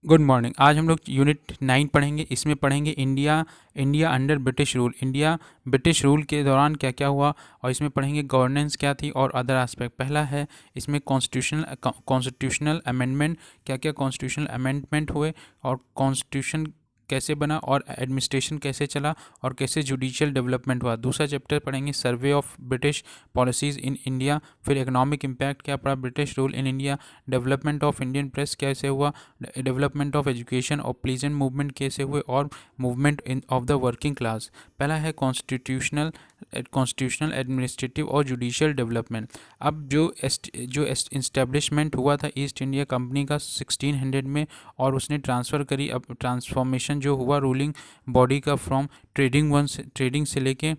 Good morning. आज हम लोग यूनिट 9 पढ़ेंगे। इसमें पढ़ेंगे India India under British rule. India British rule के दौरान क्या क्या हुआ, और इसमें पढ़ेंगे गवर्नेंस क्या थी और अदर एस्पेक्ट। पहला है इसमें कॉन्स्टिट्यूशनल अमेंडमेंट, क्या क्या कॉन्स्टिट्यूशनल अमेंडमेंट हुए और कॉन्स्टिट्यूशन कैसे बना और एडमिनिस्ट्रेशन कैसे चला और कैसे जुडिशियल डेवलपमेंट हुआ। दूसरा चैप्टर पढ़ेंगे survey of British policies in India. फिर इकोनॉमिक इम्पैक्ट क्या पड़ा British rule in India. Development of Indian press कैसे हुआ, डेवलपमेंट ऑफ एजुकेशन और प्लीजेंट मूवमेंट कैसे हुए, और movement in of the working class. पहला है कॉन्स्टिट्यूशनल एडमिनिस्ट्रेटिव और जुडिशियल डेवलपमेंट। अब जो इस्टेब्लिशमेंट हुआ था ईस्ट इंडिया कंपनी का 1600 में, और उसने ट्रांसफ़र करी। अब ट्रांसफॉर्मेशन जो हुआ रूलिंग बॉडी का फ्रॉम ट्रेडिंग से लेके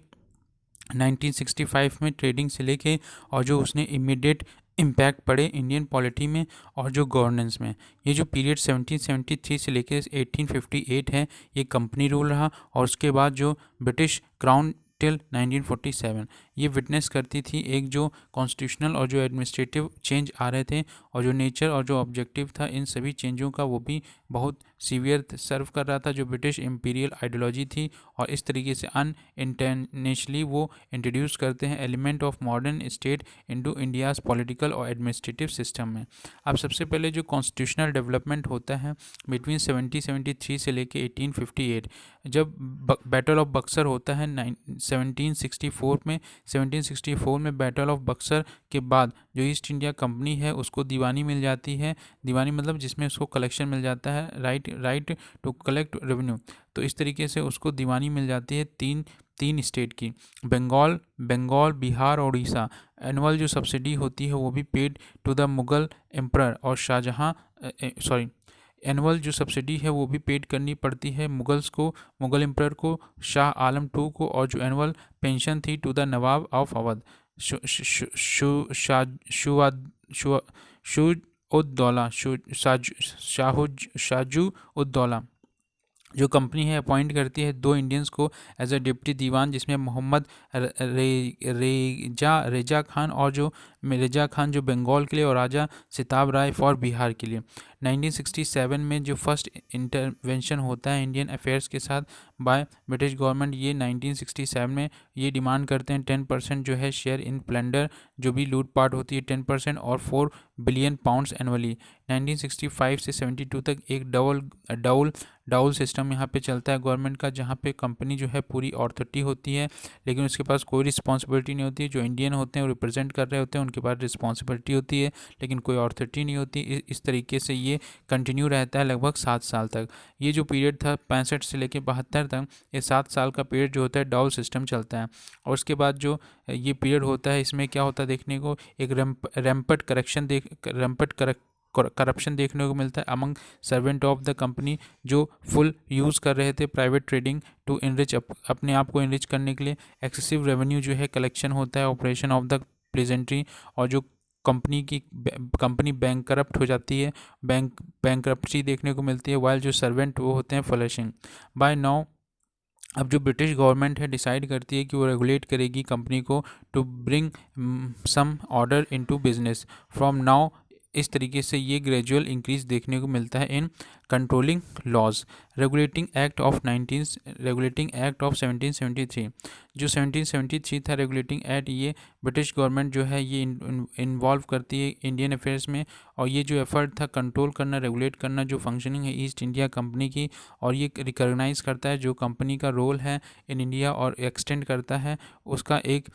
1965 में, ट्रेडिंग से लेके, और जो उसने इमीडिएट इम्पैक्ट पड़े इंडियन पॉलिटी में और जो गवर्नेंस में। ये जो पीरियड 1773 से लेकर 1858 है, ये कंपनी रूल रहा। और उसके बाद जो ब्रिटिश क्राउन टिल 1947 ये विटनेस करती थी एक जो कॉन्स्टिट्यूशनल और जो एडमिनिस्ट्रेटिव चेंज आ रहे थे, और जो नेचर और जो ऑब्जेक्टिव था इन सभी चेंजों का, वो भी बहुत सीवियर सर्व कर रहा था जो ब्रिटिश इम्पीरियल आइडियोलॉजी थी। और इस तरीके से अनइंटेंशनली वो इंट्रोड्यूस करते हैं element of modern state into India's political और एडमिनिस्ट्रेटिव सिस्टम में। अब सबसे पहले जो कॉन्स्टिट्यूशनल डेवलपमेंट होता है बिटवीन 1773 से लेके 1858, जब बैटल ऑफ बक्सर होता है 1764 में। 1764 में बैटल ऑफ बक्सर के बाद जो ईस्ट इंडिया कंपनी है उसको दीवानी मिल जाती है। दीवानी मतलब जिसमें उसको कलेक्शन मिल जाता है, राइट टू कलेक्ट रेवेन्यू। तो इस तरीके से उसको दीवानी मिल जाती है तीन तीन स्टेट की, बंगाल, बिहार और उड़ीसा। एनुअल जो सब्सिडी होती है वो भी paid to the Mughal emperor और शाहजहाँ, सॉरी, एनुअल जो सब्सिडी है वो भी पेड करनी पड़ती है मुगल एम्परर को, शाह आलम टू को। और जो एनुअल पेंशन थी to the Nawab of Awadh, Shuja ud-Daula, Shuja ud-Daula. जो कंपनी है अपॉइंट करती है दो इंडियंस को एज अ डिप्टी दीवान, जिसमें मोहम्मद रेजा खान, और जो रेजा खान जो बंगाल के लिए, और राजा सिताब राय फॉर बिहार के लिए। 1967 में जो फर्स्ट इंटरवेंशन होता है इंडियन अफेयर्स के साथ बाय ब्रिटिश गवर्नमेंट, ये 1967 में ये डिमांड करते हैं 10% जो है शेयर इन प्लंडर, जो भी लूट पाट होती है 10%, और 4 बिलियन पाउंड्स एनुअली। 1965 से 72 तक एक डाउल सिस्टम यहाँ पे चलता है गवर्नमेंट का, जहाँ पे कंपनी जो है पूरी ऑथोरिटी होती है लेकिन उसके पास कोई रिस्पॉन्सिबिलिटी नहीं होती है। जो इंडियन होते हैं वो रिप्रेजेंट कर रहे होते हैं, उनके पास रिस्पॉन्सिबिलिटी होती है लेकिन कोई ऑथोरिटी नहीं होती। इस तरीके से ये कंटिन्यू रहता है लगभग 7 साल तक। ये जो पीरियड था 65 से लेकर 72 तक, ये 7 साल का पीरियड जो होता है डाउल सिस्टम चलता है। और उसके बाद जो ये पीरियड होता है इसमें क्या होता है देखने को, एक रैम्पट करप्शन देखने को मिलता है among servant of the company, जो फुल यूज़ कर रहे थे प्राइवेट ट्रेडिंग टू इनरिच, अपने आप को इनरिच करने के लिए। एक्सेसिव रेवेन्यू जो है कलेक्शन होता है, ऑपरेशन ऑफ द प्लेजेंट्री, और जो कंपनी बैंक करप्ट हो जाती है, बैंक देखने को मिलती है, वाइल जो सर्वेंट वो होते हैं फ्लशिंग बाय नाउ। अब जो ब्रिटिश गवर्नमेंट है डिसाइड करती है कि वो रेगुलेट करेगी कंपनी को to bring some order into business from now. इस तरीके से ये ग्रेजुअल इंक्रीज देखने को मिलता है in controlling laws. Regulating act of 1773, जो 1773 था रेगुलेटिंग एक्ट, ये ब्रिटिश गवर्नमेंट जो है ये इन्वॉल्व करती है इंडियन अफेयर्स में। और ये जो एफर्ट था कंट्रोल करना, रेगुलेट करना जो फंक्शनिंग है ईस्ट इंडिया कंपनी की, और ये रिकॉग्नाइज करता है जो कंपनी का रोल है इन इंडिया, और एक्सटेंड करता है उसका एक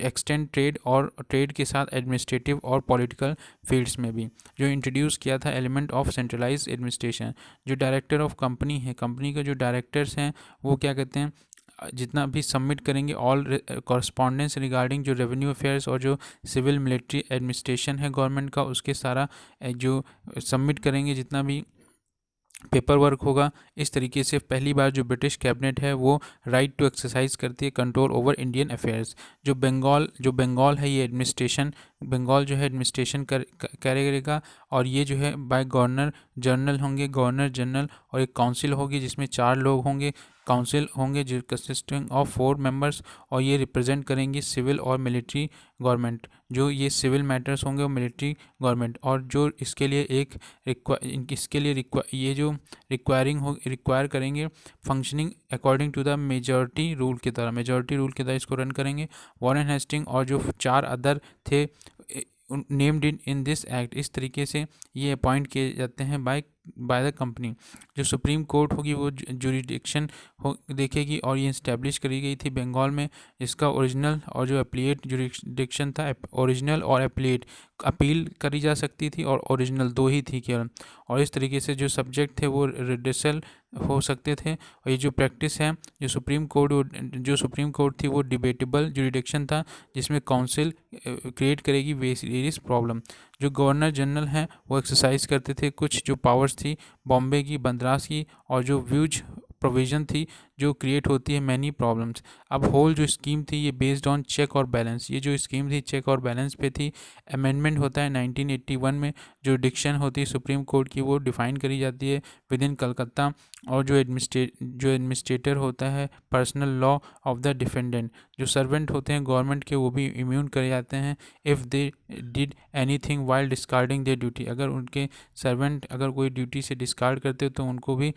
एक्सटेंड ट्रेड के साथ एडमिनिस्ट्रेटिव और पॉलिटिकल फील्ड्स में भी। जो इंट्रोड्यूस किया था एलिमेंट ऑफ सेंट्रलाइज्ड एडमिनिस्ट्रेशन, जो डायरेक्टर ऑफ कंपनी है, कंपनी के जो डायरेक्टर्स हैं वो क्या कहते हैं, जितना भी सबमिट करेंगे ऑल कॉरस्पॉन्डेंस रिगार्डिंग जो रेवेन्यू अफेयर्स और जो सिविल मिलिट्री एडमिनिस्ट्रेशन है गवर्नमेंट का, उसके सारा जो सबमिट करेंगे जितना भी पेपर वर्क होगा। इस तरीके से पहली बार जो ब्रिटिश कैबिनेट है वो राइट टू एक्सरसाइज करती है कंट्रोल ओवर इंडियन अफेयर्स। जो बंगाल है ये एडमिनिस्ट्रेशन बंगाल जो है एडमिनिस्ट्रेशन करेगा। और ये जो है बाय गवर्नर जनरल होंगे, गवर्नर जनरल, और एक काउंसिल होगी जिसमें 4 लोग होंगे। काउंसिल होंगे जो कंसिस्टिंग ऑफ 4 मेंबर्स, और ये रिप्रेजेंट करेंगे सिविल और मिलिट्री गवर्नमेंट। जो ये सिविल मैटर्स होंगे और मिलिट्री गवर्नमेंट, और जो इसके लिए ये जो रिक्वायर करेंगे functioning according to the majority rule की तरह, इसको रन करेंगे। वॉरेन हेस्टिंग और जो 4 अदर थे नेम्ड इन दिस एक्ट, इस तरीके से ये अपॉइंट किए जाते हैं बाय द कंपनी। जो सुप्रीम कोर्ट होगी वो जुरिडिक्शन देखेगी, और ये इस्टेब्लिश करी गई थी बंगाल में। इसका ओरिजिनल और जो एप्लीट जुरिडिक्शन था, ओरिजिनल और एप्लीट, अपील करी जा सकती थी, और ओरिजिनल 2 ही थी केवल। और इस तरीके से जो सब्जेक्ट थे वो रिड्रेसल हो सकते थे। और ये जो प्रैक्टिस है, जो सुप्रीम कोर्ट थी वो डिबेटेबल जुरिडिक्शन था, जिसमें काउंसिल क्रिएट करेगी वेरियस प्रॉब्लम। जो गवर्नर जनरल हैं वो एक्सरसाइज करते थे कुछ जो पावर्स थी बॉम्बे की, मद्रास की, और जो व्यूज प्रोविज़न थी जो क्रिएट होती है मैनी प्रॉब्लम्स। अब होल जो स्कीम थी ये बेस्ड ऑन चेक और बैलेंस, ये जो स्कीम थी चेक और बैलेंस पे थी। अमेंडमेंट होता है 1981 में, जो डिक्शन होती है सुप्रीम कोर्ट की वो डिफ़ाइन करी जाती है विद इन कलकत्ता। और जो एडमिनिस्ट्रेटर होता है personal law of the defendant, जो सर्वेंट होते हैं गवर्नमेंट के वो भी इम्यून करे जाते हैं if they did anything while discarding there duty. अगर उनके सर्वेंट अगर कोई ड्यूटी से डिस्कार्ड करते तो उनको भी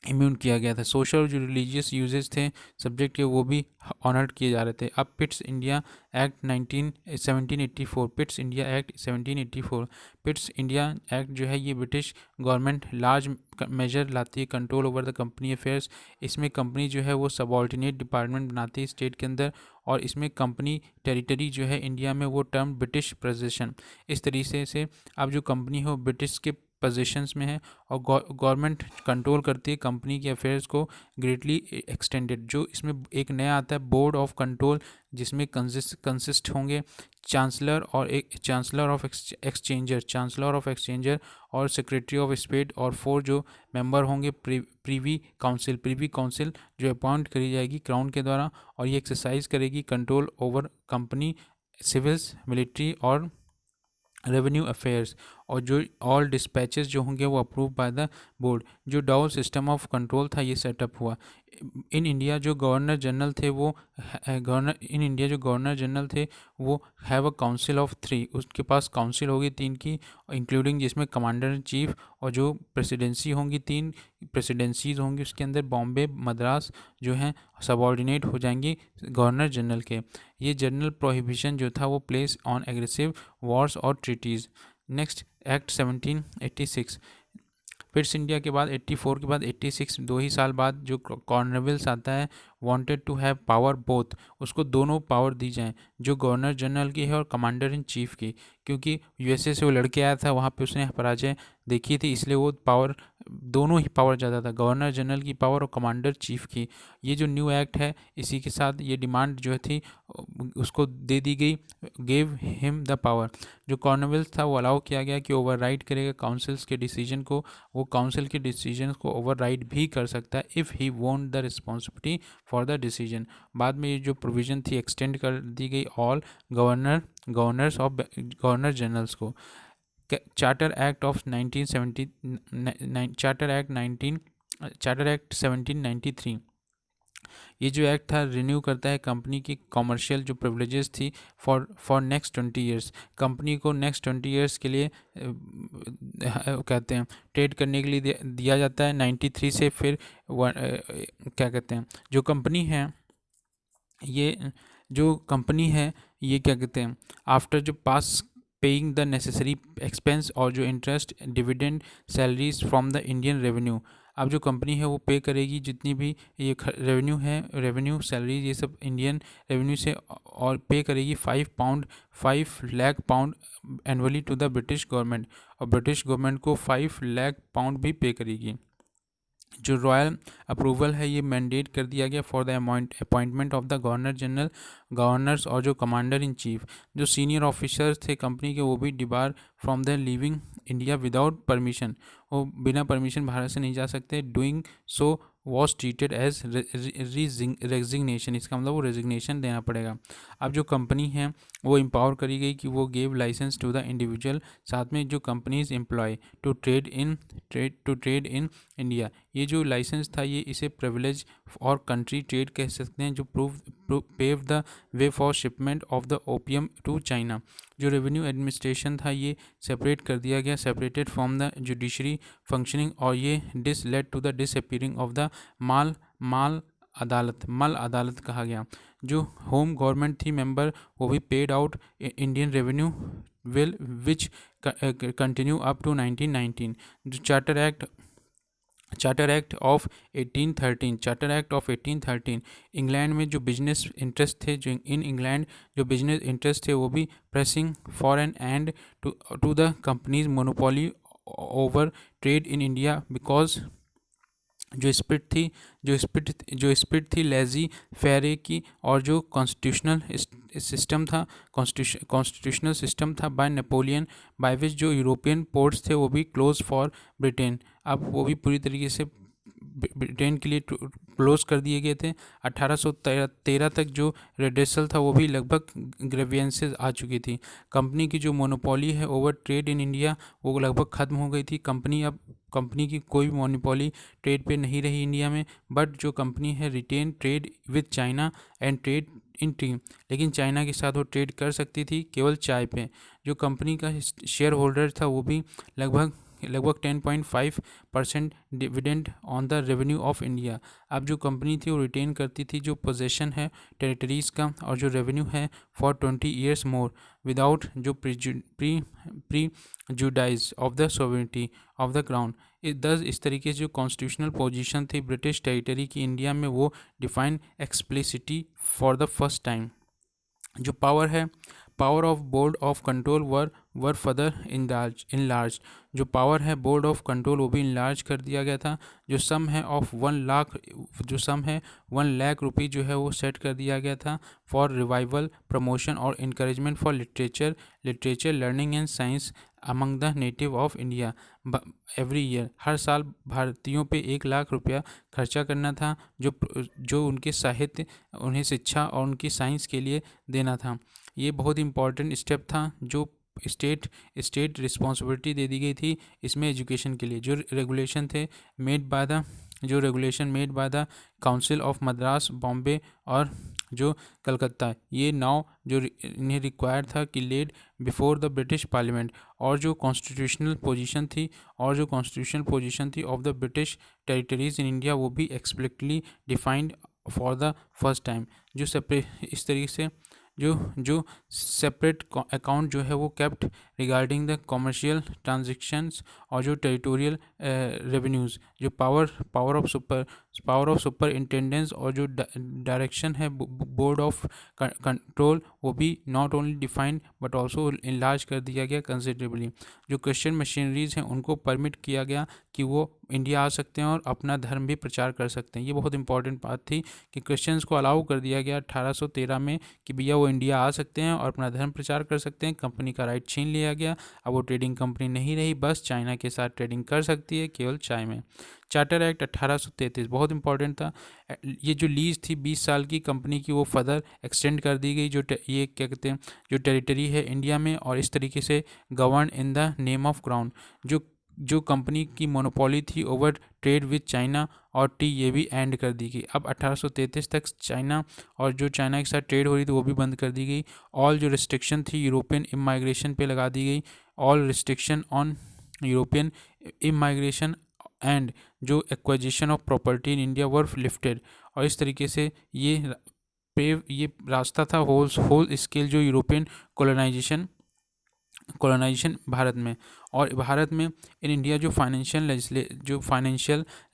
इम्यून किया गया था। सोशल और जो रिलीजियस यूजेस थे सब्जेक्ट के वो भी ऑनर्ड किए जा रहे थे। अब पिट्स India act 1784, पिट्स India act 1784, पिट्स India act जो है ये ब्रिटिश गवर्नमेंट लार्ज मेजर लाती है control over the company affairs. इसमें कंपनी जो है वो सबॉर्डिनेट डिपार्टमेंट बनाती है स्टेट के अंदर, और इसमें कंपनी टेरिटरी जो है इंडिया में वो टर्म ब्रिटिश पोजीशन। इस तरीके से अब जो कंपनी हो ब्रिटिश के पोजीशंस में है, और गवर्नमेंट कंट्रोल करती है कंपनी के अफेयर्स को ग्रेटली एक्सटेंडेड। जो इसमें एक नया आता है बोर्ड ऑफ कंट्रोल, जिसमें कंसिस्ट होंगे चांसलर और एक चांसलर ऑफ एक्सचेंजर और सेक्रेटरी ऑफ स्टेट, और 4 जो मेंबर होंगे प्रीवी काउंसिल जो अपॉइंट करी जाएगी क्राउन के द्वारा, और ये एक्सरसाइज करेगी control over company, civils, military और रेवेन्यू अफेयर्स। और जो ऑल डिस्पैचेस जो होंगे वो अप्रूव बाय द बोर्ड। जो डाउल सिस्टम ऑफ कंट्रोल था ये सेटअप हुआ। इन इंडिया जो गवर्नर जनरल थे वो हैव अ काउंसिल ऑफ 3, उसके पास काउंसिल होगी 3 की, इंक्लूडिंग जिसमें कमांडर इन चीफ, और जो प्रेसिडेंसी होंगी 3 प्रेसिडेंसीज होंगी उसके अंदर बॉम्बे मद्रास जो हैं सबॉर्डिनेट हो जाएंगी गवर्नर जनरल के। ये जनरल प्रोहिबिशन जो था वो प्लेस ऑन एग्रेसिव वॉर्स और treaties. Next act 1786, Pitt's India के बाद 84 के बाद 86 2 ही साल बाद जो कॉर्नवेल्स आता है, wanted to have power both, उसको दोनों पावर दी जाएं, जो गवर्नर जनरल की है और कमांडर इन चीफ की। क्योंकि यूएसए से वो लड़के आया था वहाँ पे उसने पराजय देखी थी, इसलिए वो पावर दोनों ही पावर ज़्यादा था, गवर्नर जनरल की पावर और कमांडर चीफ की। ये जो न्यू एक्ट है इसी के साथ ये डिमांड जो थी उसको दे दी गई, गेव हिम द पावर। जो कॉर्नवेल्स था वो अलाउ किया गया कि ओवरराइड करेगा काउंसिल्स के डिसीजन को, वो काउंसिल के डिसीजन को ओवरराइड भी कर सकता है if he won't the responsibility for the decision. बाद में ये जो प्रोविज़न थी एक्सटेंड कर दी गई all governors of governor generals को। Charter act of 1970 charter act 1793, ये जो एक्ट था रिन्यू करता है कंपनी की कॉमर्शियल जो प्रिविलेजेस थी फॉर नेक्स्ट 20 ईयर्स। कंपनी को नेक्स्ट 20 ईयर्स के लिए कहते हैं ट्रेड करने के लिए दिया जाता है 93 से। फिर क्या कहते हैं जो कंपनी है ये क्या कहते हैं आफ्टर जो पास पेइंग द नेसेसरी एक्सपेंस और जो interest dividend salaries from the Indian revenue. अब जो कंपनी है वो पे करेगी जितनी भी ये रेवेन्यू सैलरी ये सब इंडियन रेवेन्यू से, और पे करेगी 5 lakh pound annually to the British government, और ब्रिटिश गवर्नमेंट को 5 लाख पाउंड भी पे करेगी। जो रॉयल अप्रूवल है ये मैंडेट कर दिया गया for the appointment of the governor general, governors और जो कमांडर इन चीफ। जो सीनियर ऑफिसर्स थे कंपनी के वो भी debar from the living India without permission, वो बिना परमिशन भारत से नहीं जा सकते। Doing so was treated as resignation. इसका मतलब वो रेजिग्नेशन देना पड़ेगा। अब जो कंपनी है वो एम्पावर करी गई कि वो gave licence to the individual, साथ में जो companies employ to trade in India. ये जो लाइसेंस था ये इसे प्रिविलेज और कंट्री ट्रेड कह सकते हैं, जो pave the way for shipment of the opium to China. जो रेवेन्यू एडमिनिस्ट्रेशन था ये सेपरेट कर दिया गया, separated from the judiciary functioning, और ये this led to the disappearing of the मल अदालत कहा गया। जो होम गवर्नमेंट थी मेंबर, वो भी paid out Indian revenue will which continue up to 1919। जो चार्टर एक्ट ऑफ 1813 इंग्लैंड में जो बिजनेस इंटरेस्ट थे, जो इन इंग्लैंड जो बिजनेस इंटरेस्ट थे वो भी pressing for an end to the companies monopoly over trade in India, because जो स्पिरिट थी लेजी फेरे की, और जो कॉन्स्टिट्यूशनल सिस्टम था बाय नेपोलियन, बाय विच जो यूरोपियन पोर्ट्स थे वो भी क्लोज फॉर ब्रिटेन। अब वो भी पूरी तरीके से ब्रिटेन के लिए क्लोज कर दिए गए थे। 1813 तक जो रेडेसल था वो भी लगभग ग्रेवियंसेस आ चुकी थी। कंपनी की जो मोनोपोली है ओवर ट्रेड इन इंडिया वो लगभग ख़त्म हो गई थी। कंपनी की कोई भी मोनोपोली ट्रेड पे नहीं रही इंडिया में, बट जो कंपनी है retain trade with China and trade in tea, लेकिन चाइना के साथ वो ट्रेड कर सकती थी केवल चाय पे। जो कंपनी का शेयर होल्डर था वो भी लगभग 10.5% dividend on the revenue of India. अब जो कंपनी थी वो रिटेन करती थी जो पोजेशन है टेरिटरीज़ का, और जो रेवेन्यू है फॉर 20 ईयर्स मोर विदाउट जो prejudice of the sovereignty of the crown. इस तरीके से जो कॉन्स्टिट्यूशनल पोजीशन थी ब्रिटिश टेरिटरी की इंडिया में वो define explicitly for the first time. जो power of board of control were further enlarge. जो पावर है बोर्ड ऑफ कंट्रोल वो भी इनलार्ज कर दिया गया था। जो सम है 1 लाख रुपये जो है वो सेट कर दिया गया था फॉर रिवाइवल प्रमोशन और encouragement for literature learning and science among the native of India every year. हर साल भारतीयों पे 1 लाख रुपया खर्चा करना था, जो उनके साहित्य, उन्हें शिक्षा और उनकी साइंस के लिए देना था। ये बहुत इंपॉर्टेंट स्टेप था। जो स्टेट रिस्पॉन्सिबिलिटी दे दी गई थी इसमें एजुकेशन के लिए। जो regulation made by the council of Madras, Bombay और जो कलकत्ता, ये नाउ जो इन्हें रिक्वायर था कि laid before the British parliament. और जो कॉन्स्टिट्यूशनल पोजीशन थी of the British territories in India वो भी explicitly defined for the first time. जो सेपरेट इस तरीके से जो सेपरेट अकाउंट जो है वो kept regarding the commercial transactions, और जो टेरिटोरियल रेवेन्यूज़। जो पावर ऑफ सुपरिंटेंडेंस और जो डायरेक्शन है बोर्ड ऑफ कंट्रोल वो भी not only defined but also enlarge कर दिया गया कंसिडरेबली। जो क्रिश्चियन मशीनरीज हैं उनको परमिट किया गया कि वो इंडिया आ सकते हैं और अपना धर्म भी प्रचार कर सकते हैं। ये बहुत इंपॉर्टेंट बात थी कि क्रिश्चियंस को अलाउ कर दिया गया 1813 में कि भैया वो इंडिया आ सकते हैं और अपना धर्म प्रचार कर सकते हैं। कंपनी का राइट छीन लिया गया। अब वो ट्रेडिंग कंपनी नहीं रही, बस चाइना के साथ ट्रेडिंग कर सकती है केवल चाय में। चार्टर एक्ट 1833 बहुत इंपॉर्टेंट था। ये जो लीज थी 20 साल की कंपनी की वो फर्दर एक्सटेंड कर दी गई। ये क्या कहते हैं जो टेरिटरी है इंडिया में, और इस तरीके से govern in the name of crown. जो कंपनी की मोनोपोली थी ओवर ट्रेड विद चाइना और टी, ये भी एंड कर दी गई। अब 1833 तक चाइना के साथ ट्रेड हो रही थी वो भी बंद कर दी गई। ऑल जो रिस्ट्रिक्शन थी यूरोपियन इमाइग्रेशन पे लगा दी गई। All restriction on European immigration and जो acquisition of property in India were lifted. और इस तरीके से ये रास्ता था होल स्केल जो यूरोपियन कोलोनाइजेशन भारत में। और भारत में इन इंडिया जो फाइनेंशियल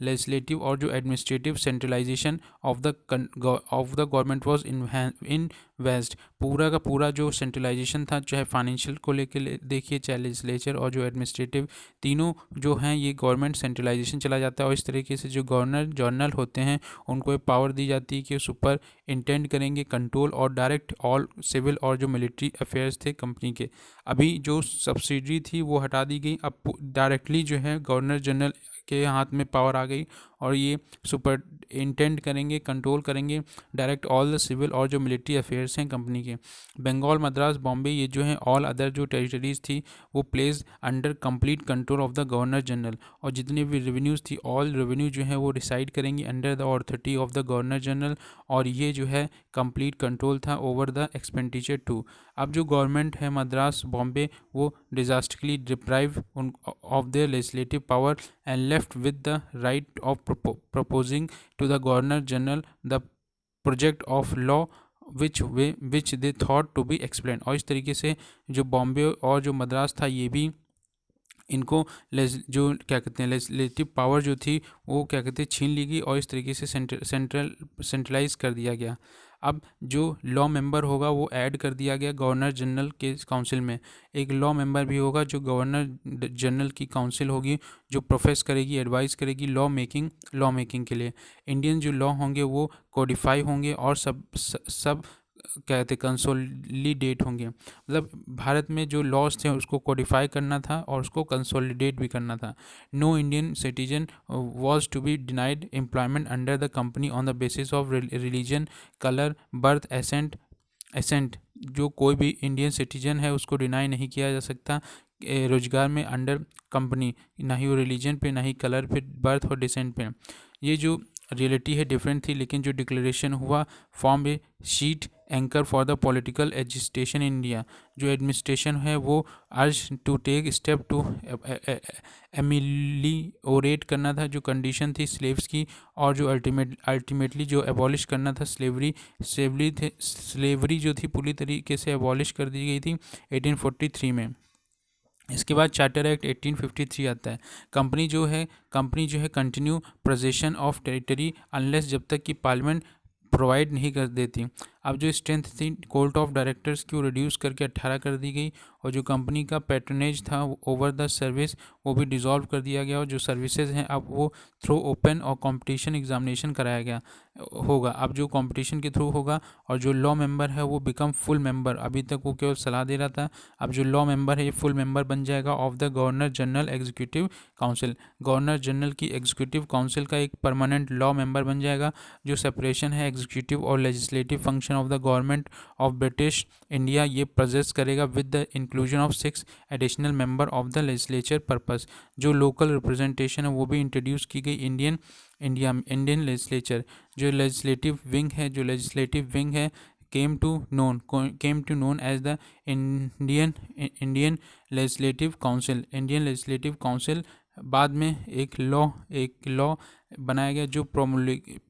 लेजिस्लेटिव और जो administrative centralisation of the government was in vest. पूरा का पूरा जो सेंट्रलाइजेशन था, चाहे फाइनेंशियल को लेकर देखिए, चाहे लेजिस्लेचर और जो एडमिनिस्ट्रेटिव, तीनों जो हैं ये गवर्नमेंट सेंट्रलाइजेशन चला जाता है। और इस तरीके से जो गवर्नर जनरल होते हैं उनको पावर दी जाती है कि सुपर इंटेंड करेंगे कंट्रोल और डायरेक्ट ऑल सिविल और जो मिलिट्री अफेयर्स थे कंपनी के। अभी जो सब्सिडी थी वो हटा दी गई। अब डायरेक्टली जो है गवर्नर जनरल के हाथ में पावर आ गई और ये सुपरिंटेंड करेंगे, कंट्रोल करेंगे डायरेक्ट ऑल द सिविल और जो मिलिट्री अफेयर्स हैं कंपनी के। बंगाल, मद्रास, बॉम्बे, ये जो हैं ऑल अदर जो टेरिटरीज थी वो place under complete control of the governor general, और जितनी भी रेवेन्यूज़ थी ऑल रेवेन्यू जो है वो डिसाइड करेंगी under the authority of the governor general, और ये जो है कंप्लीट कंट्रोल था ओवर द एक्सपेंडिचर टू। अब जो गवर्नमेंट है मद्रास, बॉम्बे, वो drastically deprive of their legislative power and left with the right of proposing to the governor general the project of law which they thought to be explain. और इस तरीके से जो बॉम्बे और जो मद्रास था ये भी इनको जो क्या कहते हैं लेजिस्लेटिव पावर जो थी वो क्या कहते हैं छीन ली गई और इस तरीके से सेंट्रलाइज कर दिया गया। अब जो लॉ मेंबर होगा वो ऐड कर दिया गया गवर्नर जनरल के काउंसिल में। एक लॉ मेंबर भी होगा जो गवर्नर जनरल की काउंसिल होगी जो प्रोफेस करेगी, एडवाइस करेगी लॉ मेकिंग के लिए। इंडियन जो लॉ होंगे वो कोडिफाई होंगे और सब क्या कहते हैं कंसोलिडेट होंगे। मतलब भारत में जो लॉज थे उसको कोडिफाई करना था और उसको कंसोलिडेट भी करना था। No Indian citizen was to be denied employment under the company on the basis of religion, colour, birth, descent. जो कोई भी इंडियन सिटीजन है उसको डिनाई नहीं किया जा सकता रोजगार में अंडर कंपनी, ना ही वो रिलीजन पे, ना ही कलर पे, बर्थ और डिसेंट पे। ये जो रियलिटी है डिफरेंट थी, लेकिन जो डिक्लेरेशन हुआ form a sheet anchor for the political agitation in India. जो एडमिनिस्ट्रेशन है वो urge to take step to ameliorate करना था जो कंडीशन थी स्लेव्स की, और जो अल्टीमेटली जो एबॉलिश करना था स्लेवरी जो थी पूरी तरीके से एबॉलिश कर दी गई थी 1843 में। इसके बाद चार्टर एक्ट 1853 आता है। कंपनी जो है continue possession of territory unless, जब तक कि पार्लियामेंट प्रोवाइड नहीं कर देती। अब जो स्ट्रेंथ थी कोर्ट ऑफ डायरेक्टर्स की वो रिड्यूस करके 18 कर दी गई, और जो कंपनी का पैट्रनेज था ओवर द सर्विस वो भी डिसॉल्व कर दिया गया, और जो सर्विसेज हैं अब वो थ्रू ओपन और कंपटीशन एग्जामिनेशन कराया गया होगा। अब जो कंपटीशन के थ्रू होगा, और जो लॉ मेंबर है वो बिकम फुल मेंबर। अभी तक वो केवल सलाह दे रहा था, अब जो लॉ मेंबर है ये फुल मेंबर बन जाएगा of the governor general executive council. Governor general की एग्जीक्यूटिव काउंसिल का एक परमानेंट लॉ मेंबर बन जाएगा। जो सेपरेशन है एग्जीक्यूटिव और legislative function of the government of British India ये प्रोजेस करेगा with the inclusion of 6 additional member of the legislature purpose. जो लोकल रिप्रेजेंटेशन है वो भी इंट्रोड्यूस की गई इंडियन लेजिस्लेचर। जो लेजिस्लेटिव विंग है came to known as the Indian Legislative Council। बाद में एक लॉ बनाया गया जो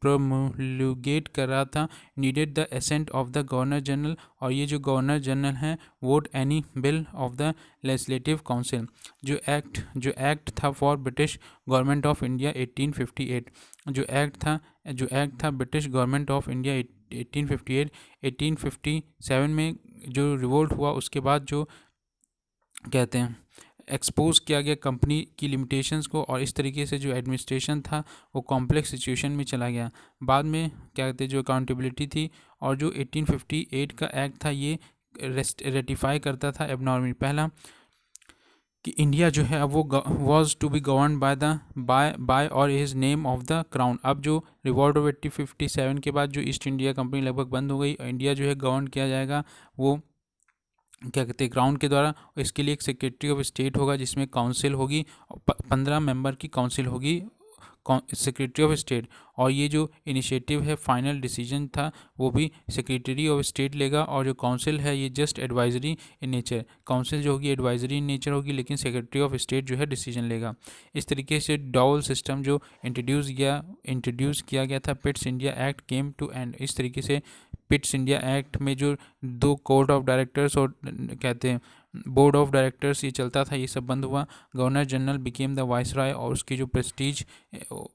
प्रोमुलगेट कर रहा था needed the ascent of the governor general, और ये जो गवर्नर जनरल हैं vote any bill of the legislative council. जो एक्ट था for British government of India 1858। जो एक्ट था ब्रिटिश गवर्नमेंट ऑफ इंडिया 1858। 1857 में जो रिवोल्ट हुआ उसके बाद जो कहते हैं एक्सपोज किया गया कंपनी की लिमिटेशंस को, और इस तरीके से जो एडमिनिस्ट्रेशन था वो कॉम्प्लेक्स सिचुएशन में चला गया। बाद में क्या कहते हैं जो अकाउंटेबिलिटी थी, और जो 1858 का एक्ट था ये रेटिफाई करता था एबनॉर्मली पहला कि इंडिया जो है अब वो was to be govern by और is name of the crown. अब जो रिवॉल्ट ऑफ 1857 के बाद जो ईस्ट इंडिया कंपनी लगभग बंद हो गई, इंडिया जो है गवर्न किया जाएगा वो क्या कहते हैं ग्राउंड के द्वारा। इसके लिए एक सेक्रेटरी ऑफ स्टेट होगा जिसमें काउंसिल होगी, 15 मेंबर की काउंसिल होगी सेक्रेटरी ऑफ स्टेट। और ये जो इनिशिएटिव है फाइनल डिसीजन था वो भी सेक्रेटरी ऑफ स्टेट लेगा, और जो काउंसिल है ये just advisory in nature. Council जो होगी एडवाइजरी इन नेचर होगी, लेकिन सेक्रेटरी ऑफ स्टेट जो है डिसीजन लेगा। इस तरीके से डॉवल सिस्टम जो इंट्रोड्यूस किया गया था Pitt's India act came to end. इस तरीके से पिट्स इंडिया एक्ट में जो 2 कोर्ट ऑफ डायरेक्टर्स और कहते हैं बोर्ड ऑफ डायरेक्टर्स ये चलता था ये सब बंद हुआ। Governor general became the viceroy, और उसकी जो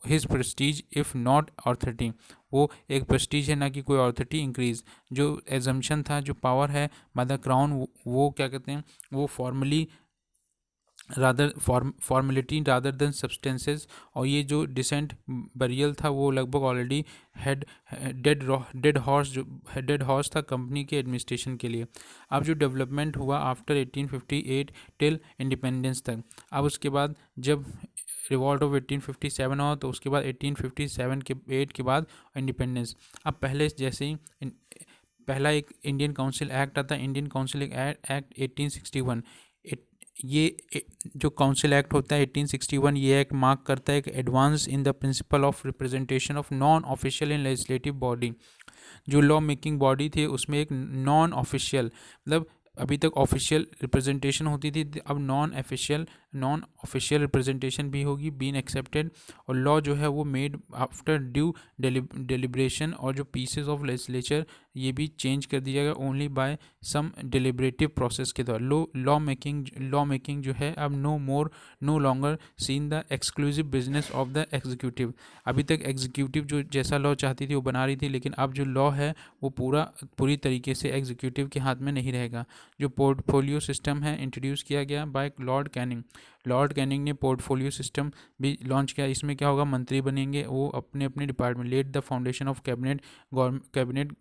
his Prestige if not authority, वो एक प्रेस्टीज है ना कि कोई ऑथोरिटी इंक्रीज। जो एजम्पशन था जो पावर है बाय द क्राउन वो क्या कहते हैं वो फॉर्मेलिटी रादर देन सब्सटेंसेस। और ये जो डिसेंट बरियल था वो लगभग ऑलरेडी डेड हॉर्स था कंपनी के एडमिनिस्ट्रेशन के लिए। अब जो डेवलपमेंट हुआ आफ्टर 1858 टिल इंडिपेंडेंस तक, अब उसके बाद जब रिवॉल्ट ऑफ 1857 हुआ, तो उसके बाद 1857 के 8 के बाद इंडिपेंडेंस। अब पहले जैसे ही पहला एक इंडियन काउंसिल एक्ट आता है, इंडियन काउंसिल एक्ट 1861। जो काउंसिल एक्ट होता है 1861, ये एक्ट मार्क करता है एक advance in the principle of representation of non official and legislative body. जो लॉ मेकिंग बॉडी थी उसमें एक नॉन ऑफिशियल, मतलब अभी तक ऑफिशियल रिप्रेजेंटेशन होती थी, अब नॉन ऑफिशियल रिप्रेजेंटेशन भी होगी, बीन एक्सेप्टेड। और लॉ जो है वो मेड आफ्टर ड्यू डिलिब्रेशन, और जो पीसेस ऑफ लेजिस्लेचर ये भी चेंज कर दिया गया only by some deliberative process के द्वारा। लॉ मेकिंग जो है अब no longer seen the exclusive business of the executive. अभी तक एग्जीक्यूटिव जो जैसा लॉ चाहती थी वो बना रही थी, लेकिन अब जो लॉ है वो पूरी तरीके से एग्जीक्यूटिव के हाथ में नहीं रहेगा। जो पोर्टफोलियो सिस्टम है इंट्रोड्यूस किया गया बाय लॉर्ड कैनिंग ने पोर्टफोलियो सिस्टम भी लॉन्च किया। इसमें क्या होगा, मंत्री बनेंगे वो अपने अपने department, let the foundation of cabinet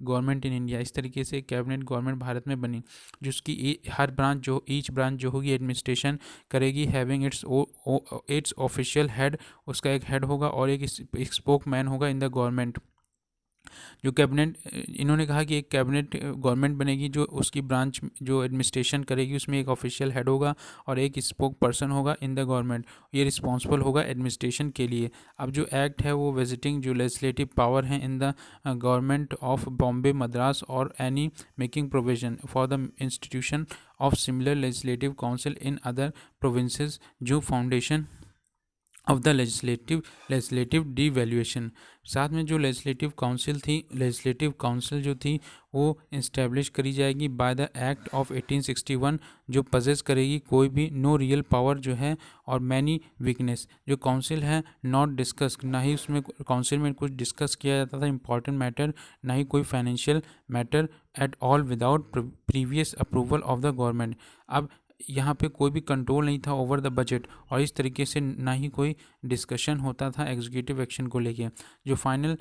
government in India. इस तरीके से कैबिनेट गवर्नमेंट भारत में बनी, जिसकी हर ब्रांच ईच ब्रांच जो होगी एडमिनिस्ट्रेशन करेगी, हैविंग इट्स ऑफिशियल हेड। उसका एक हेड होगा और एक स्पोक मैन होगा इन द गवर्नमेंट। जो कैबिनेट, इन्होंने कहा कि एक कैबिनेट गवर्नमेंट बनेगी, जो उसकी ब्रांच जो एडमिनिस्ट्रेशन करेगी उसमें एक ऑफिशियल हेड होगा और एक स्पोक पर्सन होगा इन द गवर्नमेंट। ये रिस्पॉन्सिबल होगा एडमिनिस्ट्रेशन के लिए। अब जो एक्ट है वो विजिटिंग जो लेजिस्लेटिव पावर है in the government of Bombay, Madras और any making provision for the institution of similar legislative council in other provinces, जो foundation of the legislative devaluation. साथ में जो लेजिस्लेटिव काउंसिल जो थी वो इस्टेब्लिश करी जाएगी बाय द एक्ट ऑफ 1861, जो पजेस करेगी कोई भी नो रियल पावर जो है और मैनी वीकनेस। जो काउंसिल है नॉट डिस्कस, ना ही उसमें काउंसिल में कुछ डिस्कस किया जाता था इंपॉर्टेंट मैटर, ना ही कोई financial matter at all without previous approval of the government. अब यहाँ पे कोई भी कंट्रोल नहीं था ओवर द बजट, और इस तरीके से ना ही कोई डिस्कशन होता था एग्जीक्यूटिव एक्शन को लेके। जो फाइनल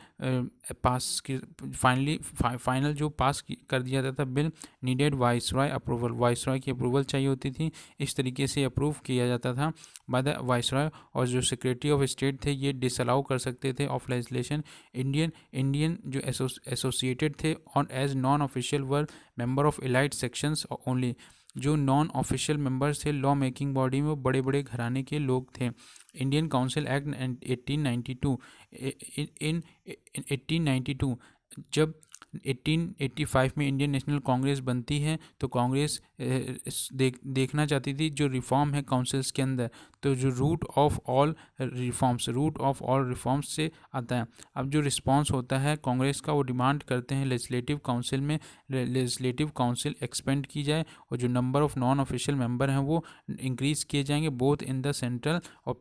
जो पास कर दिया जाता था bill needed viceroy approval, viceroy की अप्रूवल चाहिए होती थी। इस तरीके से अप्रूव किया जाता था बाय द वाइसरॉय, और जो सेक्रेटरी ऑफ स्टेट थे ये डिसअलाउ कर सकते थे ऑफ लेजिस्लेशन। इंडियन जो एसोसिएटेड थे और as non official were member of elite sections only. जो नॉन ऑफिशियल मेंबर्स थे लॉ मेकिंग बॉडी में वो बड़े बड़े घराने के लोग थे। इंडियन काउंसिल एक्ट 1892 इन 1892, जब 1885 में इंडियन नेशनल कांग्रेस बनती है तो कांग्रेस देखना चाहती थी जो रिफॉर्म है काउंसिल्स के अंदर, तो जो रूट ऑफ ऑल रिफॉर्म्स से आता है। अब जो रिस्पांस होता है कांग्रेस का, वो डिमांड करते हैं लेजिस्लेटिव काउंसिल में लेजिस्लेटिव काउंसिल एक्सपेंड की जाए, और जो number of non official member हैं वो इंक्रीज़ किए जाएंगे बोथ इन द सेंट्रल और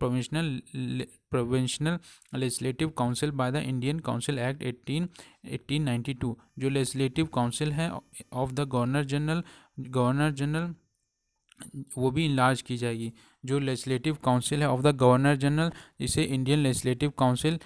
provincial legislative council bye the Indian council act 1892। जो लेजिस्लेटिव काउंसिल है ऑफ द गवर्नर जनरल वो भी इनलार्ज की जाएगी। जो लेजिस्लेटिव काउंसिल है ऑफ द गवर्नर जनरल, जिसे इंडियन लेजिस्लेटिव काउंसिल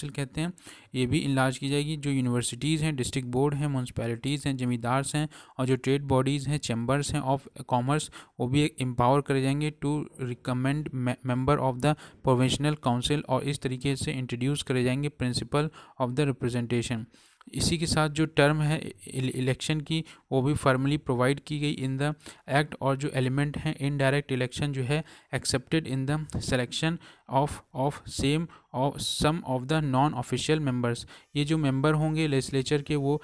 कहते हैं, ये भी इनलार्ज की जाएगी। जो यूनिवर्सिटीज़ हैं, डिस्ट्रिक्ट बोर्ड हैं, म्यूनसिपैलिटीज़ हैं, जमींदार्स हैं, और जो ट्रेड बॉडीज़ हैं, चैम्बर्स हैं ऑफ कॉमर्स, वो भी एम्पावर करे जाएंगे to recommend member of the provincial council, और इस तरीके से इंट्रोड्यूस करे जाएंगे प्रिंसिपल ऑफ द रिप्रेजेंटेशन। इसी के साथ जो टर्म है इलेक्शन की वो भी फॉर्मली प्रोवाइड की गई इन द एक्ट, और जो एलिमेंट हैं इनडायरेक्ट इलेक्शन जो है accepted in the selection of some of the non official members. ये जो मेंबर होंगे लेजिस्लेचर के वो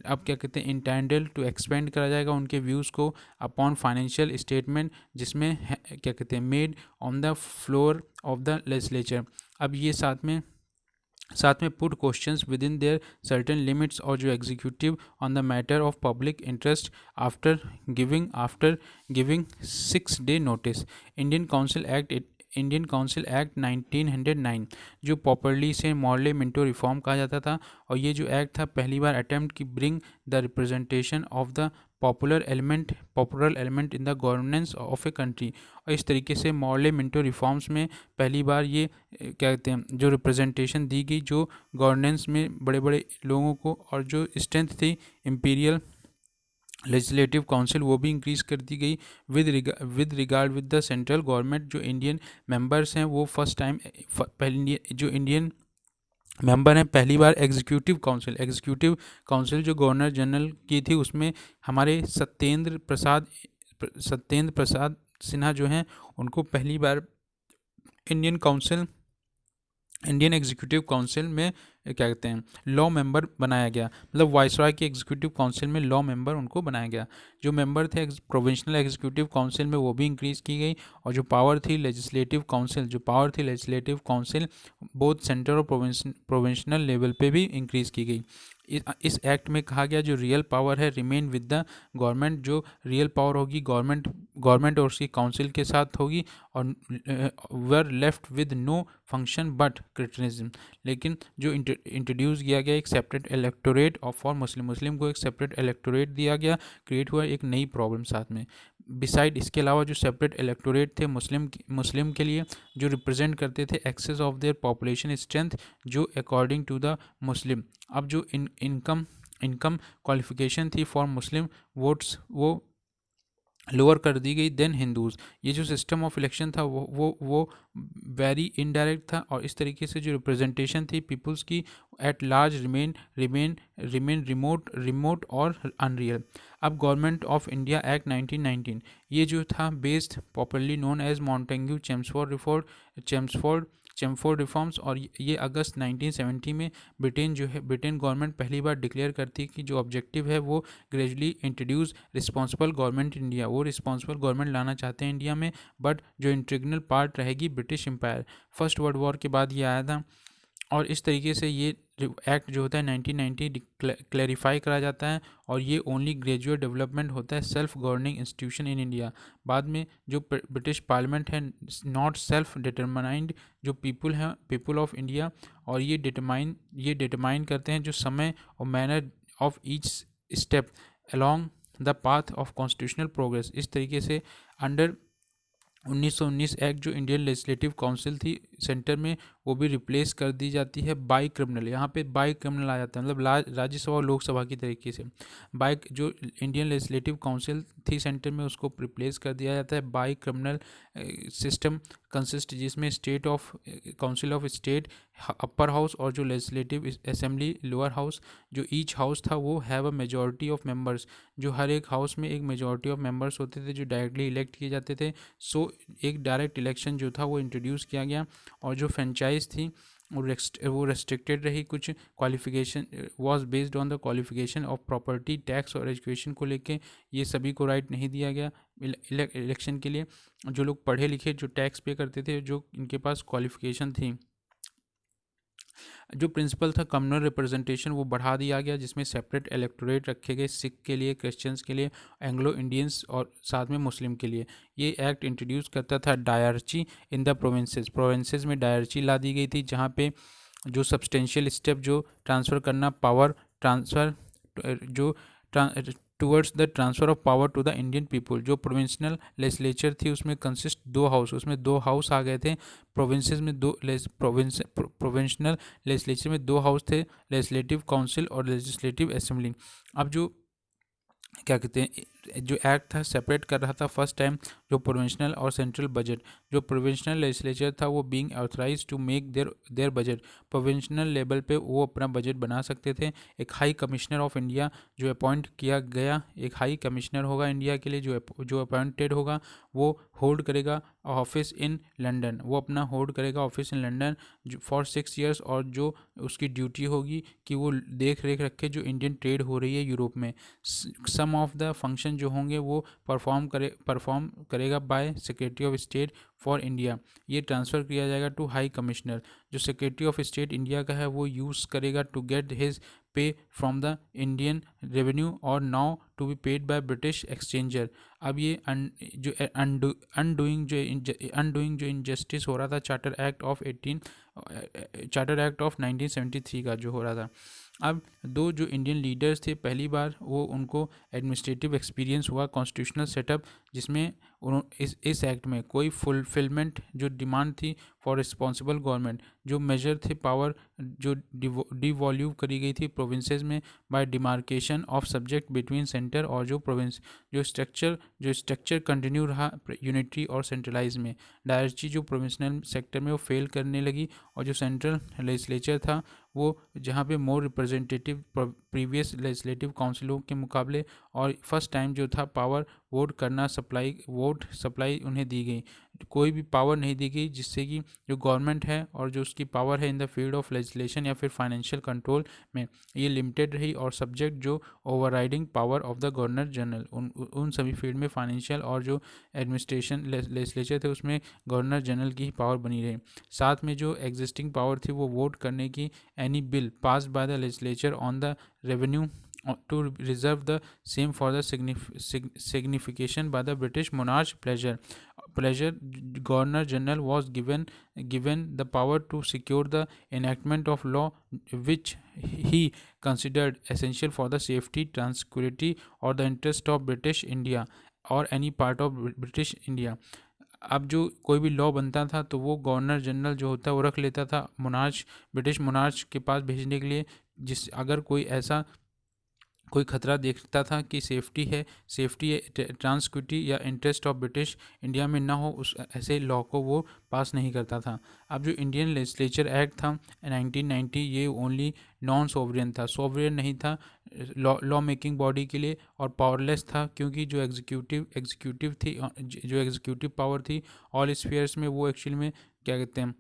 अब क्या कहते हैं इंटेंडेड टू एक्सपेंड करा जाएगा उनके व्यूज़ को अपॉन फाइनेंशियल स्टेटमेंट, जिसमें क्या कहते हैं made on the floor of the legislature. अब ये साथ में put questions with in their certain limits, और जो executive on the matter of public interest after giving 6 day notice. Indian council act 1909, जो पॉपुलरली से मॉर्ले मिंटो रिफॉर्म कहा जाता था, और ये जो एक्ट था पहली बार अटेम्प्ट की bring the representation of the popular element in the governance of a country. और इस तरीके से मॉर्ले मिंटो रिफॉर्म्स में पहली बार ये क्या कहते हैं जो रिप्रेजेंटेशन दी गई जो गवर्नेंस में बड़े बड़े लोगों को, और जो स्ट्रेंथ थी लेजिस्लेटिव काउंसिल वो भी इंक्रीज़ कर दी गई with regard with the central government. जो इंडियन मेंबर्स हैं वो फर्स्ट टाइम पहली जो इंडियन मेंबर हैं पहली बार एग्जीक्यूटिव काउंसिल जो गवर्नर जनरल की थी उसमें हमारे सत्येंद्र प्रसाद सिन्हा जो हैं उनको पहली बार Indian council Indian executive council में क्या कहते हैं लॉ मेंबर बनाया गया, मतलब वाइसरॉय के एग्जीक्यूटिव काउंसिल में लॉ मेंबर उनको बनाया गया। जो मेंबर थे प्रोविंशनल एग्जीक्यूटिव काउंसिल में वो भी इंक्रीज़ की गई, और जो पावर थी लेजिस्लेटिव काउंसिल बोथ सेंट्रल और प्रोविंशनल लेवल पे भी इंक्रीज़ की गई। इस एक्ट में कहा गया जो रियल पावर है रिमेन विद द गवर्नमेंट, जो रियल पावर होगी गवर्नमेंट और उसकी काउंसिल के साथ होगी, और were left with no function but criticism. लेकिन जो इंट्रोड्यूस किया गया एक सेपरेट इलेक्टोरेट और फॉर मुस्लिम को एक सेपरेट इलेक्टोरेट दिया गया, क्रिएट हुआ एक नई प्रॉब्लम साथ में। बिसाइड इसके अलावा जो सेपरेट इलेक्टोरेट थे मुस्लिम के लिए, जो रिप्रेजेंट करते थे excess of their population strength जो अकॉर्डिंग टू द मुस्लिम। अब जो इनकम क्वालिफिकेशन थी फॉर मुस्लिम वोट्स वो लोअर कर दी गई देन हिंदूज़। ये जो सिस्टम ऑफ इलेक्शन था वो वेरी इनडायरेक्ट था, और इस तरीके से जो रिप्रेजेंटेशन थी पीपल्स की एट लार्ज रिमेन रिमोट और अनरियल। अब गवर्नमेंट ऑफ इंडिया एक्ट 1919 ये जो था based popularly known as Montagu Chelmsford reforms, और ये अगस्त 1970 में ब्रिटेन गवर्नमेंट पहली बार डिक्लेयर करती है कि जो ऑब्जेक्टिव है वो gradually introduce responsible government India, वो रिस्पॉन्सिबल गवर्नमेंट लाना चाहते हैं इंडिया में, बट जो इंटीग्रल पार्ट रहेगी British empire. First world war के बाद ये आया था, और इस तरीके से ये एक्ट जो होता है 1990 क्लैरिफाई करा जाता है, और ये ओनली ग्रेजुएट डेवलपमेंट होता है self governing institution in India. बाद में जो ब्रिटिश पार्लियामेंट है नॉट सेल्फ डिटरमाइंड, जो पीपल ऑफ इंडिया, और ये डिटरमाइन करते हैं जो समय और manner of each step along the path of constitutional progress. इस तरीके से अंडर 1919 एक्ट जो इंडियन लेजिस्लेटिव काउंसिल थी सेंटर में वो भी रिप्लेस कर दी जाती है बाई क्रिमिनल। यहाँ पे बाई क्रिमिनल आ जाता है, मतलब राज्यसभा और लोकसभा की तरीके से बाई जो इंडियन लेजिस्लेटिव काउंसिल थी सेंटर में उसको रिप्लेस कर दिया जाता है बाई क्रिमिनल सिस्टम कंसिस्ट, जिसमें council of state upper house और जो लेजिस्लेटिव असेंबली लोअर हाउस, जो ईच हाउस था वो have a majority of members, जो हर एक हाउस में एक मेजॉरिटी ऑफ मेंबर्स होते थे जो डायरेक्टली इलेक्ट किए जाते थे। सो एक डायरेक्ट इलेक्शन जो था वो इंट्रोड्यूस किया गया, और जो फ्रेंचाइज थी वो रेस्ट्रिक्टेड रही। कुछ qualification was based on the qualification of property tax और एजुकेशन को लेके ये सभी को राइट नहीं दिया गया इलेक्शन के लिए। जो लोग पढ़े लिखे जो टैक्स पे करते थे, जो इनके पास क्वालिफिकेशन थी, जो प्रिंसिपल था कम्युनल रिप्रेजेंटेशन वो बढ़ा दिया गया, जिसमें सेपरेट इलेक्टोरेट रखे गए सिख के लिए, क्रिश्चियंस के लिए, एंग्लो इंडियंस और साथ में मुस्लिम के लिए। ये एक्ट इंट्रोड्यूस करता था डायरची इन द प्रोविंसेस में डायरची ला दी गई थी, जहाँ पे जो सब्सटेंशियल स्टेप जो ट्रांसफ़र करना पावर ट्रांसफ़र जो towards the transfer of power to the Indian people. जो प्रोविंशनल लेजिस्लेचर थी उसमें कंसिस्ट उसमें दो हाउस आ गए थे। प्रोविंसेस में प्रोविंशनल लेजिस्लेचर में दो हाउस थे, लेजिस्लेटिव काउंसिल और लेजिस्लेटिव असेंबली। अब जो क्या कहते हैं जो एक्ट था सेपरेट कर रहा था फर्स्ट टाइम जो प्रोविंशनल और सेंट्रल बजट। जो प्रोविंशनल लेजिस्लेचर था वो being authorise to make their budget, provincial level पे वो अपना बजट बना सकते थे। एक हाई कमिश्नर ऑफ इंडिया जो अपॉइंट किया गया, एक हाई कमिश्नर होगा इंडिया के लिए जो अपॉइंटेड होगा, वो होल्ड करेगा ऑफिस इन लंदन, वो अपना होल्ड करेगा office in London for 6 years, और जो उसकी ड्यूटी होगी कि वो देख रेख रखे जो इंडियन ट्रेड हो रही है यूरोप में। सम ऑफ द फंक्शन जो होंगे वो परफॉर्म करेगा by secretary of state for India. ये ट्रांसफ़र किया जाएगा टू हाई कमिश्नर। जो सेक्रेटरी ऑफ स्टेट इंडिया का है वो यूज़ करेगा to get his pay from the Indian revenue और now to be paid by British exchanger. अब ये अनडूइंग जो इनजस्टिस हो रहा था चार्टर एक्ट ऑफ 1973 का जो हो रहा था, अब दो जो इंडियन लीडर्स थे, पहली बार वो उनको एडमिनिस्ट्रेटिव एक्सपीरियंस हुआ कॉन्स्टिट्यूशनल सेटअप, जिसमें इस एक्ट में कोई फुलफिलमेंट जो डिमांड थी फॉर रिस्पॉन्सिबल गवर्नमेंट, जो मेजर थे पावर जो डिवॉल्यूव करी गई थी प्रोविंसेस में by demarcation of subject between centre और जो प्रोविंस, जो स्ट्रक्चर कंटिन्यू रहा यूनिटरी और सेंट्रलाइज में। डायरेक्टरी जो प्रोविंशनल सेक्टर में वो फेल करने लगी, और जो सेंट्रल लेजिस्लेचर था वो जहाँ पे मोर रिप्रेजेंटेटिव प्रीवियस लेजिस्लेटिव काउंसिलों के मुकाबले, और फर्स्ट टाइम जो था पावर वोट सप्लाई उन्हें दी गई, कोई भी पावर नहीं दी गई, जिससे कि जो गवर्नमेंट है और जो उसकी पावर है in the field of legislation या फिर फाइनेंशियल कंट्रोल में, ये लिमिटेड रही, और सब्जेक्ट जो overriding power of the governor general, उन सभी फील्ड में फाइनेंशियल और जो एडमिनिस्ट्रेशन लेजिस्लेचर थे उसमें गवर्नर जनरल की ही पावर बनी रही। साथ में जो एग्जिस्टिंग पावर थी वो वोट करने की any bill passed by the legislature on the revenue to reserve the same for the signification by the British monarch's pleasure. Governor General was given the power to secure the enactment of law which he considered essential for the safety, tranquility or the interest of British India or any part of British India. अब जो कोई भी law बनता था तो वो governor general जो होता है वो रख लेता था ब्रिटिश मोनार्च के पास भेजने के लिए, जिस अगर कोई खतरा देखता था कि सेफ्टी ट्रांसक्विटी या इंटरेस्ट ऑफ ब्रिटिश इंडिया में ना हो, उस ऐसे लॉ को वो पास नहीं करता था। अब जो इंडियन लेजिस्लेचर एक्ट था 1990, ये ओनली नॉन सोवरियन था, सोवरियन नहीं था लॉ मेकिंग बॉडी के लिए, और पावरलेस था, क्योंकि जो एग्जीक्यूटिव पावर थी ऑल स्फीयर्स में, वो एक्चुअली में क्या कहते हैं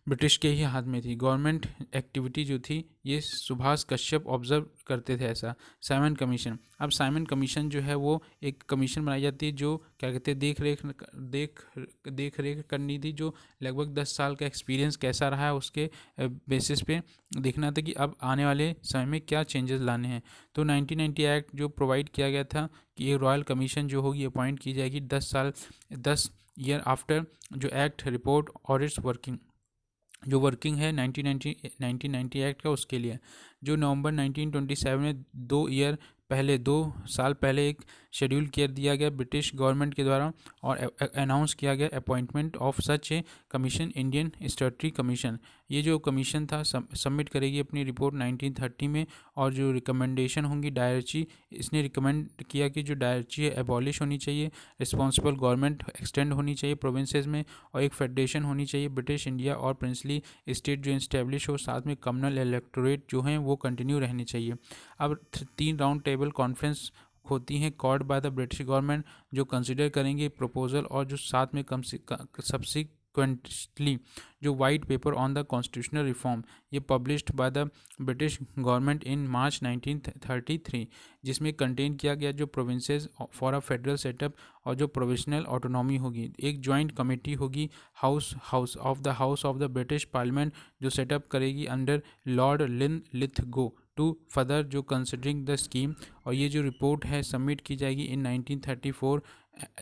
ब्रिटिश के ही हाथ में थी। गवर्नमेंट एक्टिविटी जो थी ये सुभाष कश्यप ऑब्जर्व करते थे ऐसा। साइमन कमीशन, अब साइमन कमीशन जो है वो एक कमीशन बनाई जाती है जो क्या कहते हैं देख रेख करनी थी, जो लगभग 10 साल का एक्सपीरियंस कैसा रहा है उसके बेसिस पे देखना था कि अब आने वाले समय में क्या चेंजेस लाने हैं। तो 1990 एक्ट जो प्रोवाइड किया गया था कि ये रॉयल कमीशन जो होगी अपॉइंट की जाएगी 10 ईयर आफ्टर जो एक्ट रिपोर्ट और इट्स जो वर्किंग है 1990 एक्ट का उसके लिए। जो नवंबर 1927 में 2 साल पहले एक शेड्यूल कर दिया गया ब्रिटिश गवर्नमेंट के द्वारा और अनाउंस किया गया appointment of such a commission, Indian statutory commission. ये जो कमीशन था सबमिट करेगी अपनी रिपोर्ट 1930 में, और जो रिकमेंडेशन होंगी डायरेक्टरी, इसने रिकमेंड किया कि जो डायरेक्टरी है एबॉलिश होनी चाहिए, रिस्पॉन्सिबल गवर्नमेंट एक्सटेंड होनी चाहिए प्रोविंसेस में, और एक फेडरेशन होनी चाहिए ब्रिटिश इंडिया और प्रिंसली स्टेट जो इस्टेब्लिश हो, साथ में कम्युनल इलेक्टोरेट जो हैं वो कंटिन्यू रहनी चाहिए। अब 3 राउंड टेबल कॉन्फ्रेंस होती हैं called by the British government, जो कंसिडर करेंगे प्रपोजल, और जो साथ में सब्सिक्वेंटली जो white paper on the constitutional reform, ये published by the British government in March 1933, जिसमें कंटेन किया गया जो provinces for a federal setup और जो प्रोविजनल ऑटोनॉमी होगी। एक जॉइंट कमेटी होगी house of the British parliament, जो सेटअप करेगी under lord Linlithgow to further जो कंसिडरिंग द स्कीम, और ये जो रिपोर्ट है सबमिट की जाएगी इन 1934।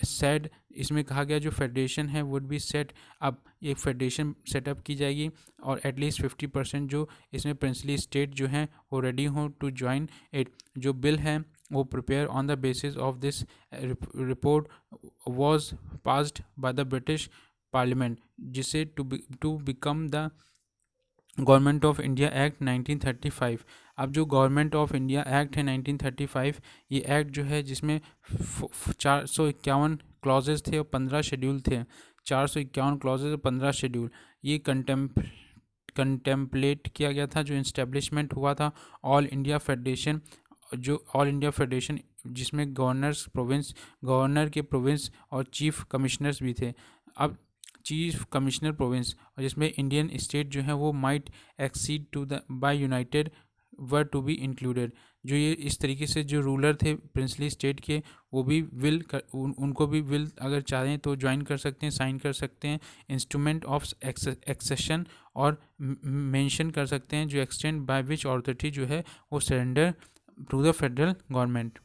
सेड इसमें कहा गया जो फेडरेशन है वुड बी सेट अप, एक फेडरेशन सेटअप की जाएगी, और एटलीस्ट 50% जो इसमें प्रिंसली स्टेट जो हैं वो रेडी हो टू ज्वाइन इट। जो बिल है वो prepare on the basis of this report was passed by the British parliament, जिसे to become the government of India act 1935। अब जो गवर्नमेंट ऑफ इंडिया एक्ट है 1935, ये एक्ट जो है जिसमें 451 क्लॉजेज थे और 15 शेड्यूल थे। 451 क्लॉजेज और 15 शेड्यूल, ये कंटेम्पलेट किया गया था जो इस्टेब्लिशमेंट हुआ था ऑल इंडिया फेडरेशन, जिसमें गवर्नर के प्रोविंस और चीफ कमिश्नर्स भी थे। अब चीफ कमिश्नर प्रोविंस, और जिसमें इंडियन स्टेट जो है वो might exceed to the by united were to be included. जो ये इस तरीके से जो रूलर थे प्रिंसली स्टेट के, वो भी उनको भी विल अगर चाहें तो ज्वाइन कर सकते हैं, साइन कर सकते हैं इंस्ट्रूमेंट ऑफ एक्सेशन, और मेंशन कर सकते हैं जो एक्सटेंड बाय विच अथॉरिटी जो है वो surrender to the federal government.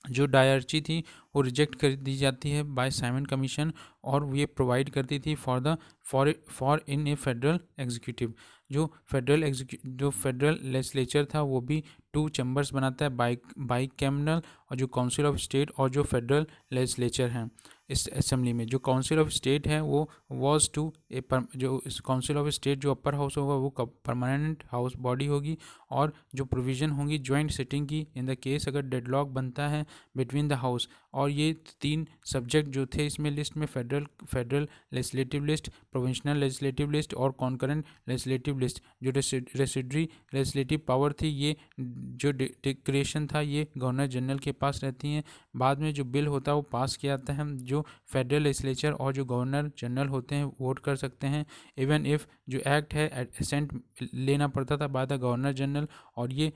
जो डायरेक्टरी थी वो रिजेक्ट कर दी जाती है बाय साइमन कमीशन, और ये प्रोवाइड करती थी for in A federal executive. जो फेडरल लेजिस्लेचर था वो भी 2 चैम्बर्स बनाता है, बाइकैमरल, और जो काउंसिल ऑफ स्टेट और जो फेडरल लेजिस्लेचर हैं इस असेंबली में। जो काउंसिल ऑफ स्टेट है वो वॉज टू ए जो इस काउंसिल ऑफ स्टेट जो अपर हाउस होगा वो परमानेंट हाउस बॉडी होगी, और जो प्रोविज़न होंगी जॉइंट सिटिंग की इन द केस अगर डेडलॉक बनता है बिटवीन द हाउस। और ये 3 सब्जेक्ट जो थे इसमें लिस्ट में, federal legislative list, provincial legislative list और कॉन्करेंट लेजिस्लेटिव लिस्ट। जो रेसिडरी लेजिस्लेटिव पावर थी, ये जो डिक्रेशन था ये गवर्नर जनरल के पास रहती हैं। बाद में जो बिल होता है वो पास किया जाता है, जो फेडरल लेजिस्लेचर और जो गवर्नर जनरल होते हैं वोट कर सकते हैं। इवन इफ़ जो एक्ट है असेंट लेना पड़ता था बाय द गवर्नर जनरल, और ये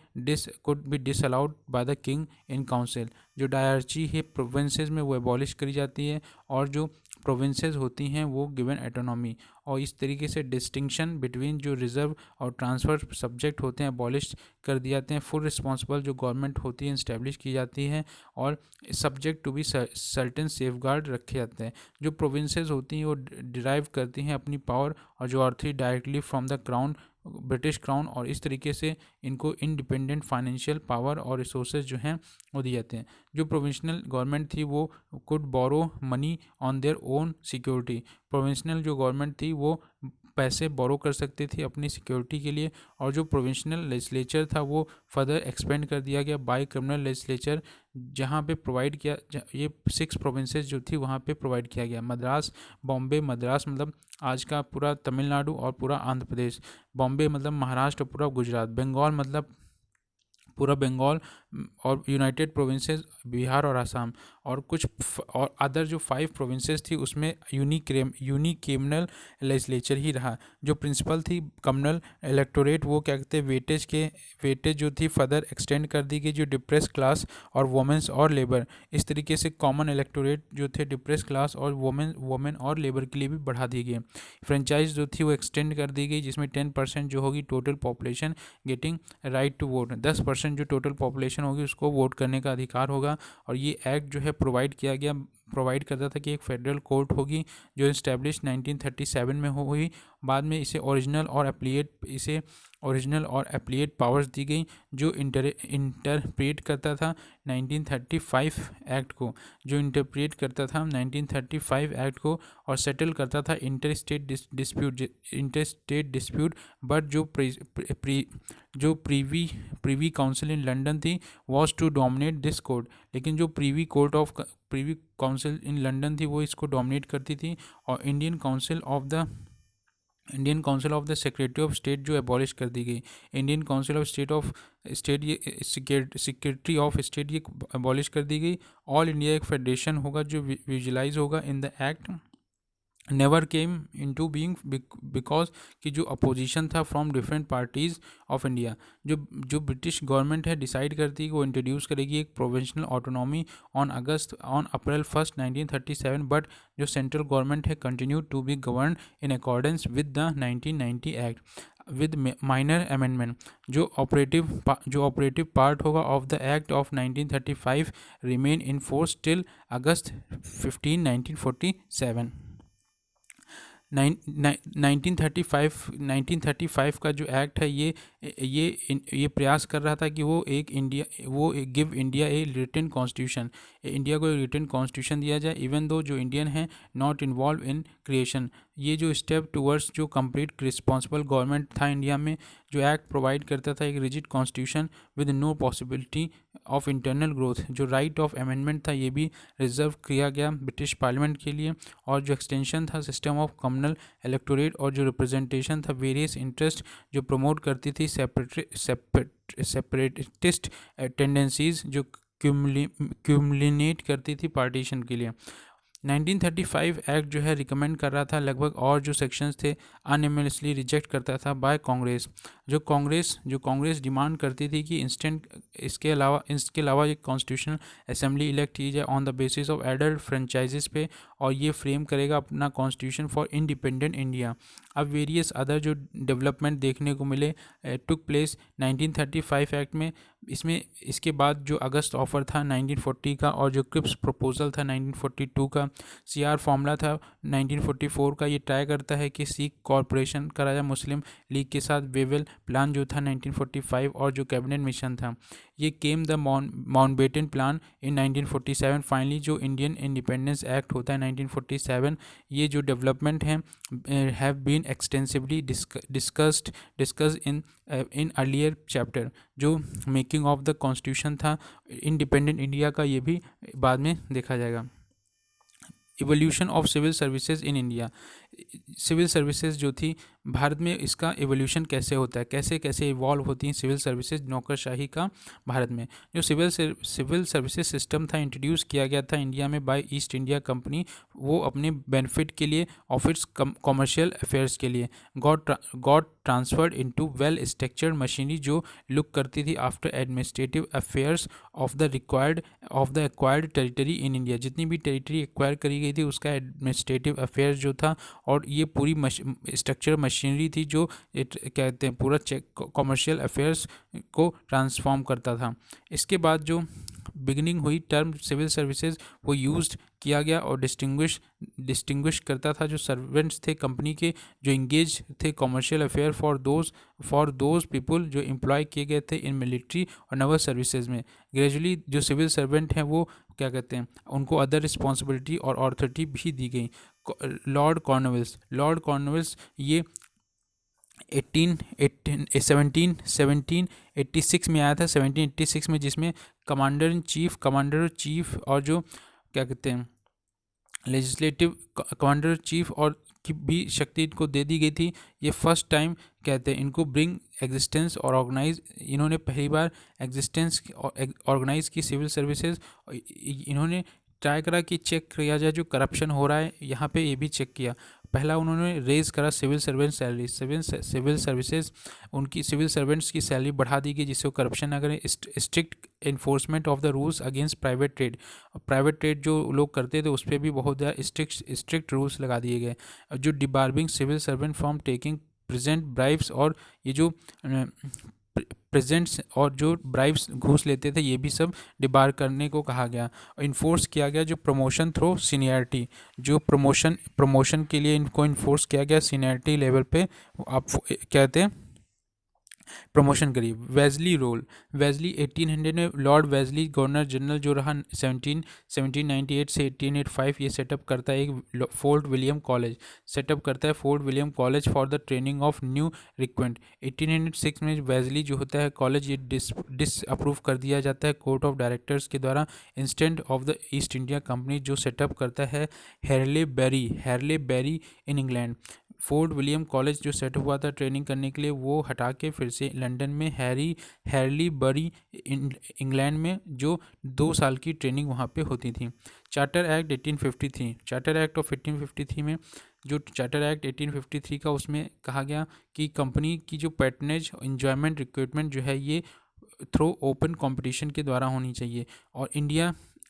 could B disallowed by the king in council. जो डायरची है प्रोविंसेस में वो एबॉलिश करी जाती है, और जो प्रोविंसेस होती हैं वो गिवन एटोनॉमी। और इस तरीके से डिस्टिंक्शन बिटवीन जो रिजर्व और ट्रांसफ़र सब्जेक्ट होते हैं एबॉलिश कर दिए जाते हैं। फुल रिस्पॉन्सिबल जो गवर्नमेंट होती है इस्टेब्लिश की जाती है, और subject to be certain safeguard रखे जाते हैं। जो प्रोविंसेस होती हैं वो डिराइव करती हैं अपनी पावर और जो अर्थी directly from the crown, British crown, और इस तरीके से इनको इंडिपेंडेंट फाइनेंशियल पावर और रिसोर्सेज जो हैं वो दिए जाते हैं। जो प्रोविंशनल गवर्नमेंट थी वो could borrow money on their own security. Provincial जो गवर्नमेंट थी वो पैसे बोरो कर सकती थी अपनी सिक्योरिटी के लिए। और जो प्रोविंशनल लेजिस्लेचर था वो फर्दर एक्सपेंड कर दिया गया बाय क्रिमिनल लेजिस्लेचर, जहाँ पे प्रोवाइड किया ये 6 प्रोविंसेस जो थी वहाँ पे प्रोवाइड किया गया। मद्रास, बॉम्बे, मद्रास मतलब आज का पूरा तमिलनाडु और पूरा आंध्र प्रदेश, बॉम्बे मतलब महाराष्ट्र, पूरा गुजरात, बंगाल मतलब पूरा बंगाल, और यूनाइटेड प्रोविंसेस बिहार और आसाम, और कुछ और अदर जो 5 प्रोविंसेस थी उसमें यूनिकेमनल लेजिस्लेचर ही रहा। जो प्रिंसिपल थी कम्युनल इलेक्टोरेट, वो क्या कहते हैं वेटेज जो थी फर्दर एक्सटेंड कर दी गई, जो डिप्रेस क्लास और वुमेंस और लेबर। इस तरीके से कॉमन इलेक्टोरेट जो थे डिप्रेस क्लास और वुमेन और लेबर के लिए भी बढ़ा दी गई। फ्रेंचाइज जो थी वो एक्सटेंड कर दी गई, जिसमें 10% जो होगी total population getting right to vote, 10% जो टोटल पॉपुलेशन होगी उसको वोट करने का अधिकार होगा। और ये एक्ट जो है प्रोवाइड करता था कि एक फेडरल कोर्ट होगी जो इस्टेब्लिश 1937 में हुई। बाद में इसे ओरिजिनल और एप्लीएट पावर्स दी गई, जो इंटरप्रेट करता था 1935 एक्ट को, और सेटल करता था इंटर स्टेट डिस्प्यूट। बट जो प्रीवी काउंसिल इन लंदन थी was to dominate this court. लेकिन जो प्रीवी काउंसिल इन लंदन थी वो इसको डोमिनेट करती थी। और Indian council of the secretary of state जो एबॉलिश कर दी गई। इंडियन काउंसिल ऑफ स्टेट ये सेक्रेटरी ऑफ स्टेट ये एबॉलिश कर दी गई। ऑल इंडिया एक फेडरेशन होगा जो विजुलाइज होगा in the act never came into being because कि जो अपोजिशन था from different parties of India. जो ब्रिटिश गवर्नमेंट है डिसाइड करती है कि वो इंट्रोड्यूस करेगी एक provincial autonomy on April 1 1937, but जो सेंट्रल गवर्नमेंट है continue to be govern in accordance with the 1990 act with minor amendment. जो ऑपरेटिव पार्ट होगा of the act of 1935 remain in force till August 15 1947। 1935 का जो act है ये प्रयास कर रहा था कि वो give India a written constitution, India को रिटन कॉन्स्टिट्यूशन दिया जाए, इवन दो जो इंडियन है नॉट इन्वॉल्व इन क्रिएशन। ये जो स्टेप टूवर्ड्स जो कंप्लीट रिस्पॉन्सिबल गवर्नमेंट था इंडिया में, जो एक्ट प्रोवाइड करता था एक rigid constitution with no possibility of internal growth. जो राइट ऑफ अमेंडमेंट था ये भी रिजर्व किया गया ब्रिटिश पार्लियामेंट के लिए। और जो एक्सटेंशन था सिस्टम ऑफ कम्युनल इलेक्टोरेट, और जो रिप्रेजेंटेशन था वेरियस इंटरेस्ट जो प्रमोट करती थी सेपरेटिस्ट टेंडेंसीज जो क्यूमुलेट करती थी पार्टीशन के लिए। 1935 एक्ट जो है रिकमेंड कर रहा था लगभग, और जो सेक्शंस थे अनएमनेसली रिजेक्ट करता था बाय कांग्रेस। जो कांग्रेस डिमांड करती थी कि इसके अलावा एक कॉन्स्टिट्यूशनल असेंबली इलेक्ट की जाए on the basis of adult franchises पे, और ये फ्रेम करेगा अपना कॉन्स्टिट्यूशन फॉर इंडिपेंडेंट इंडिया। अब वेरियस अदर जो डेवलपमेंट देखने को मिले टुक प्लेस 1935 एक्ट में। इसके बाद जो अगस्त ऑफर था 1940 का, और जो क्रिप्स प्रपोजल था 1942 का, सीआर फार्मूला था 1944 का, ये ट्राई करता है कि सिख कॉरपोरेशन करा जाए मुस्लिम लीग के साथ। वेवेल प्लान जो था 1945, और जो कैबिनेट मिशन था ये came the Mountbatten plan in 1947। Finally जो इंडियन इंडिपेंडेंस एक्ट होता है 1947, ये जो डेवलपमेंट हैं have been extensively discussed in earlier chapter. जो मेकिंग ऑफ द कॉन्स्टिट्यूशन था इंडिपेंडेंट इंडिया का, ये भी बाद में देखा जाएगा। Evolution of civil services in India. Civil services जो थी भारत में, इसका एवोल्यूशन कैसे होता है, कैसे कैसे इवॉल्व होती हैं सिविल सर्विसेज नौकरशाही का भारत में। जो सिविल सर्विसेज सिस्टम था इंट्रोड्यूस किया गया था इंडिया में बाय ईस्ट इंडिया कंपनी, वो अपने बेनिफिट के लिए और फिर कॉमर्शियल अफेयर्स के लिए got transferred into well structured machinery जो लुक करती थी after administrative affairs of the acquired territory in India. जितनी भी टेरिटरी एक्वायर करी गई थी उसका एडमिनिस्ट्रेटिव अफेयर्स जो था, और ये पूरी स्ट्रक्चर मशीनरी थी जो कहते हैं पूरा कॉमर्शियल अफेयर्स को ट्रांसफॉर्म करता था। इसके बाद जो बिगनिंग हुई टर्म सिविल सर्विसेज वो यूज्ड किया गया और डिस्टिंग्विश करता था जो सर्वेंट्स थे कंपनी के, जो इंगेज थे commercial affair for those people जो एम्प्लॉय किए गए थे इन मिलिट्री और नेवल सर्विसेज में। ग्रेजुअली जो सिविल सर्वेंट हैं वो क्या कहते हैं, उनको अदर रिस्पॉन्सिबिलिटी और अथॉरिटी भी दी गई। लॉर्ड कॉर्नवालिस ये 1786 में आया था, 1786 में, जिसमें कमांडर इन चीफ और जो क्या कहते हैं लेजिस्लेटिव कमांडर चीफ और की भी शक्ति इनको दे दी गई थी। ये फर्स्ट टाइम कहते हैं इनको ब्रिंग एग्जिस्टेंस और ऑर्गेनाइज, इन्होंने पहली बार एग्जिस्टेंस ऑर्गेनाइज की सिविल सर्विसेज। इन्होंने ट्राई करा कि चेक किया जाए जो करप्शन हो रहा है यहाँ पे, ये भी चेक किया। पहला उन्होंने रेज करा civil servant salary, civil services उनकी सिविल सर्वेंट्स की सैलरी बढ़ा दी गई जिससे वो करप्शन ना करें। Strict enforcement of the rules against private trade जो लोग करते थे उस पर भी बहुत ज़्यादा स्ट्रिक्ट रूल्स लगा दिए गए। जो debarring civil servant from taking present bribes, और ये जो प्रेजेंट्स और जो ब्राइब्स घूस लेते थे ये भी सब डिबार करने को कहा गया। इन्फोर्स किया गया जो प्रमोशन थ्रू सीनियरिटी, जो प्रमोशन के लिए इनको इन्फोर्स किया गया सीनियरिटी लेवल पे, आप कहते हैं प्रमोशन करी। वेजली 1800 में लॉर्ड वेजली गवर्नर जनरल जो रहा 1798 से 1885, ये सेटअप करता है एक Fort William college for the training of new recruit. 1806 में वेजली जो होता है कॉलेज ये डिसअप्रूव कर दिया जाता है कोर्ट ऑफ डायरेक्टर्स के द्वारा instance of the East India company जो सेटअप करता है Haileybury in England. Fort William college जो सेट हुआ था ट्रेनिंग करने के लिए वो हटा के फिर से लंदन में हैरली बरी इंग्लैंड में जो 2 साल की ट्रेनिंग वहाँ पे होती थी। Charter act 1853, charter act of 1853 में जो चार्टर एक्ट 1853 का उसमें कहा गया कि कंपनी की जो पैटर्नेज इंजॉयमेंट रिक्रूटमेंट जो है ये थ्रू ओपन कंपटीशन के द्वारा होनी चाहिए। और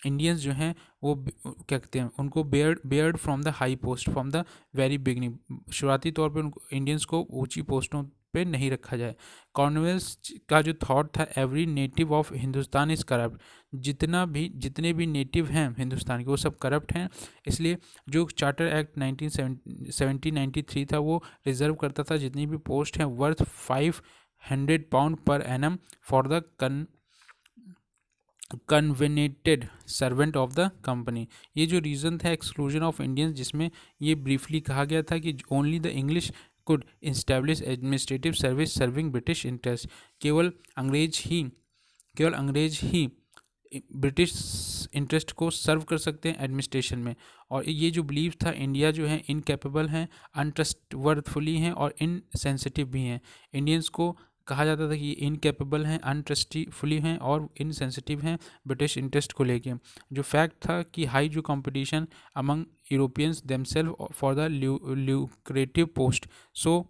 इंडियंस जो हैं वो क्या कहते हैं उनको Baird from the high post from the very beginning, शुरुआती तौर पे उनको इंडियंस को ऊंची पोस्टों पे नहीं रखा जाए। कॉर्नवेल्स का जो थॉट था every native of Hindustan is corrupt, जितने भी नेटिव हैं हिंदुस्तान के वो सब करप्ट हैं। इसलिए जो चार्टर एक्ट 1793 था वो रिजर्व करता था जितनी भी पोस्ट हैं worth 500 pound per annum for the covenanted servant of the company. ये जो रीज़न था एक्सक्लूजन ऑफ इंडियंस, जिसमें ये ब्रीफली कहा गया था कि only the English could establish administrative service serving British interest, केवल अंग्रेज ही ब्रिटिश इंटरेस्ट को सर्व कर सकते हैं एडमिनिस्ट्रेशन में। और ये जो बिलीव था इंडिया जो है इनकैपेबल हैं, अनट्रस्टवर्थफुली हैं और इनसेंसिटिव भी हैं। इंडियंस को कहा जाता था कि ये इनकैपेबल हैं, अनट्रस्टीफुली हैं और इनसेंसिटिव हैं ब्रिटिश इंटरेस्ट को लेके। जो फैक्ट था कि हाई जो competition among Europeans themselves for the lucrative post, so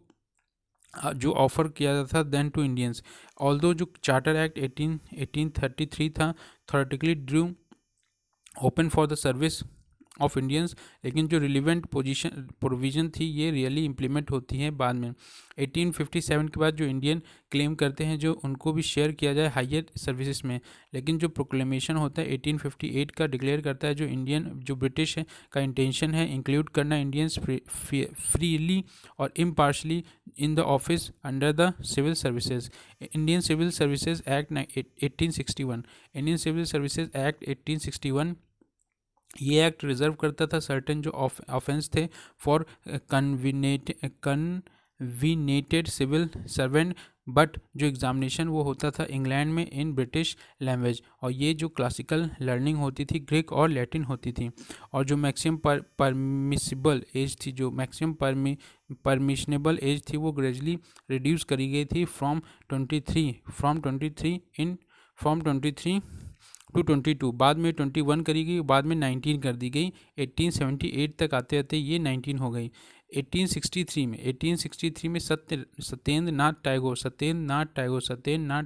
जो ऑफर किया जाता था देन टू इंडियंस। ऑल्दो जो चार्टर एक्ट 1833 था theoretically threw open for the service of Indians, लेकिन जो रिलीवेंट पोजीशन प्रोविज़न थी ये रियली इम्प्लीमेंट होती हैं बाद में। 1857 के बाद जो इंडियन क्लेम करते हैं जो उनको भी शेयर किया जाए हायर सर्विसेज में, लेकिन जो प्रोक्लेमेशन होता है 1858 का डिक्लेयर करता है जो इंडियन जो ब्रिटिश है का इंटेंशन है इंक्लूड करना इंडियंस फ्रीली और impartially in the office under the civil services. Indian civil services act 1861, Indian civil services act 1861 ये एक्ट रिजर्व करता था सर्टेन जो ऑफेंस थे फॉर कन्वीनेटेड सिविल सर्वेंट, बट जो एग्जामिनेशन वो होता था इंग्लैंड में इन ब्रिटिश लैंग्वेज, और ये जो क्लासिकल लर्निंग होती थी ग्रीक और लैटिन होती थी। और जो मैक्सिमम परमिसिबल एज थी, जो मैक्सिमम परमिशनेबल एज थी वो ग्रेजुअली रिड्यूस करी गई थी फ्रॉम 23 टू 22, बाद में 21 करी गई, बाद में 19 कर दी गई। 1878 तक आते आते ये 19 हो गई। 1863 में Satyendranath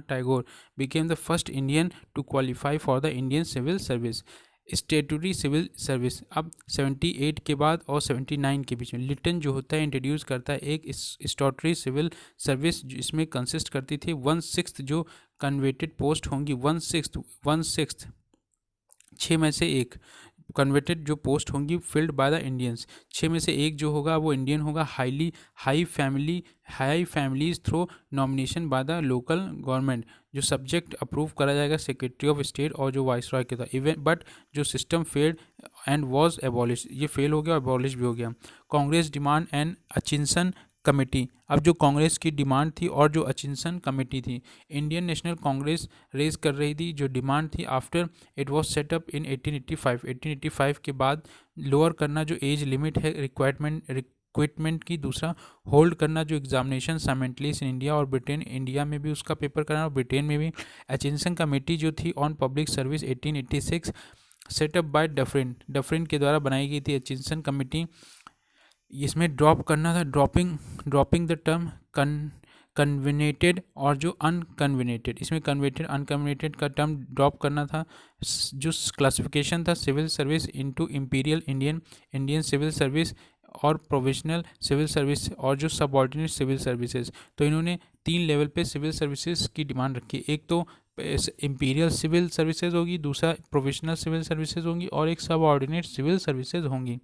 Tagore became the first Indian to qualify for the Indian civil service statutory civil service. अब 78 के बाद और 79 के बीच में लिटन जो होता है इंट्रोड्यूस करता है एक स्टेटूटरी सिविल सर्विस जिसमें कंसिस्ट करती थी 1/6 जो कन्वेटेड पोस्ट होंगी, 1/6 छः में से एक कन्वर्टेड जो पोस्ट होंगी फिल्ड बाय द इंडियंस, छः में से एक जो होगा वो इंडियन होगा। High families through nomination by the local government, जो सब्जेक्ट अप्रूव करा जाएगा सेक्रेटरी ऑफ स्टेट और जो वाइसरॉय के था। इवन बट जो system failed and was abolish, ये फेल हो गया और एबॉलिश भी हो गया। कांग्रेस डिमांड एंड अचिंसन कमेटी, अब जो कांग्रेस की डिमांड थी और जो अचिंसन कमेटी थी, इंडियन नेशनल कांग्रेस रेज कर रही थी जो डिमांड थी after it was set up in 1885 के बाद लोअर करना जो एज लिमिट है रिक्वायरमेंट की, दूसरा होल्ड करना जो एग्जामिनेशन साइमल्टेनियस इन इंडिया और ब्रिटेन, इंडिया में भी उसका पेपर कराना और ब्रिटेन में भी। अचिंसन कमेटी जो थी on public service 1886 set up by Dufferin के द्वारा बनाई गई थी अचिंसन कमेटी। इसमें ड्रॉप करना था ड्रॉपिंग द टर्म कन्वेनेटेड और जो अनकन्वेनेटेड, इसमें कन्वेटेड अनकन्वेनेटेड का टर्म ड्रॉप करना था। जो क्लासिफिकेशन था civil service into imperial Indian civil service और प्रोविजनल सिविल सर्विस और जो सबऑर्डिनेट सिविल सर्विसेज, तो इन्होंने 3 लेवल पे सिविल सर्विसेज की डिमांड रखी। एक तो इंपीरियल सिविल सर्विसेज होगी, दूसरा प्रोविजनल सिविल सर्विसेज होंगी और एक सबऑर्डिनेट सिविल सर्विसेज होंगी।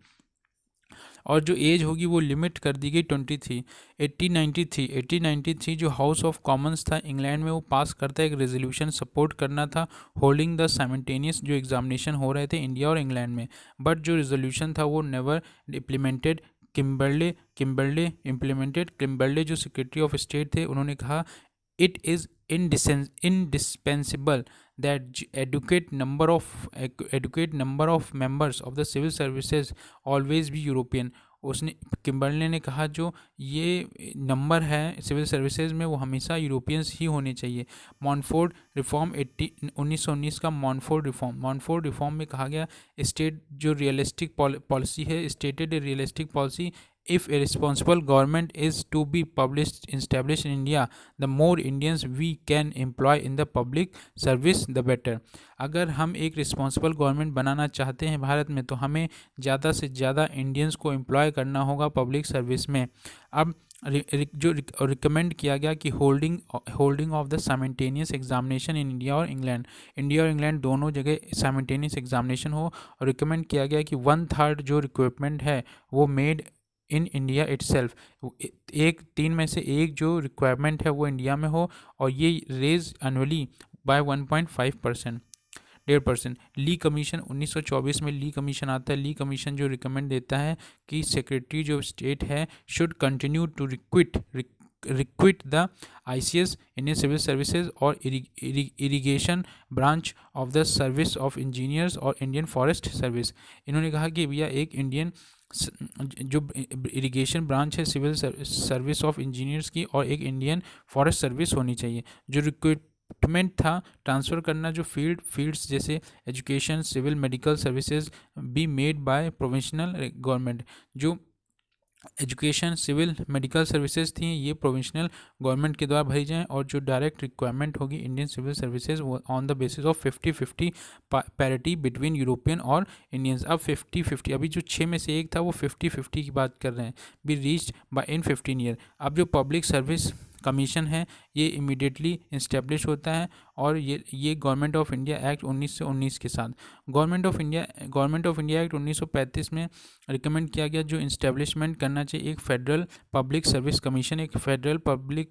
और जो एज होगी वो लिमिट कर दी गई 23। 1893 जो हाउस ऑफ कॉमन्स था इंग्लैंड में वो पास करता है एक रेजोल्यूशन सपोर्ट करना था होल्डिंग द साइमल्टेनियस जो एग्जामिनेशन हो रहे थे इंडिया और इंग्लैंड में, बट जो रेजोल्यूशन था वो नेवर इम्प्लीमेंटेड। किम्बरले जो सेक्रेटरी ऑफ स्टेट थे उन्होंने कहा it is indispensable that adequate number of members of the civil services always be European। उसने किम्बरले ने कहा जो ये नंबर है सिविल सर्विसेज में वो हमेशा यूरोपियंस ही होने चाहिए। मॉनफोर्ड रिफॉर्म 1919 का मॉनफोर्ड रिफॉर्म में कहा गया स्टेट जो रियलिस्टिक पॉलिसी है stated realistic policy if a responsible government is to be established in India, the more Indians we can employ in the public service the better। अगर हम एक रिस्पॉन्सिबल गवर्नमेंट बनाना चाहते हैं भारत में तो हमें ज़्यादा से ज़्यादा इंडियंस को एम्प्लॉय करना होगा पब्लिक सर्विस में। अब जो रिकमेंड किया गया कि holding of the simultaneous examination in India और इंग्लैंड दोनों जगह साइमल्टेनियस एग्जामिनेशन हो, और रिकमेंड किया गया कि 1/3 जो रिक्वायरमेंट है वो मेड इन इंडिया इटसेल्फ, 3 में से 1 जो रिक्वायरमेंट है वो इंडिया में हो, और ये रेज एनुअली बाय 1.5%, 1.5%। ली कमीशन 1924 में ली कमीशन आता है। ली कमीशन जो रिकमेंड देता है कि सेक्रेटरी जो स्टेट है should continue to recruit the ICS Indian civil services और irrigation branch of the service of engineers और इंडियन फॉरेस्ट सर्विस। इन्होंने कहा कि भैया एक इंडियन जो इरिगेशन ब्रांच है सिविल सर्विस ऑफ इंजीनियर्स की और एक इंडियन फॉरेस्ट सर्विस होनी चाहिए। जो रिक्रूटमेंट था ट्रांसफ़र करना जो फील्ड्स जैसे education civil medical services be made by provincial government. जो एजुकेशन, सिविल, मेडिकल सर्विसेज थी, ये प्रोविंशनल गवर्नमेंट के द्वारा भरी जाएँ, और जो डायरेक्ट रिक्वायरमेंट होगी इंडियन सिविल सर्विसेज वो on the basis of 50-50 parity between European और इंडियंस। अब 50-50, अभी जो 6 में से एक था वो 50-50 की बात कर रहे हैं, be reached by in 15 year. अब जो पब्लिक सर्विस कमीशन है ये इमीडिएटली इस्टेब्लिश होता है, और ये गवर्नमेंट ऑफ इंडिया एक्ट 1919 के साथ गवर्नमेंट ऑफ इंडिया एक्ट 1935 में रिकमेंड किया गया, जो इस्टेब्लिशमेंट करना चाहिए एक फेडरल पब्लिक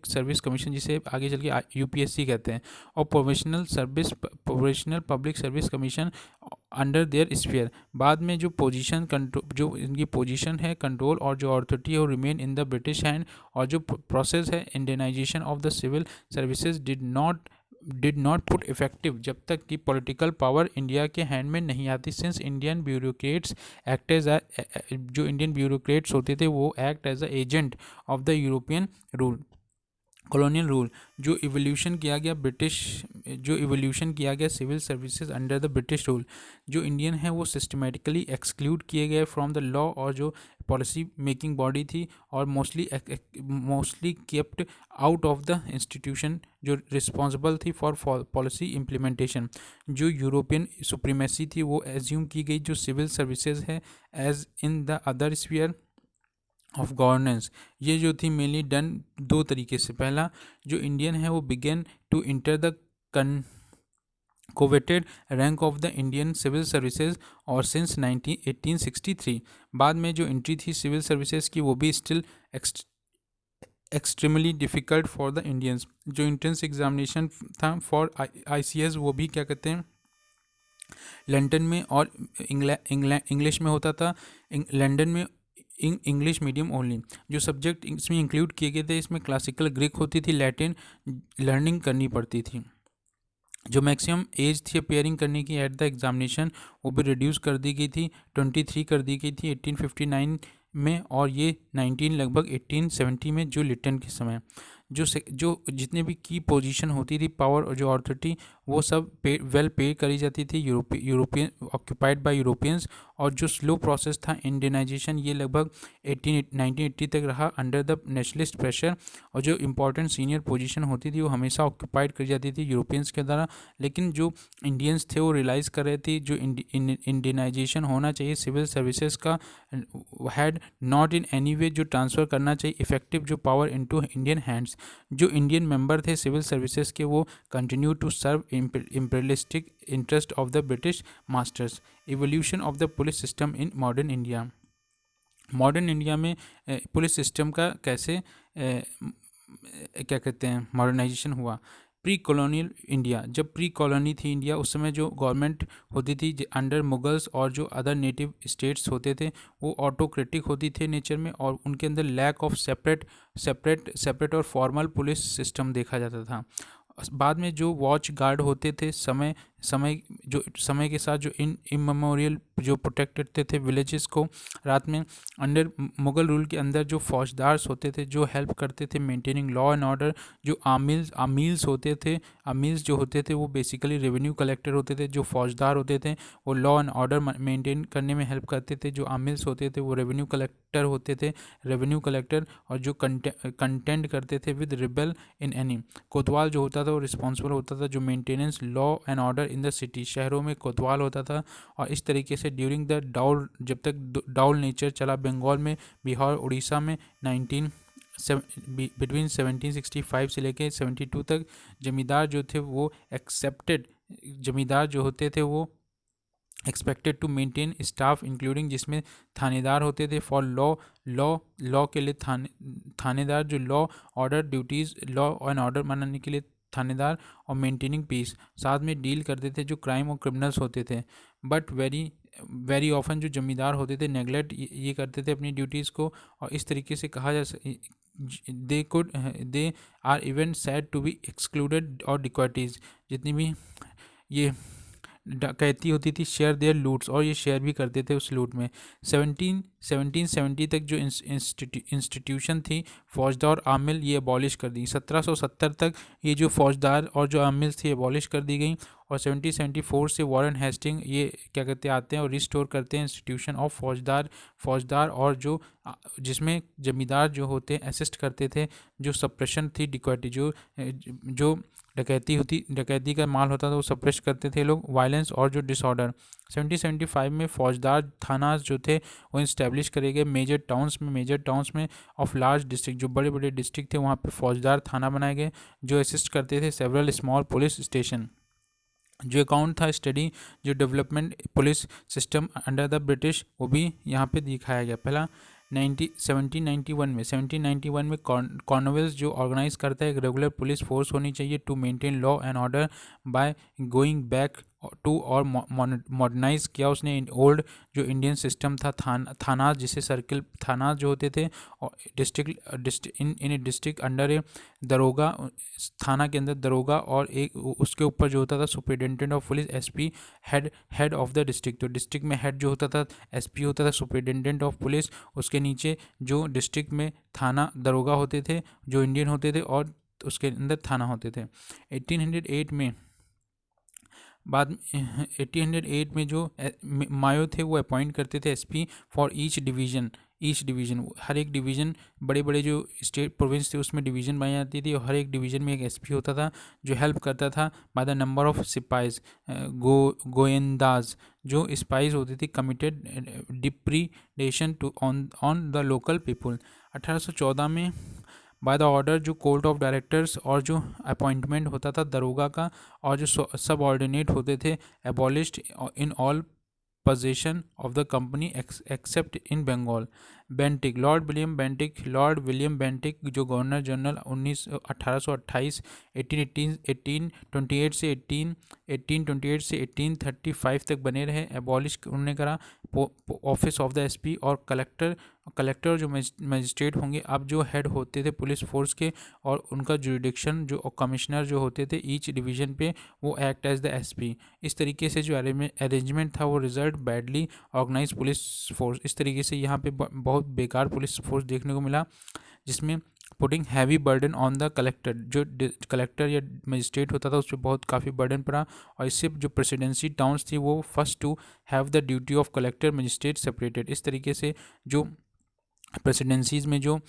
सर्विस कमीशन, जिसे आगे चल के यूपीएससी कहते हैं, और provisional public service commission under their sphere. बाद में जो इनकी पोजीशन है, कंट्रोल और जो अथॉरिटी है वो remain in the British hand, और जो प्रोसेस है Indianisation of the civil services did not put effective जब तक कि पॉलिटिकल पावर इंडिया के हैंड में नहीं आती। Since Indian bureaucrats act as जो इंडियन ब्यूरोक्रेट्स होते थे वो act as a agent of the European rule colonial rule. जो इवोल्यूशन किया गया civil services under the British rule, जो इंडियन है वो सिस्टमेटिकली एक्सक्लूड किए गए फ्रॉम द लॉ, और जो पॉलिसी मेकिंग बॉडी थी, और mostly kept out of the institution जो रिस्पॉन्सिबल थी फॉर पॉलिसी इम्प्लीमेंटेशन। जो यूरोपियन सुप्रीमेसी थी वो एज्यूम की गई जो सिविल सर्विसेज है as in the other sphere of governance. ये जो थी मेनली डन दो तरीके से। पहला, जो इंडियन है वो began to enter the coveted rank of the Indian civil services, और सिंस 1863 बाद में जो एंट्री थी सिविल सर्विसेज की वो भी still extremely difficult for the Indians. जो इंट्रेंस एग्जामिनेशन था फॉर आईसीएस वो भी क्या कहते हैं लंदन में और इंग्लिश में होता था। लंदन में इंग्लिश मीडियम ओनली। जो सब्जेक्ट इसमें इंक्लूड किए गए थे इसमें क्लासिकल ग्रीक होती थी, लैटिन लर्निंग करनी पड़ती थी। जो मैक्सिमम एज थी अपेयरिंग करने की एट द एग्जामिनेशन वो भी रिड्यूस कर दी गई थी, 23 कर दी गई थी 1859 में, और ये 19 लगभग 1870 में जो लिटन के समय। जो जितने भी की पोजीशन होती थी पावर और जो अथॉरिटी वो सब वेल पे करी जाती थी यूरोपियन ऑक्यूपाइड बाय यूरोपियंस। और जो स्लो प्रोसेस था इंडियनाइजेशन ये लगभग 1980 तक रहा अंडर द नेशनलिस्ट प्रेशर, और जो इम्पोर्टेंट सीनियर पोजीशन होती थी वो हमेशा ऑक्यूपाइड करी जाती थी यूरोपियंस के द्वारा। लेकिन जो इंडियंस थे वो रियलाइज़ कर रहे थे जो इंडियनाइजेशन होना चाहिए सिविल सर्विसेज का had not in any way जो ट्रांसफ़र करना चाहिए इफेक्टिव जो पावर इनटू इंडियन हैंड्स। जो इंडियन मेंबर थे सिविल सर्विसेज के वो continue to serve imperialistic interest of the British masters. Evolution of the police system in modern India. Modern India में police system का कैसे क्या कहते हैं मॉडर्नाइजेशन हुआ। प्री कॉलोनियल इंडिया, जब प्री कॉलोनी थी इंडिया उस समय जो गवर्नमेंट होती थी अंडर मुगल्स और जो अदर नेटिव स्टेट्स होते थे वो ऑटोक्रेटिक होती थे नेचर में, और उनके अंदर लैक ऑफ सेपरेट और फॉर्मल पुलिस सिस्टम देखा जाता था। बाद में जो वॉच गार्ड होते थे समय के साथ जो इमेमोरियल जो प्रोटेक्ट करते थे विलेजेस को रात में, अंडर मुगल रूल के अंदर जो फौजदार्स होते थे जो हेल्प करते थे मेंटेनिंग लॉ एंड ऑर्डर। जो आमील्स होते थे, आमील्स जो होते थे वो बेसिकली रेवेन्यू कलेक्टर होते थे। जो फौजदार होते थे वो लॉ एंड ऑर्डर मेंटेन करने में हेल्प करते थे। जो आमील्स होते थे वो रेवेन्यू कलेक्टर होते थे, और जो कंटेंट करते थे विद रिबेल इन एनी। कोतवाल जो होता था वो रिस्पॉन्सिबल होता था जो maintenance law and order in the city, शहरों में कोतवाल होता था। और इस तरीके से ड्यूरिंग द डाउल, जब तक डाउल नेचर चला बंगाल में, बिहार, उड़ीसा में बिटवीन 1765 से लेके 72 तक जमींदार जो थे वो जमींदार जो होते थे वो expected to maintain staff including जिसमें थानेदार होते थे फॉर लॉ के लिए थानेदार जो law order duties law and order मनाने के लिए थानेदार, और मेंटेनिंग पीस साथ में डील करते थे जो क्राइम और क्रिमिनल्स होते थे। बट वेरी ऑफन जो जमींदार होते थे नेगलेक्ट ये करते थे अपनी ड्यूटीज़ को, और इस तरीके से कहा जा they are even said to be excluded और डिक्वाइटीज जितनी भी ये डकैती होती थी शेयर देयर लूट्स, और ये शेयर भी करते थे उस लूट में। 1770 तक जो इंस्टीट्यूशन थी फौजदार और आमिल ये अबॉलिश कर दी। 1770 तक ये जो फौजदार और जो आमिल थी अबॉलिश कर दी गई, और 1774 से वॉरेन हेस्टिंग ये क्या कहते हैं आते हैं और रिस्टोर करते हैं इंस्टीट्यूशन ऑफ फौजदार और जो जिसमें जमींदार जो होते हैं असिस्ट करते थे, जो सप्रेशन थी डिकॉइटी, जो डकैती का माल होता था वो सप्रेस करते थे लोग, वायलेंस और जो डिसऑर्डर। 1775 में फौजदार थाना जो थे वो इस्टेब्लिश करे गए मेजर टाउन्स में ऑफ लार्ज डिस्ट्रिक्ट, जो बड़े बड़े डिस्ट्रिक्ट थे वहाँ पे फौजदार थाना बनाए गए जो असिस्ट करते थे सेवरल स्मॉल पुलिस स्टेशन। जो अकाउंट था स्टडी जो development police system under the British वो भी यहाँ पे दिखाया गया। पहला 1791 में कॉर्नवेल्स जो ऑर्गेनाइज करता है एक रेगुलर पुलिस फोर्स होनी चाहिए to maintain law and order by going back to और मॉडर्नाइज किया उसने ओल्ड जो इंडियन सिस्टम था थाना जिसे सर्किल थाना जो होते थे और डिस्ट्रिक्ट इन डिस्ट्रिक्ट अंडर ए दरोगा, थाना के अंदर दरोगा और एक उसके ऊपर जो होता था superintendent of police SP, head of the district. तो डिस्ट्रिक्ट में हेड जो होता था एसपी होता था सुपरिटेंडेंट ऑफ पुलिस, उसके नीचे जो डिस्ट्रिक्ट में थाना दरोगा होते थे जो इंडियन होते थे और उसके अंदर थाना होते थे। 1808 में 1808 में जो मायो थे वो अपॉइंट करते थे एसपी फॉर ईच डिवीज़न हर एक डिवीज़न बड़े बड़े जो स्टेट प्रोविंस थे उसमें डिवीज़न बनाई जाती थी और हर एक डिवीज़न में एक एसपी होता था जो हेल्प करता था बाय द नंबर ऑफ सिपाहीज गोयंदाज जो स्पाइस होती थी committed depredation too on the local people. 1814 में बाय द ऑर्डर जो कोर्ट ऑफ डायरेक्टर्स और जो अपॉइंटमेंट होता था दरोगा का और जो सब ऑर्डिनेट होते थे abolished in all position of the company except in Bengal. Lord William Bentinck जो गवर्नर जनरल 1828 1828 से 1835 तक बने रहे, एबॉलिश उन्होंने करा ऑफिस ऑफ द एसपी और कलेक्टर जो मजिस्ट्रेट होंगे अब जो हेड होते थे पुलिस फोर्स के और उनका जुरिडिक्शन जो कमिश्नर जो होते थे ईच डिवीज़न पे वो एक्ट एज द एसपी। इस तरीके से जो अरेंजमेंट था वो result badly organise police force. इस तरीके से यहाँ पे बहुत बेकार पुलिस फोर्स देखने को मिला जिसमें putting heavy burden on the collector, जो कलेक्टर या मजिस्ट्रेट होता था उस पर बहुत काफ़ी बर्डन पड़ा और इससे जो प्रेसिडेंसी टाउन्स थी वो first to have the duty of collector magistrate separated. इस तरीके से जो प्रेसिडेंसीज में जो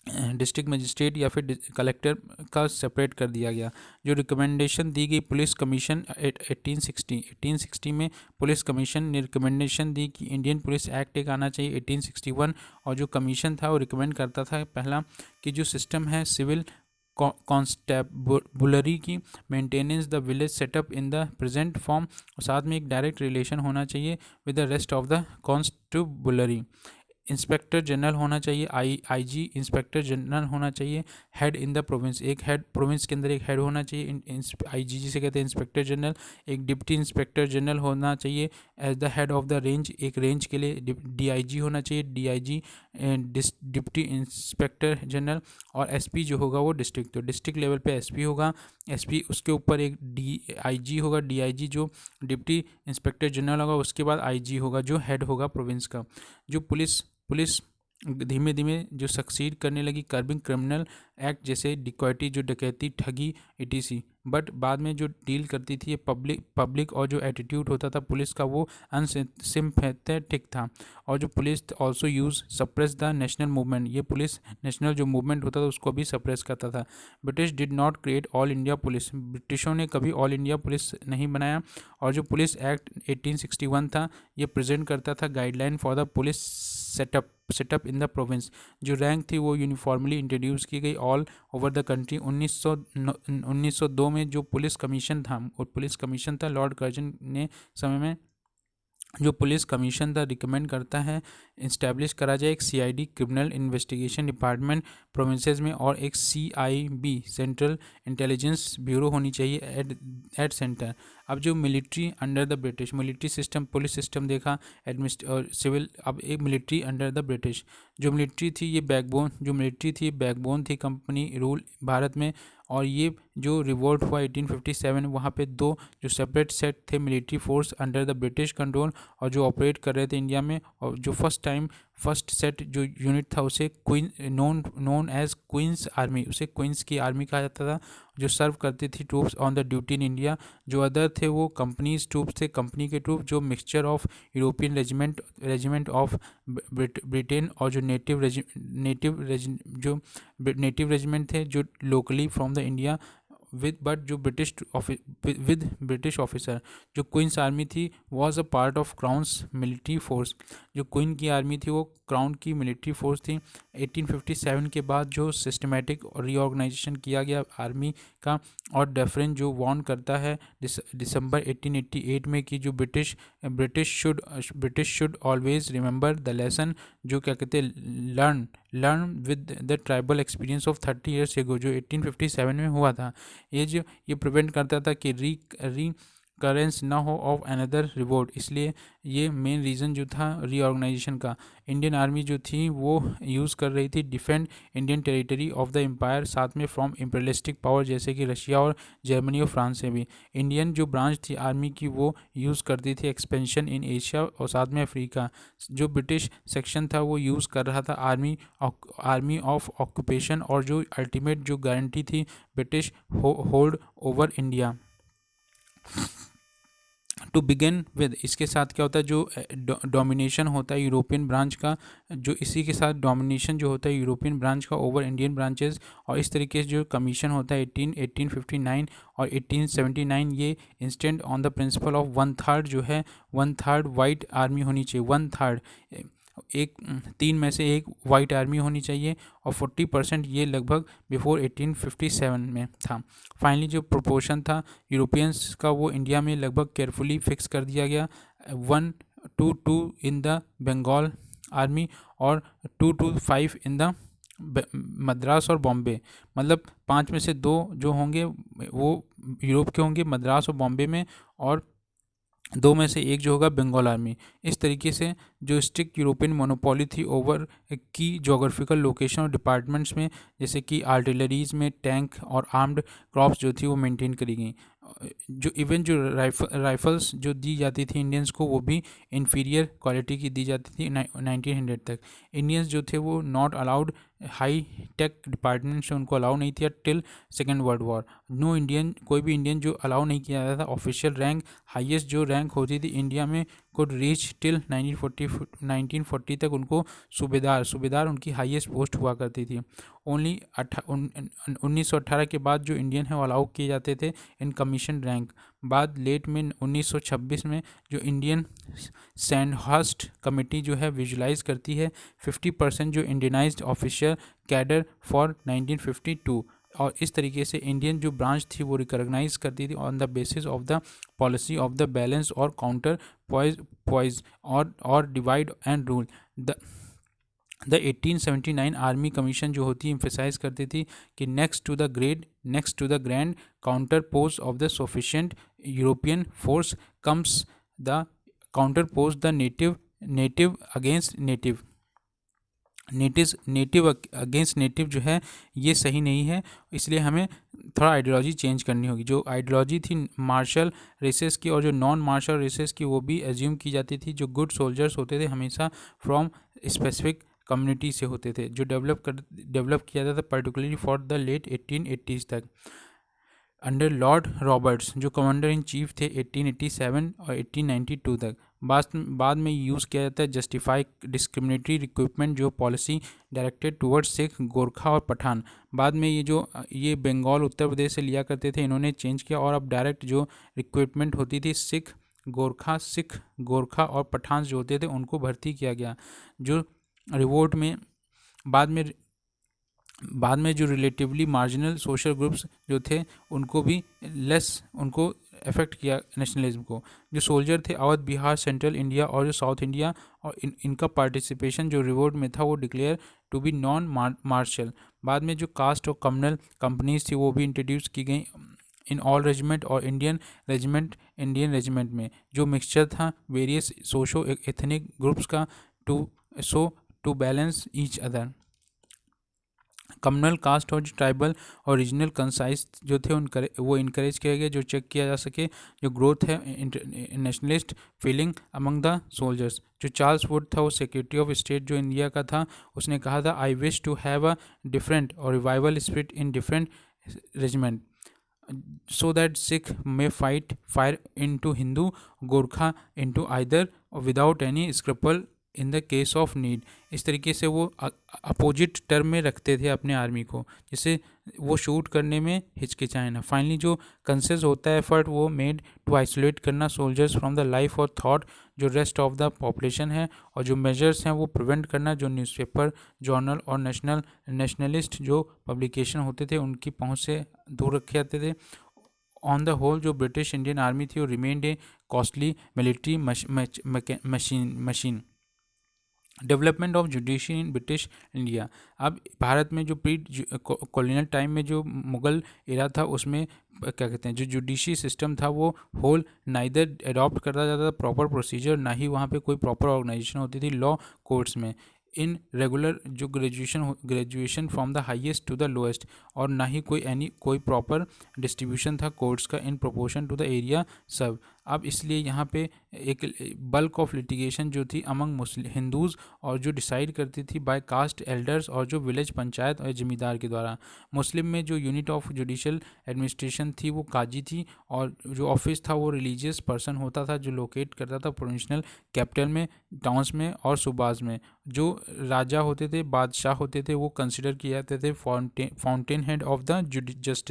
डिस्ट्रिक्ट मजिस्ट्रेट या फिर कलेक्टर का सेपरेट कर दिया गया। जो रिकमेंडेशन दी गई पुलिस कमीशन 1860 में पुलिस कमीशन ने रिकमेंडेशन दी कि इंडियन पुलिस एक्ट एक आना चाहिए 1861 और जो कमीशन था वो रिकमेंड करता था पहला कि जो सिस्टम है सिविल कॉन्स्टेबुलरी की maintenance the village setup in the present form और साथ में एक डायरेक्ट रिलेशन होना चाहिए with the rest of the constabulary. Inspector general होना चाहिए आईजी इंस्पेक्टर जनरल होना चाहिए। हेड इन द प्रोविंस एक हेड प्रोविंस के अंदर एक हेड होना चाहिए आईजी जिसे कहते हैं इंस्पेक्टर जनरल। एक डिप्टी इंस्पेक्टर जनरल होना चाहिए as the head of the range, एक रेंज के लिए डीआईजी होना चाहिए डीआईजी डिप्टी इंस्पेक्टर जनरल। और एसपी जो होगा वो डिस्ट्रिक्ट, तो डिस्ट्रिक्ट लेवल पे एसपी होगा, एसपी उसके ऊपर एक डीआईजी होगा, डीआईजी जो डिप्टी इंस्पेक्टर जनरल होगा, उसके बाद आईजी होगा जो हेड होगा प्रोविंस का। जो पुलिस धीमे धीमे जो सक्सीड करने लगी कर्बिंग क्रिमिनल एक्ट जैसे डिकॉइटी जो डकैती ठगी etc, बट बाद में जो डील करती थी ये पब्लिक और जो एटीट्यूड होता था पुलिस का वो अनसिम्पैथेटिक था। और जो police also use suppress the national movement, ये पुलिस नेशनल जो मूवमेंट होता था उसको भी सप्रेस करता था। British did not create all India police, ब्रिटिशों ने कभी ऑल इंडिया पुलिस नहीं बनाया। और जो पुलिस एक्ट 1861 था ये प्रेजेंट करता था guideline for the police setup in the province. जो रैंक थी वो यूनिफॉर्मली इंट्रोड्यूस की गई ऑल ओवर द कंट्री। 1902 में जो पुलिस कमीशन था लॉर्ड कर्जन ने समय में जो पुलिस कमीशन था रिकमेंड करता है इस्टेब्लिश करा जाए एक CID criminal investigation department provinces में और एक सीआईबी सेंट्रल इंटेलिजेंस ब्यूरो होनी चाहिए एट सेंटर। अब जो military under the British, military system police system देखा और सिविल, अब एक मिलिट्री अंडर द ब्रिटिश। जो मिलिट्री थी ये बैकबोन थी कंपनी रूल भारत में। और ये जो रिवोल्ट हुआ 1857 वहाँ पे दो जो सेपरेट सेट थे military force under the British control और जो ऑपरेट कर रहे थे इंडिया में, और जो फर्स्ट टाइम फर्स्ट सेट जो यूनिट था उसे queen known as queen's army, उसे क्वींस की आर्मी कहा जाता था, जो सर्व करती थी troops on the duty in India. जो अदर थे वो कंपनीज ट्रूप्स थे, कंपनी के ट्रूप जो mixture of European regiment of Britain और जो नेटिव रेजिमेंट थे जो लोकली फ्रॉम द इंडिया जो विद ब्रिटिश ऑफिसर। जो क्वींस आर्मी थी was a part of crowns military force. जो क्वीन की आर्मी थी वो क्राउन की मिलिट्री फोर्स थी। 1857 के बाद जो सिस्टमेटिक रीऑर्गेनाइजेशन किया गया आर्मी का, और डेफरिन जो वार्न करता है दिसंबर 1888 में कि जो British should always remember the lesson, जो क्या कहते हैं learn with the tribal experience of 30 years ago, जो 1857 में हुआ था। ये प्रिवेंट करता था कि रिकरेंस ना हो ऑफ अनदर रिवोल्ट, इसलिए ये मेन रीज़न जो था रीऑर्गेनाइजेशन का। इंडियन आर्मी जो थी वो यूज़ कर रही थी defend Indian territory of the empire, साथ में फ्रॉम इम्पेरियलिस्टिक पावर जैसे कि रशिया और जर्मनी और फ्रांस से भी। इंडियन जो ब्रांच थी आर्मी की वो यूज़ करती थी एक्सपेंशन इन एशिया और साथ में अफ्रीका। जो ब्रिटिश सेक्शन था वो यूज़ कर रहा था आर्मी ऑफ ऑक्यूपेशन, और जो अल्टीमेट जो गारंटी थी British hold over India. To begin with, इसके साथ क्या होता है जो डोमिनेशन होता है यूरोपियन ब्रांच का, जो इसी के साथ डोमिनेशन जो होता है यूरोपियन ब्रांच का ओवर इंडियन ब्रांचेस, और इस तरीके से जो कमीशन होता है 1859 और 1879, ये instant on the principle of 1/3 जो है 1/3 वाइट आर्मी होनी चाहिए। 1/3 एक 3 में से 1 वाइट आर्मी होनी चाहिए, और 40% ये लगभग बिफोर 1857 में था। फाइनली जो प्रोपोर्शन था यूरोपियंस का वो इंडिया में लगभग केयरफुली फिक्स कर दिया गया, 1:2 इन द बंगाल आर्मी और 2:5 इन द मद्रास और बॉम्बे। मतलब 5 में से 2 जो होंगे वो यूरोप के होंगे मद्रास और बॉम्बे में, और 2 में से 1 जो होगा बंगाल आर्मी। इस तरीके से जो स्ट्रिक्ट यूरोपियन मोनोपोली थी ओवर की जोग्राफिकल लोकेशन और डिपार्टमेंट्स में, जैसे कि आर्टिलरीज में टैंक और आर्म्ड क्रॉप्स जो थी वो मेंटेन करी गई। जो इवन जो राइफल्स जो दी जाती थी इंडियंस को वो भी इन्फीरियर क्वालिटी की दी जाती थी 1900 तक। इंडियंस जो थे वो not allowed high tech department से, उनको अलाउ नहीं किया till second world war. No Indian, कोई भी इंडियन जो अलाउ नहीं किया जाता था। ऑफिशियल रैंक हाईएस्ट जो रैंक होती थी इंडिया में कुड रीच टिल 1940 तक उनको सूबेदार उनकी हाईएस्ट पोस्ट हुआ करती थी। ओनली 1918 के बाद जो इंडियन है वो अलाउ किए जाते थे इन कमीशन रैंक। बाद लेट में 1926 में जो इंडियन सैंडहर्स्ट कमेटी जो है विजुलाइज करती है 50% जो इंडियनाइज्ड ऑफिशियल कैडर फॉर 1952, और इस तरीके से इंडियन जो ब्रांच थी वो रिकॉग्नाइज करती थी on the basis of the policy of the balance और काउंटर पॉइज और divide and rule. The 1879 army commission जो होती है एम्फेसाइज करती थी कि next to the grand counterpoise of the sufficient European force comes the counterpoise the native against native जो है ये सही नहीं है, इसलिए हमें थोड़ा आइडियोलॉजी चेंज करनी होगी। जो आइडियोलॉजी थी मार्शल रेसेस की और जो नॉन मार्शल रेसेस की वो भी एज्यूम की जाती थी। जो गुड सोल्जर्स होते थे हमेशा फ्रॉम स्पेसिफिक कम्युनिटी से होते थे, जो डेवलप किया जाता था particularly for the late 1880s तक अंडर लॉर्ड रॉबर्ट्स जो कमांडर इन चीफ थे 1887 और 1892 तक। बाद में यूज़ किया जाता है जस्टिफाई डिस्क्रिमिनेटरी रिक्रूटमेंट जो policy directed towards Sikh, Gorkha और पठान। बाद में ये बंगाल उत्तर प्रदेश से लिया करते थे, इन्होंने चेंज किया और अब डायरेक्ट जो रिक्रूटमेंट होती थी सिख गोरखा और पठान जो होते थे उनको भर्ती किया गया। जो रिवोल्ट में बाद में जो रिलेटिवली मार्जिनल सोशल ग्रुप्स जो थे उनको भी उनको अफेक्ट किया नेशनलिज्म को। जो सोल्जर थे अवध, बिहार, सेंट्रल इंडिया और जो साउथ इंडिया, और इनका पार्टिसिपेशन जो रिवोल्ट में था वो declare to be non martial. बाद में जो कास्ट और कम्युनल कंपनीज थी वो भी इंट्रोड्यूस की गई इन ऑल रेजिमेंट और इंडियन रेजिमेंट में जो मिक्सचर था वेरियस सोशो एथनिक ग्रुप्स का to balance each other. Communal caste और जो ट्राइबल और रीजनल कंसाइज जो थे वो इनकरेज किया गया, जो चेक किया जा सके जो ग्रोथ है nationalist feeling among the soldiers. जो चार्ल्स वुड था वो सेक्रेटरी ऑफ स्टेट जो इंडिया का था, उसने कहा था I wish to have a different और revival spirit in different regiment so that Sikh may fight fire into Hindu, Gorkha into either without any scruple in the case of need. इस तरीके से वो अपोजिट टर्म में रखते थे अपने army को, जिससे वो शूट करने में हिचकिचाए ना। फाइनली जो कंसेस होता है एफर्ट वो मेड टू आइसोलेट करना सोल्जर्स फ्रॉम द लाइफ और थॉट जो रेस्ट ऑफ द पॉपुलेशन है, और जो मेजर्स हैं वो प्रिवेंट करना जो न्यूज़पेपर जर्नल और नेशनलिस्ट जो पब्लिकेशन होते थे उनकी पहुंच से दूर रखे जाते थे। ऑन द होल जो ब्रिटिश इंडियन आर्मी थी वो remained A costly military machine. Development of judiciary in British India. अब भारत में जो प्री कॉलोनियल टाइम में जो मुगल एरा था उसमें क्या कहते हैं जो जुडिशरी सिस्टम था वो होल नाइदर एडॉप्ट करता जाता था प्रॉपर प्रोसीजर, ना ही वहाँ पे कोई प्रॉपर ऑर्गेनाइजेशन होती थी लॉ कोर्ट्स में इन रेगुलर जो graduation from the highest to the lowest, और ना ही कोई प्रॉपर डिस्ट्रीब्यूशन था कोर्ट्स का in proportion to the area सब। अब इसलिए यहाँ पे एक बल्क ऑफ लिटिगेशन जो थी अमंग मुस्लिम हिंदूज़ और जो डिसाइड करती थी बाय कास्ट एल्डर्स और जो विलेज पंचायत और जमींदार के द्वारा। मुस्लिम में जो यूनिट ऑफ जुडिशल एडमिनिस्ट्रेशन थी वो काजी थी, और जो ऑफिस था वो रिलीजियस पर्सन होता था जो लोकेट करता था प्रोविंशियल कैपिटल में, टाउन्स में और सूबाज में। जो राजा होते थे बादशाह होते थे वो कंसिडर किए जाते थे fountain head of the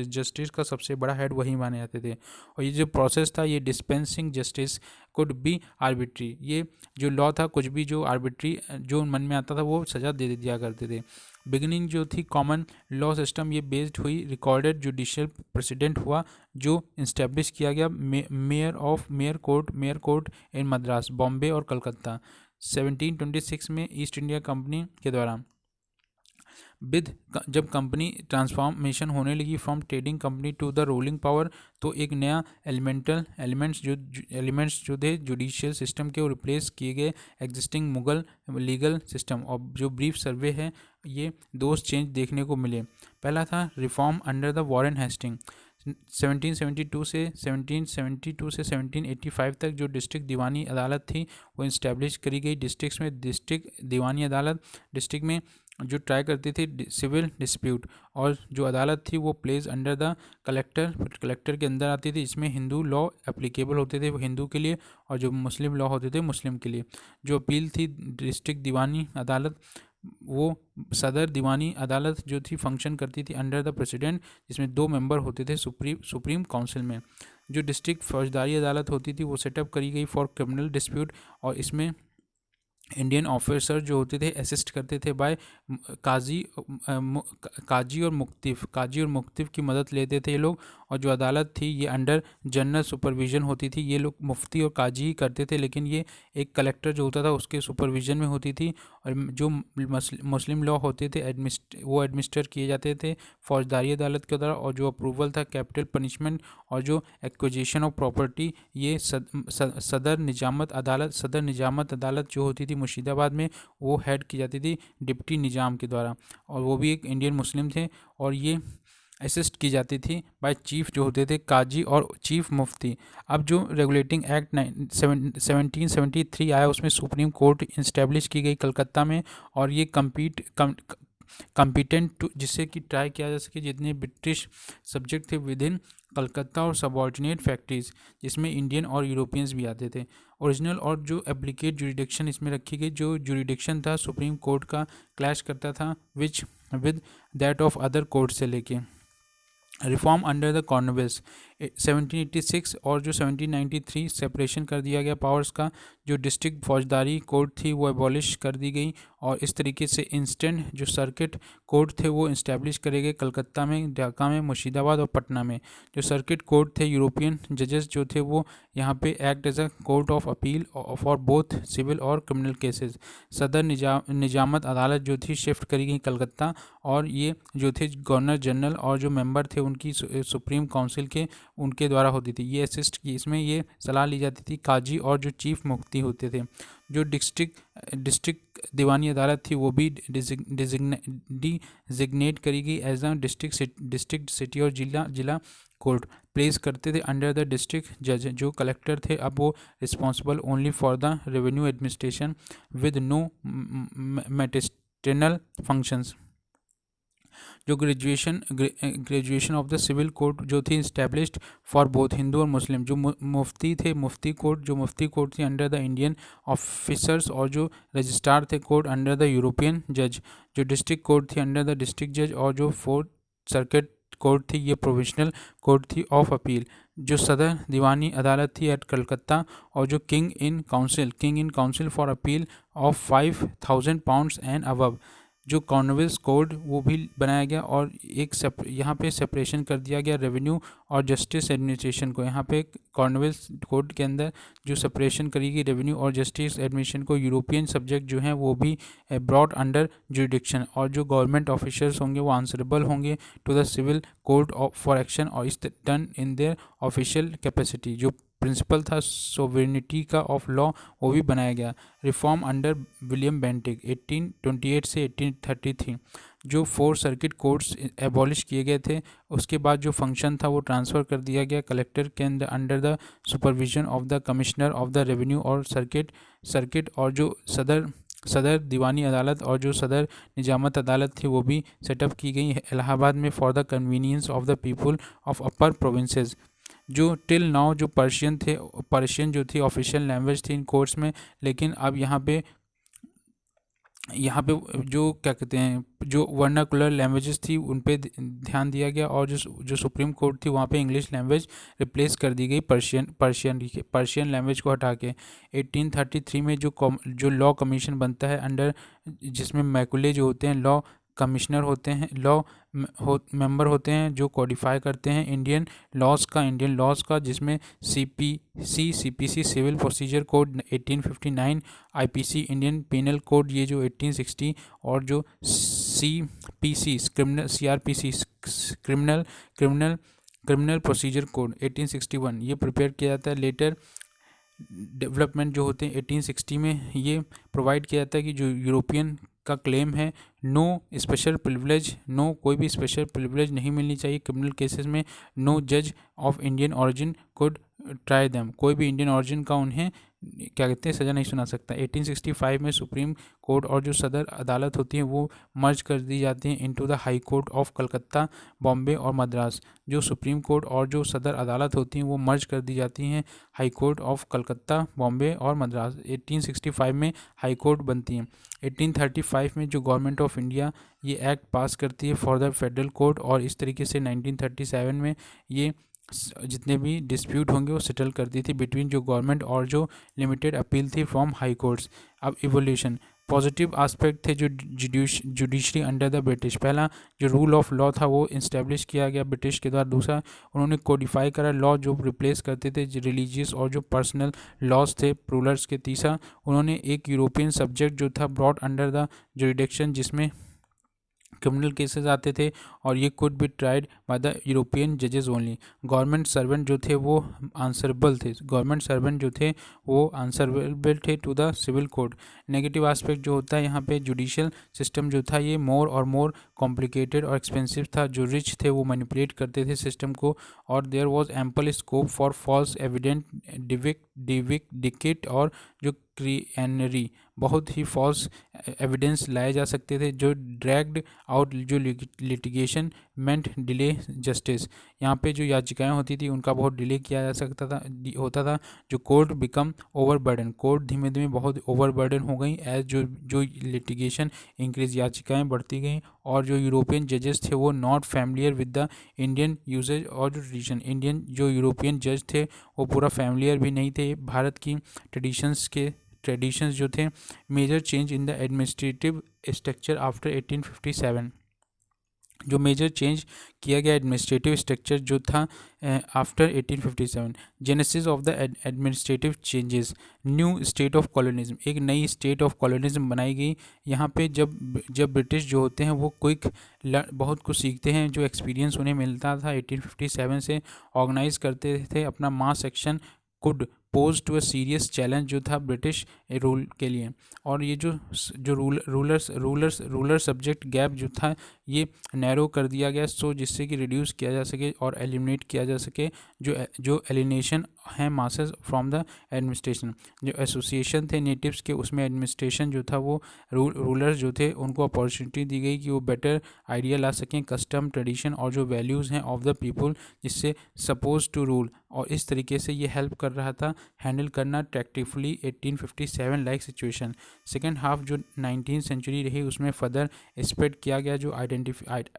justice का सबसे बड़ा हेड वही माने जाते थे। और ये जो प्रोसेस था ये dispensing justice could be arbitrary, ये जो लॉ था कुछ भी जो आर्बिट्री जो मन में आता था वो सज़ा दे दिया करते थे। बिगिनिंग जो थी कॉमन लॉ सिस्टम ये बेस्ड हुई रिकॉर्डेड जुडिशियल प्रेसिडेंट हुआ जो इंस्टेब्लिश किया गया मेयर कोर्ट इन मद्रास बॉम्बे और कलकत्ता 1726 में ईस्ट इंडिया कंपनी के द्वारा। विद जब कंपनी ट्रांसफॉर्मेशन होने लगी from trading company to the ruling power, तो एक नया एलिमेंट्स जो थे जुडिशियल सिस्टम के वो रिप्लेस किए गए एग्जिस्टिंग मुगल लीगल सिस्टम। और जो ब्रीफ सर्वे है ये दो चेंज देखने को मिले। पहला था reform under the Warren Hasting 1772 से 1785 तक जो डिस्ट्रिक्ट दीवानी अदालत थी वो इस्टेब्लिश करी गई। डिस्ट्रिक्ट्स में डिस्ट्रिक्ट दीवानी अदालत डिस्ट्रिक्ट में जो ट्राई करती थी सिविल डिस्प्यूट, और जो अदालत थी वो प्लेस अंडर द कलेक्टर के अंदर आती थी। इसमें हिंदू लॉ एप्लीकेबल होते थे वो हिंदू के लिए, और जो मुस्लिम लॉ होते थे मुस्लिम के लिए। जो अपील थी डिस्ट्रिक्ट दीवानी अदालत वो सदर दीवानी अदालत जो थी फंक्शन करती थी अंडर द प्रेसिडेंट, जिसमें 2 मेंबर होते थे सुप्रीम काउंसिल में। जो डिस्ट्रिक्ट फौजदारी अदालत होती थी वो सेटअप करी गई फॉर क्रिमिनल डिस्प्यूट, और इसमें इंडियन ऑफिसर जो होते थे असिस्ट करते थे बाय काजी और मुख्तिफ की मदद लेते थे ये लोग। और जो अदालत थी ये अंडर जनरल सुपरविज़न होती थी। ये लोग मुफ्ती और काजी ही करते थे, लेकिन ये एक कलेक्टर जो होता था उसके सुपरविज़न में होती थी। और जो मुस्लिम लॉ होते थे वो एडमिनिस्टर किए जाते थे फौजदारी अदालत के द्वारा। और जो अप्रूवल था कैपिटल पनिशमेंट और जो एक्विजिशन ऑफ प्रॉपर्टी ये सदर निजामत अदालत जो होती थी मुर्शिदाबाद में वो हेड की जाती थी डिप्टी निजाम के द्वारा, और वो भी एक इंडियन मुस्लिम थे। और ये असिस्ट की जाती थी बाय चीफ जो होते थे काजी और चीफ मुफ्ती। अब जो रेगुलेटिंग एक्ट 1773 आया उसमें सुप्रीम कोर्ट इंस्टेब्लिश की गई कलकत्ता में, और ये कम्पिटेंट जिससे कि ट्राई किया जा सके जितने ब्रिटिश सब्जेक्ट थे विद इन कलकत्ता और सबॉर्डिनेट फैक्ट्रीज जिसमें इंडियन और यूरोपियंस भी आते थे। ओरिजिनल और जो एप्लीकेट जुरिडिक्शन इसमें रखी गई, जो जुरिडिक्शन था सुप्रीम कोर्ट का क्लैश करता था with that of other court से लेके। रिफॉर्म अंडर द कॉर्नवेल्स 1786 और जो 1793 सेपरेशन कर दिया गया पावर्स का। जो डिस्ट्रिक्ट फौजदारी कोर्ट थी वो एबॉलिश कर दी गई, और इस तरीके से इंस्टेंट जो सर्किट कोर्ट थे वो इस्टेब्लिश करे गए कलकत्ता में, ढाका में, मुर्शिदाबाद और पटना में। जो सर्किट कोर्ट थे यूरोपियन जजेस जो थे वो यहाँ पे act as a court of appeal for both civil और क्रिमिनल केसेस। सदर निजामत अदालत जो थी शिफ्ट करी गई कलकत्ता, और ये जो थे गवर्नर जनरल और जो मेंबर थे उनकी सुप्रीम काउंसिल के उनके द्वारा होती थी। ये असिस्ट की इसमें ये सलाह ली जाती थी काजी और जो चीफ मुफ्ती होते थे। जो डिस्ट्रिक्ट दीवानी अदालत थी वो भी डिजिग्नेट करी गई एज अ डिस्ट्रिक्ट सिटी और जिला कोर्ट प्लेस करते थे अंडर द डिस्ट्रिक्ट जज। जो कलेक्टर थे अब वो responsible only for the revenue administration with no magisterial functions. जो graduation of the civil court जो थी इस्टेब्लिश्ड फॉर बोथ हिंदू और मुस्लिम। जो मुफ्ती थे मुफ्ती कोर्ट थी अंडर द इंडियन ऑफिसर्स और जो रजिस्ट्रार थे कोर्ट अंडर द यूरोपियन जज। जो डिस्ट्रिक्ट कोर्ट थी अंडर द डिस्ट्रिक्ट जज और जो फोर्थ सर्किट कोर्ट थी ये प्रोविजनल कोर्ट थी ऑफ अपील। जो सदर दीवानी अदालत थी एट कलकत्ता और जो king in council for appeal of £5,000 and above. जो कॉर्नवेल्स कोड वो भी बनाया गया और एक यहाँ पे सेपरेशन कर दिया गया रेवेन्यू और जस्टिस एडमिनिस्ट्रेशन को। यहाँ पे कॉर्नवेल्स कोड के अंदर जो सेपरेशन करी गई रेवेन्यू और जस्टिस एडमिनिस्ट्रेशन को, यूरोपियन सब्जेक्ट जो हैं वो भी ब्रॉट अंडर जुरिडिक्शन और जो गवर्नमेंट ऑफिसर्स होंगे वो आंसरेबल होंगे to the civil court for action और इस done in their official capacity. जो प्रिंसिपल था सोवरेनिटी का ऑफ लॉ वो भी बनाया गया। रिफॉर्म अंडर विलियम बेंटिक 1828 से 1833। जो 4 सर्किट कोर्ट्स एबॉलिश किए गए थे उसके बाद जो फंक्शन था वो ट्रांसफ़र कर दिया गया कलेक्टर के under the supervision of the commissioner of the revenue और सर्किट और जो सदर दीवानी अदालत और जो सदर निजामत अदालत थी वो भी सेटअप की गई इलाहाबाद में for the convenience of the people of upper provinces. जो टिल नाउ जो पर्शियन जो थी ऑफिशियल लैंग्वेज थी इन कोर्ट्स में, लेकिन अब यहाँ पे जो क्या कहते हैं जो वर्नाकुलर लैंग्वेजेस थी उन पे ध्यान दिया गया और जो सुप्रीम कोर्ट थी वहाँ पे इंग्लिश लैंग्वेज रिप्लेस कर दी गई पर्शियन लैंग्वेज को हटा के। 1833 में जो लॉ कमीशन बनता है अंडर जिसमें मैकुले जो होते हैं लॉ कमिश्नर होते हैं मेंबर होते हैं जो कोडिफाई करते हैं इंडियन लॉज का जिसमें CPC civil procedure code 1859, IPC Indian penal code ये जो 1860 और जो CPC CrPC criminal procedure code 1861 ये प्रिपेयर किया जाता है। लेटर डेवलपमेंट जो होते हैं 1860 में ये प्रोवाइड किया जाता है कि जो यूरोपियन का क्लेम है नो स्पेशल प्रिविलेज, नो कोई भी स्पेशल प्रिविलेज नहीं मिलनी चाहिए क्रिमिनल केसेस में। नो जज of Indian origin could try them, कोई भी इंडियन ओरिजिन का उन्हें क्या कहते हैं सज़ा नहीं सुना सकता। 1865 में सुप्रीम कोर्ट और जो सदर अदालत होती है वो मर्ज कर दी जाती हैं into the high court of Calcutta, Bombay और मद्रास। जो सुप्रीम कोर्ट और जो सदर अदालत होती हैं वो मर्ज कर दी जाती हैं high court of Calcutta, Bombay और मद्रास। 1865 में हाई कोर्ट बनती हैं। 1835 में जो गवर्नमेंट ऑफ इंडिया ये एक्ट पास करती है फॉर द फेडरल कोर्ट और इस तरीके से 1937 में ये जितने भी डिस्प्यूट होंगे वो सेटल करती थी बिटवीन जो गवर्नमेंट और जो लिमिटेड अपील थी फ्रॉम हाई कोर्ट्स। अब इवोल्यूशन पॉजिटिव आस्पेक्ट थे जो जुडिशरी अंडर द ब्रिटिश। पहला जो रूल ऑफ लॉ था वो इस्टेब्लिश किया गया ब्रिटिश के द्वारा। दूसरा उन्होंने कोडिफाई करा लॉ जो रिप्लेस करते थे रिलीजियस और जो पर्सनल लॉज थे रूलर्स के। तीसरा उन्होंने एक यूरोपियन सब्जेक्ट जो था ब्रॉट अंडर द जुरिडिक्शन जिसमें क्रिमिनल केसेस आते थे और ये could be tried by the European जजेस ओनली। गवर्नमेंट सर्वेंट जो थे वो आंसरेबल थे to the civil code. Negative aspect जो होता है यहाँ पे जुडिशियल सिस्टम जो था ये मोर कॉम्प्लिकेटेड और एक्सपेंसिव था। जो रिच थे वो मैनिपुलेट करते थे सिस्टम को और there was ample scope for false evident deceit और जो क्रिएनरी बहुत ही फॉल्स एविडेंस लाए जा सकते थे जो ड्रैग्ड आउट जो लिटिगेशन मेंट डिले जस्टिस। यहाँ पे जो याचिकाएं होती थी उनका बहुत डिले किया जा सकता था होता था। जो कोर्ट बिकम ओवरबर्डन, कोर्ट धीमे धीमे बहुत ओवरबर्डन हो गई एज जो लिटिगेशन इंक्रीज, याचिकाएं बढ़ती गई और जो यूरोपियन जजेस थे वो not familiar with the Indian usages और जो ट्रेडिशन। इंडियन जो यूरोपियन जज थे वो पूरा फैमिलियर भी नहीं थे भारत की ट्रेडिशंस जो थे। Major change in the administrative structure after 1857। जो मेजर चेंज किया गया एडमिनिस्ट्रेटिव स्ट्रक्चर जो था after 1857, genesis of the administrative changes, new state of colonialism, एक नई स्टेट ऑफ कॉलोनिज्म बनाई गई। यहाँ पे जब जब ब्रिटिश जो होते हैं वो क्विक बहुत कुछ सीखते हैं, जो एक्सपीरियंस उन्हें मिलता था 1857 से, ऑर्गेनाइज करते थे अपना mass action, could pose to a serious challenge जो था ब्रिटिश रूल के लिए। और ये जो रूलर सब्जेक्ट गैप जो था ये नैरो कर दिया गया, सो जिससे कि रिड्यूस किया जा सके और एलिमिनेट किया जा सके जो एलिनेशन है मासेस फ्रॉम द एडमिनिस्ट्रेशन। जो एसोसिएशन थे नेटिव्स के, उसमें एडमिनिस्ट्रेशन जो था वो रूलर्स जो थे उनको अपॉर्चुनिटी दी गई कि वो बेटर आइडिया ला सकें कस्टम ट्रेडिशन और जो वैल्यूज़ हैं ऑफ द पीपल जिससे सपोज टू रूल, और इस तरीके से ये हेल्प कर रहा था हैंडल करना टैक्टिफुली 1857 लाइक सिचुएशन। सेकेंड हाफ जो 19th सेंचुरी रही उसमें फर्दर स्प्रेड किया गया जो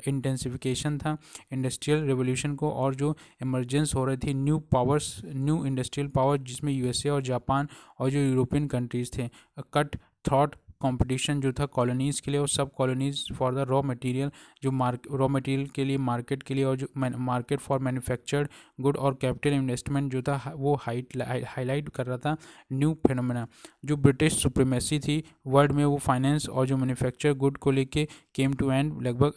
इंटेंसिफिकेशन था इंडस्ट्रियल रेवोल्यूशन को, और जो इमरजेंस हो रही थी न्यू इंडस्ट्रियल पावर जिसमें यूएसए और जापान और जो यूरोपियन कंट्रीज़ थे। कट थ्रॉट कंपटीशन जो था कॉलोनीज़ के लिए और सब colonies for the raw material, जो रॉ मटेरियल के लिए मार्केट के लिए, और जो मार्केट फॉर मैन्युफैक्चर्ड गुड और कैपिटल इन्वेस्टमेंट जो था वो हाईलाइट कर रहा था न्यू फिनोमेना। जो ब्रिटिश सुप्रीमेसी थी वर्ल्ड में वो फाइनेंस और जो मैन्युफैक्चर गुड को लेके केम टू एंड, लगभग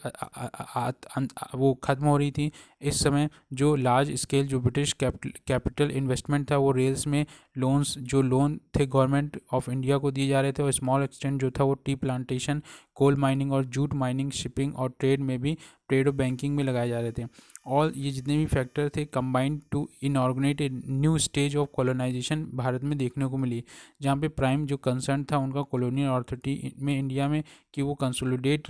वो ख़त्म हो रही थी। इस समय जो लार्ज स्केल जो ब्रिटिश कैपिटल इन्वेस्टमेंट था वो रेल्स में लोन थे गवर्नमेंट ऑफ इंडिया को दिए जा रहे थे, और स्मॉल एक्सटेंट जो था वो टी प्लांटेशन, कोल माइनिंग और जूट माइनिंग, शिपिंग और ट्रेड और बैंकिंग में लगाए जा रहे थे। और ये जितने भी फैक्टर थे combined to inaugurate a new stage of colonization Bharat में देखने को मिली, जहाँ पे प्राइम जो कंसर्न था उनका कॉलोनियल अथॉरिटी में इंडिया में कि वो कंसोलिडेट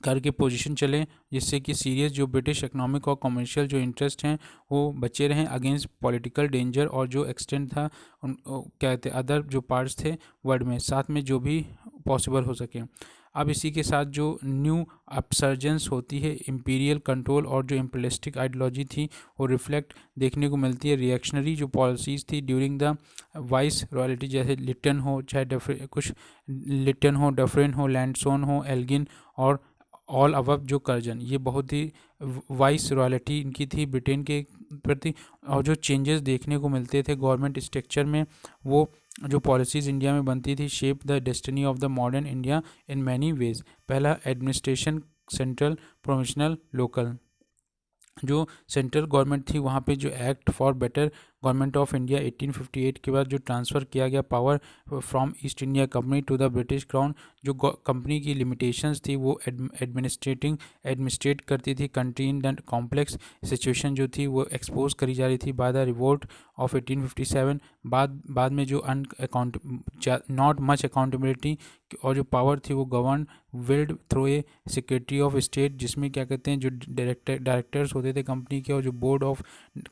करके पोजीशन चले, जिससे कि सीरियस जो ब्रिटिश इकोनॉमिक और कमर्शियल जो इंटरेस्ट हैं वो बचे रहें अगेंस्ट पॉलिटिकल डेंजर, और जो एक्सटेंड था उन क्या कहते अदर जो पार्ट्स थे वर्ल्ड में साथ में जो भी पॉसिबल हो सके। अब इसी के साथ जो न्यू अपसर्जेंस होती है इंपीरियल कंट्रोल और जो इम्पीरियलिस्टिक आइडियोलॉजी थी वो रिफ्लेक्ट देखने को मिलती है। रिएक्शनरी जो पॉलिसीज़ थी ड्यूरिंग द वाइस रॉयल्टी, जैसे लिटन हो चाहे कुछ लिटन हो, डफरिन हो, लैंडसोन हो, एल्गिन और ऑल अबव जो कर्जन, ये बहुत ही वाइस रॉयल्टी इनकी थी ब्रिटेन के प्रति। और जो चेंजेस देखने को मिलते थे गवर्नमेंट स्ट्रक्चर में, वो जो पॉलिसीज़ इंडिया में बनती थी shape the destiny of the modern India in many ways. पहला एडमिनिस्ट्रेशन सेंट्रल, प्रोविंशियल, लोकल। जो सेंट्रल गवर्नमेंट थी वहाँ पे जो act for better government of India 1858 के बाद जो ट्रांसफ़र किया गया power from East India Company to the British crown, जो कंपनी की लिमिटेशंस थी वो एडमिनिस्ट्रेट करती थी country in the complex situation जो थी वो एक्सपोज करी जा रही थी बाय द रिवोल्ट ऑफ 1857। बाद में जो नॉट मच अकाउंटेबिलिटी और जो पावर थी वो govern wield through a secretary of state, जिसमें क्या कहते हैं जो डायरेक्टर्स होते थे कंपनी के और जो बोर्ड ऑफ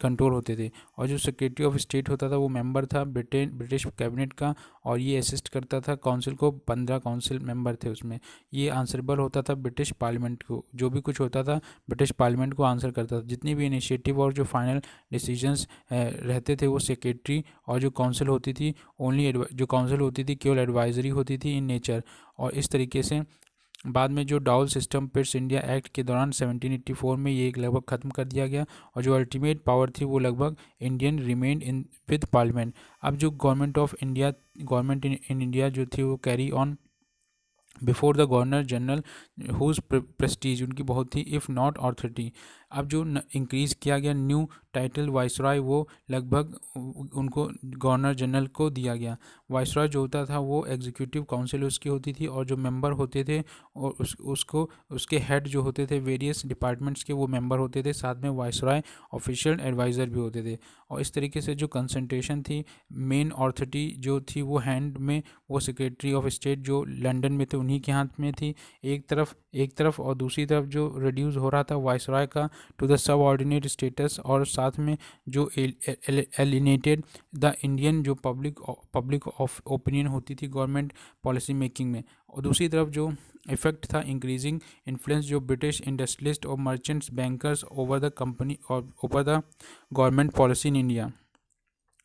कंट्रोल होते थे, और जो सेक्रेटरी ऑफ स्टेट होता था वो मेंबर था ब्रिटिश कैबिनेट का, और ये असिस्ट करता था काउंसिल को। 15 काउंसिल मेंबर थे उसमें। ये आंसरेबल होता था ब्रिटिश पार्लियामेंट को, जो भी कुछ होता था ब्रिटिश पार्लियामेंट को आंसर करता था। जितनी भी इनिशिएटिव और जो फाइनल डिसीजंस रहते थे वो सेक्रेटरी, और जो काउंसिल होती थी केवल एडवाइजरी होती थी इन नेचर। और इस तरीके से बाद में जो डाउल सिस्टम पिट्स इंडिया एक्ट के दौरान 1784 में ये लगभग ख़त्म कर दिया गया, और जो अल्टीमेट पावर थी वो लगभग Indian remained in with parliament. अब जो गवर्नमेंट इन इंडिया जो थी वो carry on before the governor general whose prestige, उनकी बहुत थी इफ़ नॉट ऑथोरिटी। अब जो इंक्रीज़ किया गया न्यू टाइटल वाइसरॉय वो लगभग उनको गवर्नर जनरल को दिया गया। वाइसरॉय जो होता था वो एग्जीक्यूटिव काउंसिल उसकी होती थी, और जो मेंबर होते थे और उसके हेड जो होते थे वेरियस डिपार्टमेंट्स के वो मेंबर होते थे, साथ में वाइसरॉय ऑफिशियल एडवाइज़र भी होते थे। और इस तरीके से जो कंसंट्रेशन थी मेन ऑथोरिटी जो थी वो हैंड में वो सेक्रेटरी ऑफ स्टेट जो लंदन में थे उन्हीं के हाथ में थी एक तरफ, और दूसरी तरफ जो रिड्यूस हो रहा था वाइसरॉय का to the subordinate status, और साथ में जो एलिनेटेड द इंडियन जो पब्लिक ऑफ ओपिनियन होती थी गवर्नमेंट पॉलिसी मेकिंग में। और दूसरी तरफ जो इफेक्ट था इंक्रीजिंग इन्फ्लुएंस जो ब्रिटिश इंडस्ट्रियलिस्ट और merchants bankers over the company और over the government policy in India.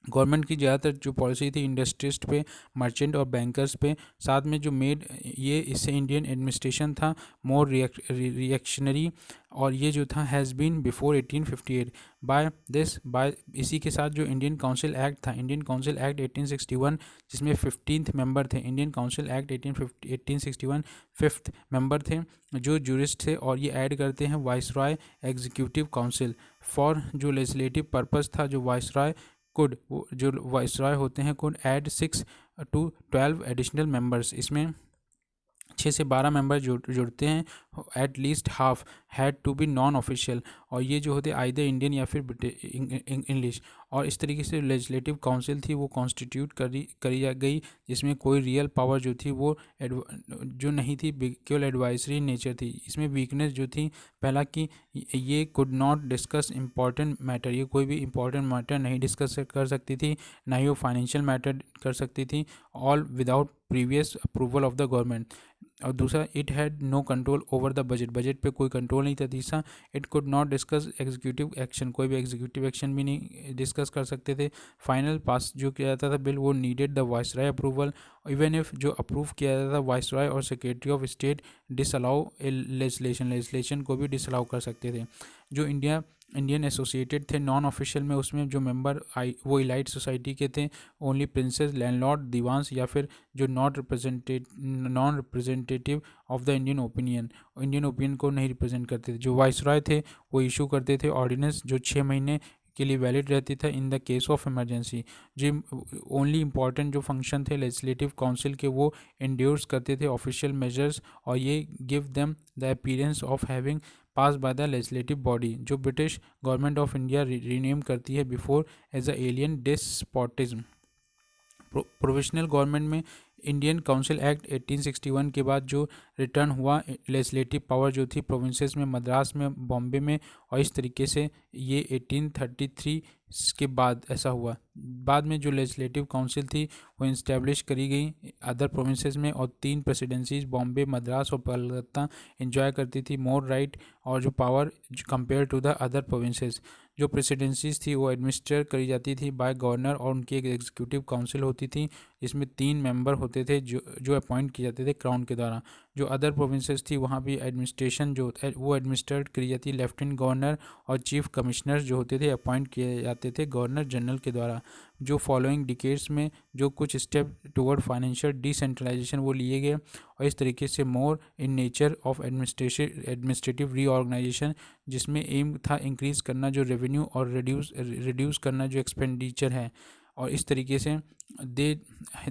Government की ज़्यादातर जो पॉलिसी थी इंडस्ट्रिस्ट पे, मर्चेंट और बैंकर्स पे, साथ में जो मेड ये इससे इंडियन एडमिनिस्ट्रेशन था मोर रिएक्शनरी, और ये जो था हैज़ बीन बिफोर 1858 बाय इसी के साथ जो इंडियन काउंसिल एक्ट था, इंडियन काउंसिल एक्ट 1861, जिसमें 15th मेंबर थे, Indian council act 1861 5th member थे जो जूरिस्ट थे, और ये ऐड करते हैं वाइसरॉय एग्जीक्यूटिव काउंसिल फॉर जो लेजिस्लेटिव पर्पस था, जो वाइसरॉय कुड जो वाइसरॉय होते हैं could add 6 to 12 additional members, इसमें 6 से 12 मेंबर जुड़ते हैं, at least half had to be non official, और ये जो होते आइदर इंडियन या फिर इंग्लिश, और इस तरीके से लेजिस्लेटिव काउंसिल थी वो कॉन्स्टिट्यूट करी जा गई, जिसमें कोई रियल पावर जो थी वो जो नहीं थी, केवल एडवाइजरी नेचर थी। इसमें वीकनेस जो थी, पहला कि ये could not discuss important matter, ये कोई भी इम्पॉर्टेंट मैटर नहीं डिस्कस कर सकती थी, ना ही वो फाइनेंशियल मैटर कर सकती थी, all without previous approval of the government. और दूसरा, it had no control over the budget, budget पे कोई कंट्रोल नहीं था। तीसरा, it could not discuss executive action, कोई भी एग्जीक्यूटिव एक्शन भी नहीं डिस्कस कर सकते थे। फाइनल पास जो किया जाता था बिल, वो needed the viceroy approval, even if जो अप्रूव किया जाता था वाइसरॉय और secretary of state disallow legislation को भी डिसअलाउ कर सकते थे। जो इंडियन एसोसिएटेड थे नॉन ऑफिशियल में, उसमें जो मेंबर वो इलाइट सोसाइटी के थे, ओनली प्रिंसेस, लैंडलॉर्ड, दीवान्स, या फिर जो non representative of the Indian opinion को नहीं रिप्रेजेंट करते थे। जो वाइसरॉय थे वो इशू करते थे ऑर्डिनेंस, जो 6 महीने के लिए वैलिड रहती था in the case of emergency. जो ओनली इंपॉर्टेंट जो फंक्शन थे लेजिस्लेटिव काउंसिल के, वो इंड्योर्स करते थे ऑफिशियल मेजर्स, और ये give them the appearance of having pass by the legislative body, जो British government of India rename करती है before as a alien despotism. Provisional government में इंडियन काउंसिल एक्ट 1861 के बाद जो रिटर्न हुआ लेजिस्लेटिव पावर जो थी प्रोविंसेस में, मद्रास में, बॉम्बे में, और इस तरीके से ये 1833 के बाद ऐसा हुआ। बाद में जो लेजिस्लेटिव काउंसिल थी वो इस्टेब्लिश करी गई अदर प्रोविंसेस में, और 3 प्रेसिडेंसीज बॉम्बे, मद्रास और कलकत्ता इंजॉय करती थी मोर राइट और जो power compare to the other provinces. जो प्रेसिडेंसीज थी वो एडमिनिस्टर करी जाती थी बाय गवर्नर, और उनकी एक एग्जीक्यूटिव काउंसिल होती थी जिसमें 3 मेंबर होते थे जो अपॉइंट किए जाते थे क्राउन के द्वारा। जो अदर प्रोविंसेस थी वहाँ भी एडमिनिस्ट्रेशन जो वो एडमिनिस्ट्रेट करी जाती, लेफ्टिनेंट गवर्नर और चीफ कमिश्नर जो होते थे अपॉइंट किए जाते थे गवर्नर जनरल के द्वारा। जो फॉलोइंग डिकेड्स में जो कुछ स्टेप टुवर्ड फाइनेंशियल डिसेंट्रलाइजेशन वो लिए गए, और इस तरीके से more in nature of administrative reorganization, जिसमें एम था इंक्रीज करना जो रेवेन्यू और रिड्यूस करना जो एक्सपेंडिचर है। और इस तरीके से they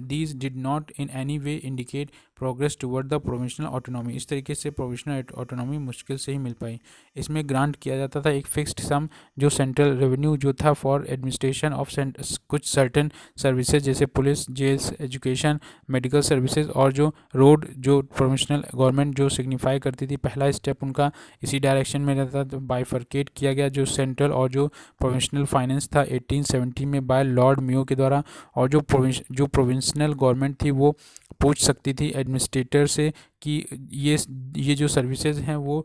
these did not in any way indicate progress toward the provincial autonomy, इस तरीके से प्रोविंशनल ऑटोनॉमी मुश्किल से ही मिल पाई। इसमें ग्रांट किया जाता था एक फिक्स्ड सम जो सेंट्रल रेवेन्यू जो था फॉर एडमिनिस्ट्रेशन ऑफ कुछ सर्टेन सर्विसेज जैसे police, jails, education, medical services, और जो रोड जो प्रोविंशनल गवर्नमेंट जो सिग्निफाई करती थी, पहला स्टेप उनका इसी डायरेक्शन में रहता। तो बाइफर्केट किया गया जो सेंट्रल और जो प्रोविंशनल फाइनेंस था 1870 में बाय लॉर्ड मेयो के द्वारा, और जो प्रोविंशनल गवर्नमेंट थी वो पूछ सकती थी एडमिनिस्ट्रेटर से कि ये जो सर्विसेज हैं वो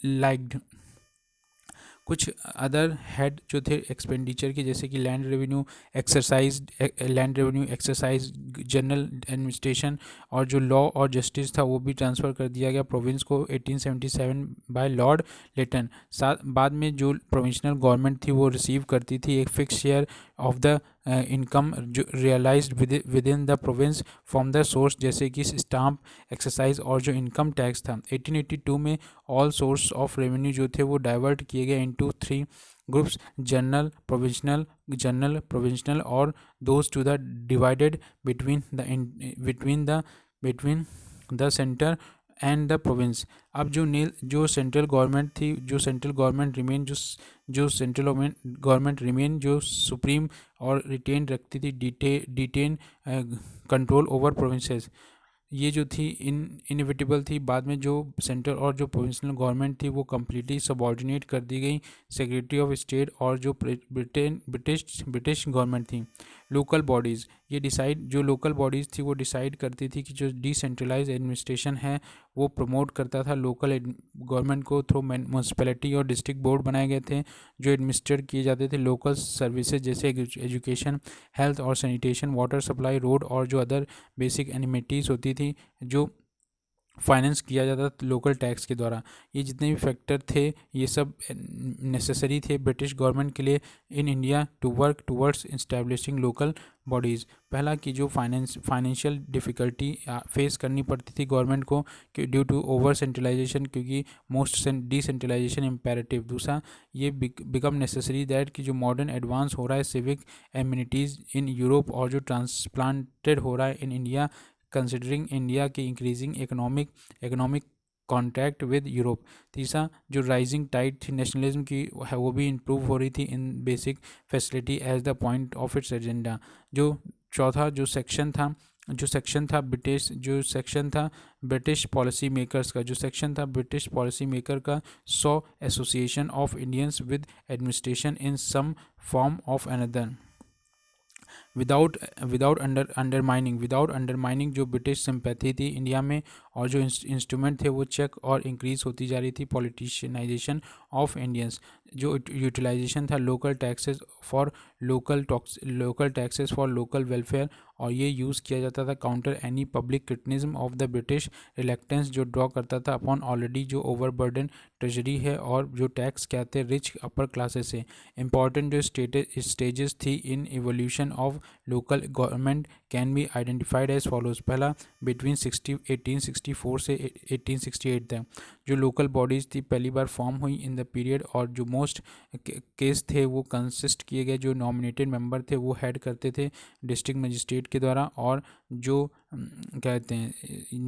लाइक कुछ अदर हेड जो थे एक्सपेंडिचर के, जैसे कि land revenue exercise, general administration, और जो लॉ और जस्टिस था वो भी ट्रांसफ़र कर दिया गया प्रोविंस को 1877 बाय लॉर्ड लेटन। बाद में जो प्रोविंशनल गवर्नमेंट थी वो रिसीव करती थी एक fix share of the income जो realized within the province from the source, जैसे कि स्टाम्प एक्सरसाइज और जो इनकम टैक्स था। 1882 में ऑल सोर्स ऑफ रेवेन्यू जो थे वो डाइवर्ट किए गए इनटू 3 ग्रुप्स, जनरल, प्रोविंशनल, और those two the divided between the centre and the province. अब जो सेंट्रल गवर्नमेंट थी, जो सेंट्रल गवर्नमेंट रिमेन जो सेंट्रल गवर्नमेंट रिमेन जो सुप्रीम और रिटेन रखती थी डिटेन कंट्रोल ओवर प्रोविंसेस। ये जो थी इनएविटेबल थी। बाद में जो सेंट्रल और जो प्रोविंशियल गवर्नमेंट थी वो कम्प्लीटली सबॉर्डिनेट कर दी गई सेक्रेटरी ऑफ स्टेट और जो ब्रिटिश गवर्नमेंट थी। लोकल बॉडीज़, ये डिसाइड जो लोकल बॉडीज़ थी वो डिसाइड करती थी कि जो डिसेंट्रलाइज एडमिनिस्ट्रेशन है वो प्रमोट करता था लोकल गवर्नमेंट को थ्रू म्यूनसिपैलिटी और डिस्ट्रिक्ट बोर्ड बनाए गए थे जो एडमिनिस्ट्रेट किए जाते थे लोकल सर्विसेज जैसे एजुकेशन, हेल्थ और सैनिटेशन, वाटर सप्लाई, रोड और जो अदर बेसिक एनिमिटीज़ होती थी जो फाइनेंस किया जाता था लोकल टैक्स के द्वारा। ये जितने भी फैक्टर थे ये सब नेसेसरी थे ब्रिटिश गवर्नमेंट के लिए in India to work towards establishing local bodies. पहला कि जो फाइनेंशियल डिफ़िकल्टी फेस करनी पड़ती थी गवर्नमेंट को कि ड्यू टू ओवर सेंट्रलाइजेशन, क्योंकि मोस्ट डिसेंट्रलाइजेशन इम्पेरेटिव। दूसरा, ये बिकम नेसेसरी दैट कि जो मॉडर्न एडवांस हो रहा है सिविक एम्यूनिटीज़ इन यूरोप और जो ट्रांसप्लांटेड हो रहा है इन इंडिया कंसिडरिंग इंडिया की increasing economic contact with Europe. तीसरा, जो राइजिंग टाइड थी नेशनलिज्म की है वो भी इम्प्रूव हो रही थी in basic facility as the point of its agenda. जो चौथा जो सेक्शन था ब्रिटिश पॉलिसी मेकर्स का, ब्रिटिश पॉलिसी मेकर का saw association of Indians with administration in some form of another without undermining जो ब्रिटिश सिंपैथी थी India में और जो इंस्ट्रूमेंट थे वो चेक और इंक्रीज होती जा रही थी पॉलिटिशियनाइजेशन ऑफ इंडियंस। जो यूटिलाइजेशन था local taxes for local welfare, और ये यूज़ किया जाता था counter any public criticism of the British reluctance जो ड्रॉ करता था अपॉन ऑलरेडी जो ओवरबर्डन ट्रेजरी है और जो टैक्स कहते हैं रिच अपर क्लासेस से। इंपॉर्टेंट जो स्टेजेस थी in evolution of local government can be identified as follows. पहला, बिटवीन 1864 से 1868 तक जो लोकल बॉडीज़ थी पहली बार फॉर्म हुई इन द पीरियड, और जो मोस्ट केस थे वो कंसिस्ट किए गए जो नॉमिनेटेड मेंबर थे वो हेड करते थे डिस्ट्रिक्ट मजिस्ट्रेट के द्वारा, और जो कहते हैं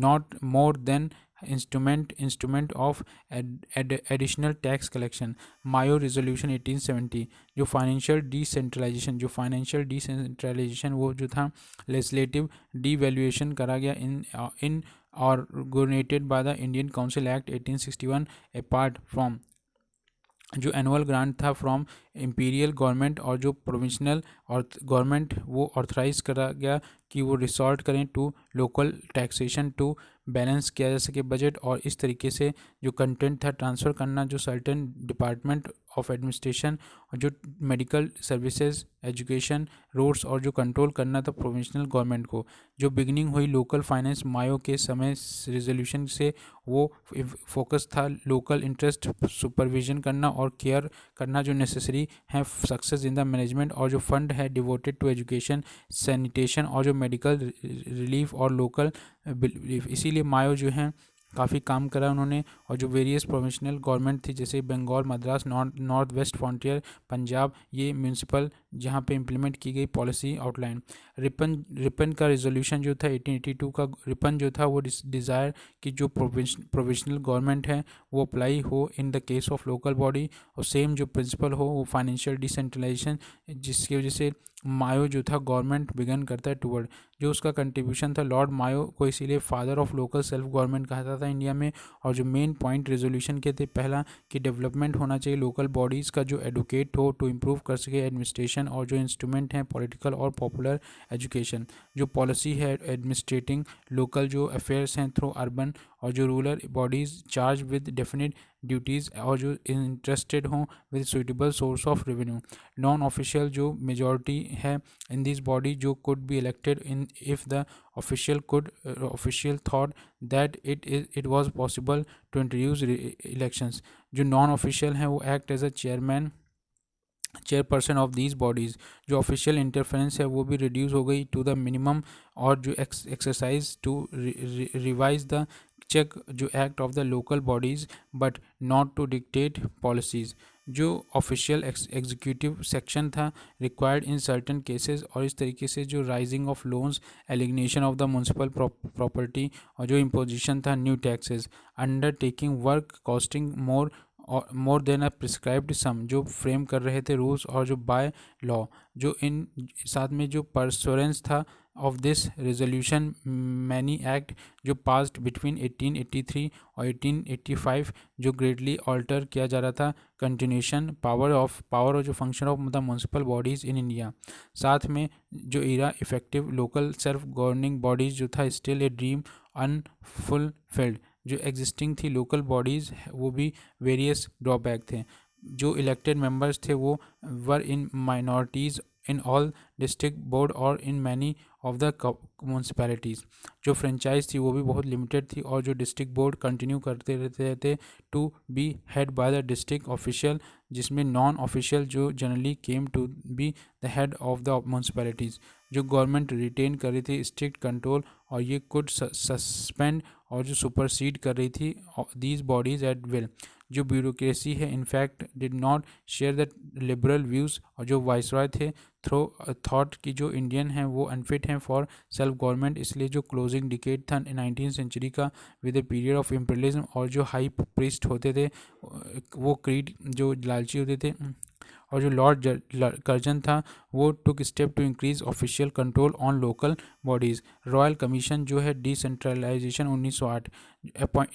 not more than instrument of additional tax collection. Mayo resolution 1870 जो फाइनेंशियल डिसेंट्रलाइजेशन वो जो था लेजिस्लेटिव डीवैल्यूएशन करा गया in organized by the Indian council act 1861 apart from जो एनुअल ग्रांट था फ्रॉम इम्पीरियल गवर्नमेंट और जो प्रोविंशनल और गवर्नमेंट वो ऑथराइज करा गया कि वो रिसॉर्ट करें to local taxation to balance किया जा सके बजट, और इस तरीके से जो कंटेंट था ट्रांसफ़र करना जो सर्टेन डिपार्टमेंट ऑफ एडमिनिस्ट्रेशन और जो मेडिकल सर्विसेज, एजुकेशन, रोड्स और जो कंट्रोल करना था प्रोविंशनल गवर्नमेंट को। जो बिगनिंग हुई लोकल फाइनेंस मायो के समय रेजोल्यूशन से वो फोकस था लोकल इंटरेस्ट सुपरविजन करना और केयर करना जो नेसेसरी है सक्सेस इन द मैनेजमेंट, और जो फंड है डिवोटेड टू एजुकेशन, सैनिटेशन और जो मेडिकल रिलीफ और लोकल बिलीफ। इसीलिए मायो जो है काफ़ी काम करा उन्होंने, और जो वेरियस प्रोविंशनल गवर्नमेंट थी जैसे Bengal, Madras, North West Frontier, Punjab, ये म्यूनसिपल जहाँ पे इम्प्लीमेंट की गई पॉलिसी आउटलाइन। रिपन का रेजोल्यूशन जो था 1882 का, रिपन जो था वो डिज़ायर कि जो प्रोविंशनल गवर्नमेंट है वो अप्लाई हो इन the case of local body, और सेम जो प्रिंसिपल हो वो फाइनेंशियल डिसेंट्रलाइजेशन, जिसकी वजह से मायो जो था गवर्नमेंट बिगन करता है टूवर्ड। जो उसका कंट्रीब्यूशन था लॉर्ड मायो को इसीलिए father of local self government कहा जाता था इंडिया में, और जो मेन पॉइंट रेजोल्यूशन के थे पहला कि डेवलपमेंट होना चाहिए लोकल बॉडीज़ का जो एडवोकेट हो टू इम्प्रूव कर सके एडमिनिस्ट्रेशन, और जो इंस्ट्रूमेंट हैं पॉलिटिकल और पॉपुलर एजुकेशन। जो पॉलिसी है एडमिनिस्ट्रेटिंग लोकल जो अफेयर्स हैं थ्रू अर्बन, और जो rural bodies charge with definite duties और जो इंटरेस्टेड हों with suitable source of revenue. Non official जो मेजॉरिटी है इन दिस बॉडी जो could be elected in if the official thought that it was possible to introduce elections. जो non official हैं वो act as a chairperson of these bodies. जो official interference है वो भी रिड्यूस हो गई टू द मिनिमम, और जो exercise to revise the check जो act of the local bodies but not to dictate policies. जो ऑफिशियल एग्जीक्यूटिव सेक्शन था रिक्वायर्ड इन सर्टन केसेस, और इस तरीके से जो raising of loans, alienation of the municipal property, और जो इम्पोजिशन था new taxes, undertaking work costing more than a prescribed sum जो फ्रेम कर रहे थे रूल्स, और जो बाय लॉ जो इन साथ में जो परसोरेंस था of this resolution many act जो पास्ड बिटवीन 1883 और 1885 जो ग्रेटली ऑल्टर किया जा रहा था कंटिन्यूशन पावर और जो function of the municipal bodies in India. साथ में जो era effective local self governing bodies जो था स्टिल ए ड्रीम अनफुलफिल्ड जो एग्जिस्टिंग थी लोकल बॉडीज़ वो भी वेरियस ड्रॉबैक थे। जो इलेक्टेड मेंबर्स थे वो were in minorities in all district board और in many of the municipalities. जो फ्रेंचाइज थी वो भी बहुत लिमिटेड थी और जो डिस्ट्रिक्ट बोर्ड कंटिन्यू करते रहते थे to be head by the district official जिसमें नॉन ऑफिशियल जो generally came to be the head of the municipalities. जो गवर्नमेंट रिटेन कर रही थी स्ट्रिक्ट कंट्रोल और ये कुड सस्पेंड और जो सुपरसीड कर रही थी दीज बॉडीज़ एट विल। जो ब्यूरोक्रेसी है in fact did not share the liberal views और जो वाइसरॉय थे थ्रो थॉट कि जो इंडियन हैं वो अनफिट हैं फॉर सेल्फ गवर्नमेंट। इसलिए जो क्लोजिंग डिकेड था 19th सेंचुरी का with a period of imperialism और जो हाई प्रीस्ट होते थे वो क्रीड जो लालची होते थे और जो लॉर्ड कर्जन था वो took step to increase official control on local bodies. Royal commission जो है डिसेंट्रलाइजेशन 1908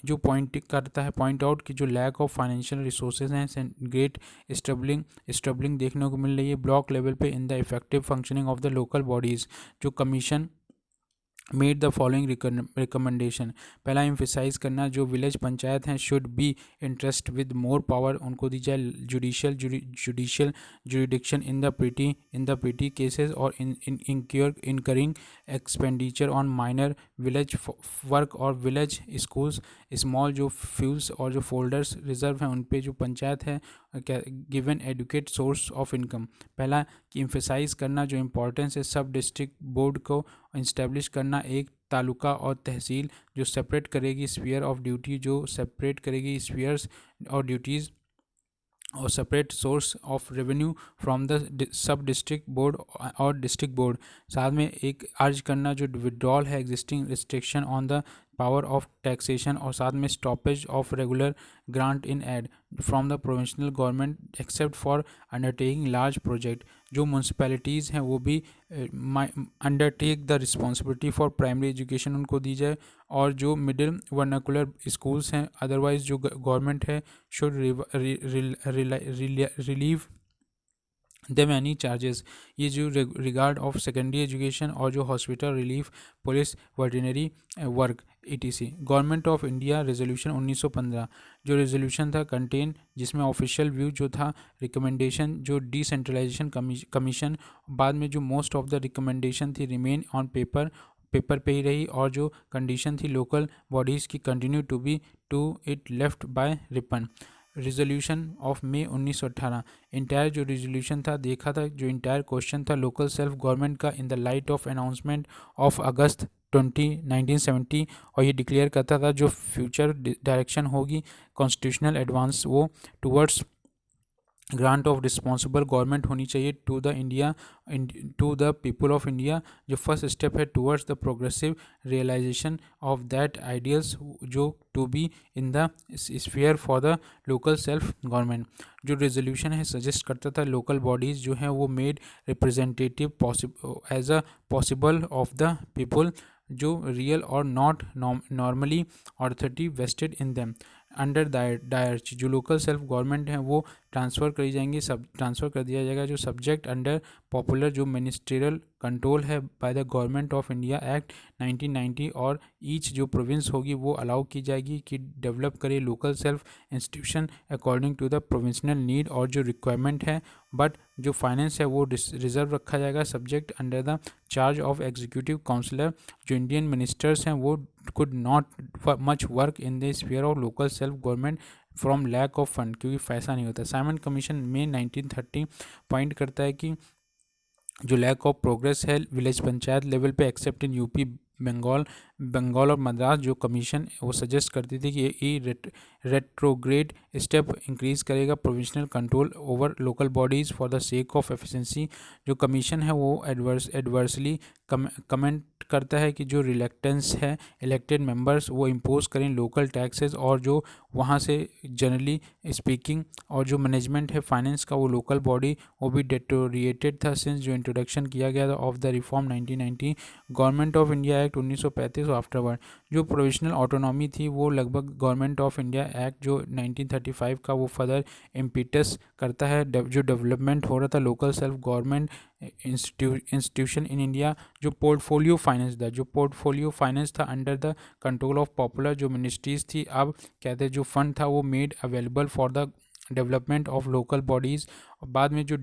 जो पॉइंट आउट कि जो लैक ऑफ फाइनेंशियल रिसोर्सेज हैं ग्रेट स्ट्रबलिंग देखने को मिल रही है ब्लॉक लेवल पे in the effective functioning of the local bodies. जो commission made the following recommendation. पहला एम्फेसाइज करना जो विलेज पंचायत हैं should be interest with more power उनको दी जाए judicial jurisdiction in the petty cases और incurring expenditure on minor village work और विलेज स्कूल्स। स्मॉल जो फ्यूल्स और जो फोल्डर्स रिजर्व हैं उन पे जो पंचायत है given adequate source of income. पहला कि एम्फेसाइज करना जो इम्पोर्टेंस है सब डिस्ट्रिक्ट बोर्ड को इस्टेब्लिश करना एक तालुका और तहसील जो सेपरेट करेगी स्फीयर ऑफ ड्यूटी जो सेपरेट करेगी स्फीयर्स और ड्यूटीज़ और separate source of revenue from the sub district board और डिस्ट्रिक्ट बोर्ड। साथ में एक अर्ज करना जो विड्रॉल है existing restriction on the power of taxation और साथ में stoppage of regular grant in aid from the provincial government except for undertaking large project. जो म्यूनसिपैलिटीज़ हैं वो भी undertake the responsibility for primary education उनको दी जाए और जो मिडिल वर्नाकुलर स्कूल्स हैं अदरवाइज जो गवर्नमेंट है should relieve them any charges. ये जो रिगार्ड ऑफ सेकेंडरी एजुकेशन और जो hospital relief police veterinary work etc। Government of India resolution 1915 जो रेजोल्यूशन था कंटेन जिसमें ऑफिशियल व्यू जो था रिकमेंडेशन जो डिसेंट्रलाइजेशन कमीशन बाद में जो मोस्ट ऑफ द रिकमेंडेशन थी रिमेन ऑन पेपर पे ही रही और जो कंडीशन थी लोकल बॉडीज़ की continue to be to it left by Ripon. Resolution of May 1918 entire जो रिजोल्यूशन था देखा था जो इंटायर क्वेश्चन था लोकल सेल्फ गवर्नमेंट का in the light of announcement of August 1970 और ये डिक्लेयर करता था जो फ्यूचर डायरेक्शन होगी कॉन्स्टिट्यूशनल एडवांस वो towards grant of responsible government होनी चाहिए to the people of India. जो फर्स्ट स्टेप है towards the progressive realization of that ideals जो to be in the sphere for the local self government. जो resolution है suggest करता था local bodies जो हैं वो made representative as a possible of the people जो रियल और not normally authority vested in them under dyarchy. जो लोकल सेल्फ गवर्नमेंट हैं वो ट्रांसफ़र कर दिया जाएगा जो सब्जेक्ट अंडर पॉपुलर जो मिनिस्ट्रियल कंट्रोल है by the government of India act 1990 और ईच जो प्रोविंस होगी वो अलाउ की जाएगी कि डेवलप करे local self institution according to the provincial need और जो रिक्वायरमेंट है बट जो फाइनेंस है वो रिजर्व रखा जाएगा subject under the charge of executive counsellor. जो इंडियन मिनिस्टर्स हैं वो could not much work in the sphere of local self government from lack of fund क्योंकि पैसा नहीं होता। साइमन कमीशन में 1930 पॉइंट करता है कि जो लैक ऑफ प्रोग्रेस है विलेज पंचायत लेवल पे except in UP Bengal Bengal और मद्रास जो कमीशन वो सजेस्ट करती थी कि ये रेट्रोग्रेड स्टेप इंक्रीज करेगा provincial control over local bodies for the sake of efficiency. जो कमीशन है वो एडवर्सली कमेंट करता है कि जो रिलेक्टेंस है इलेक्टेड मेंबर्स वो इम्पोज करें लोकल टैक्सेस, और जो वहाँ से जनरली स्पीकिंग और जो मैनेजमेंट है फाइनेंस का वो लोकल बॉडी वो भी डेटोरिएटेड था सिंस जो इंट्रोडक्शन किया गया था of the reform 1990 government of India act 1935 afterward. जो प्रोविजनल ऑटोनॉमी थी वो लगभग गवर्नमेंट ऑफ इंडिया एक्ट जो 1935 का वो फर्दर इम्पीटस करता है जो डेवलपमेंट हो रहा था लोकल सेल्फ गवर्नमेंट इंस्टीट्यूशन इन इंडिया। जो पोर्टफोलियो फाइनेंस था under the control of popular जो मिनिस्ट्रीज थी, अब कहते हैं जो फंड था वो made available for the development of local bodies. बाद में जो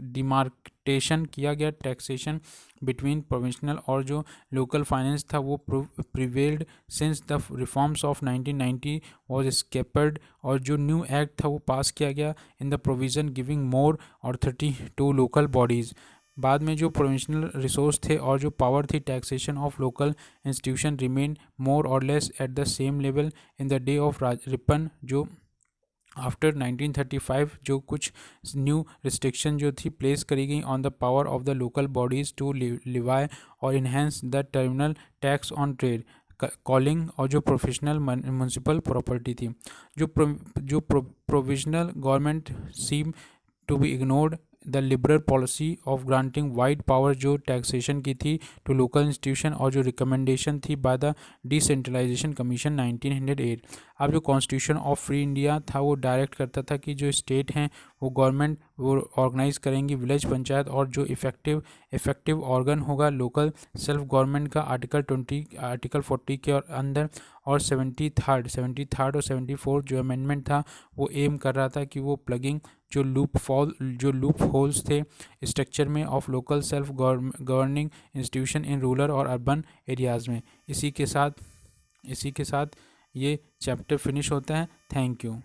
डिमार्केशन किया गया टैक्सेशन बिटवीन प्रोविंशनल और जो लोकल फाइनेंस था वो prevailed since the reforms of 1990 was scrapped, और जो न्यू एक्ट था वो पास किया गया in the provision giving more authority to local bodies. बाद में जो प्रोविंशनल रिसोर्स थे और जो पावर थी taxation of local institution remain more और less at the same level in the day of Ripon. जो आफ्टर 1935 जो कुछ न्यू रिस्ट्रिक्शन जो थी प्लेस करी गई on the power of the local bodies to levy और enhance the terminal tax on trade calling, और जो प्रोफेशनल म्यूनसिपल प्रॉपर्टी थी। जो provisional government seem to be ignored the liberal policy of granting wide power जो taxation की थी to local institution, और जो रिकमेंडेशन थी बाय द डिसेंट्रलाइजेशन कमीशन 1908। अब जो कॉन्स्टिट्यूशन ऑफ फ्री इंडिया था वो डायरेक्ट करता था कि जो स्टेट हैं वो गवर्नमेंट वो ऑर्गेनाइज करेंगी विलेज पंचायत, और जो इफेक्टिव ऑर्गन होगा लोकल सेल्फ गवर्नमेंट का आर्टिकल 40 के और अंदर। और 73rd और 74 जो अमेंडमेंट था वो एम कर रहा था कि वो प्लगिंग जो लूप होल्स थे स्ट्रक्चर में of local self governing institution in rural और अर्बन एरियाज़ में। इसी के साथ ये चैप्टर फिनिश होता है। Thank you.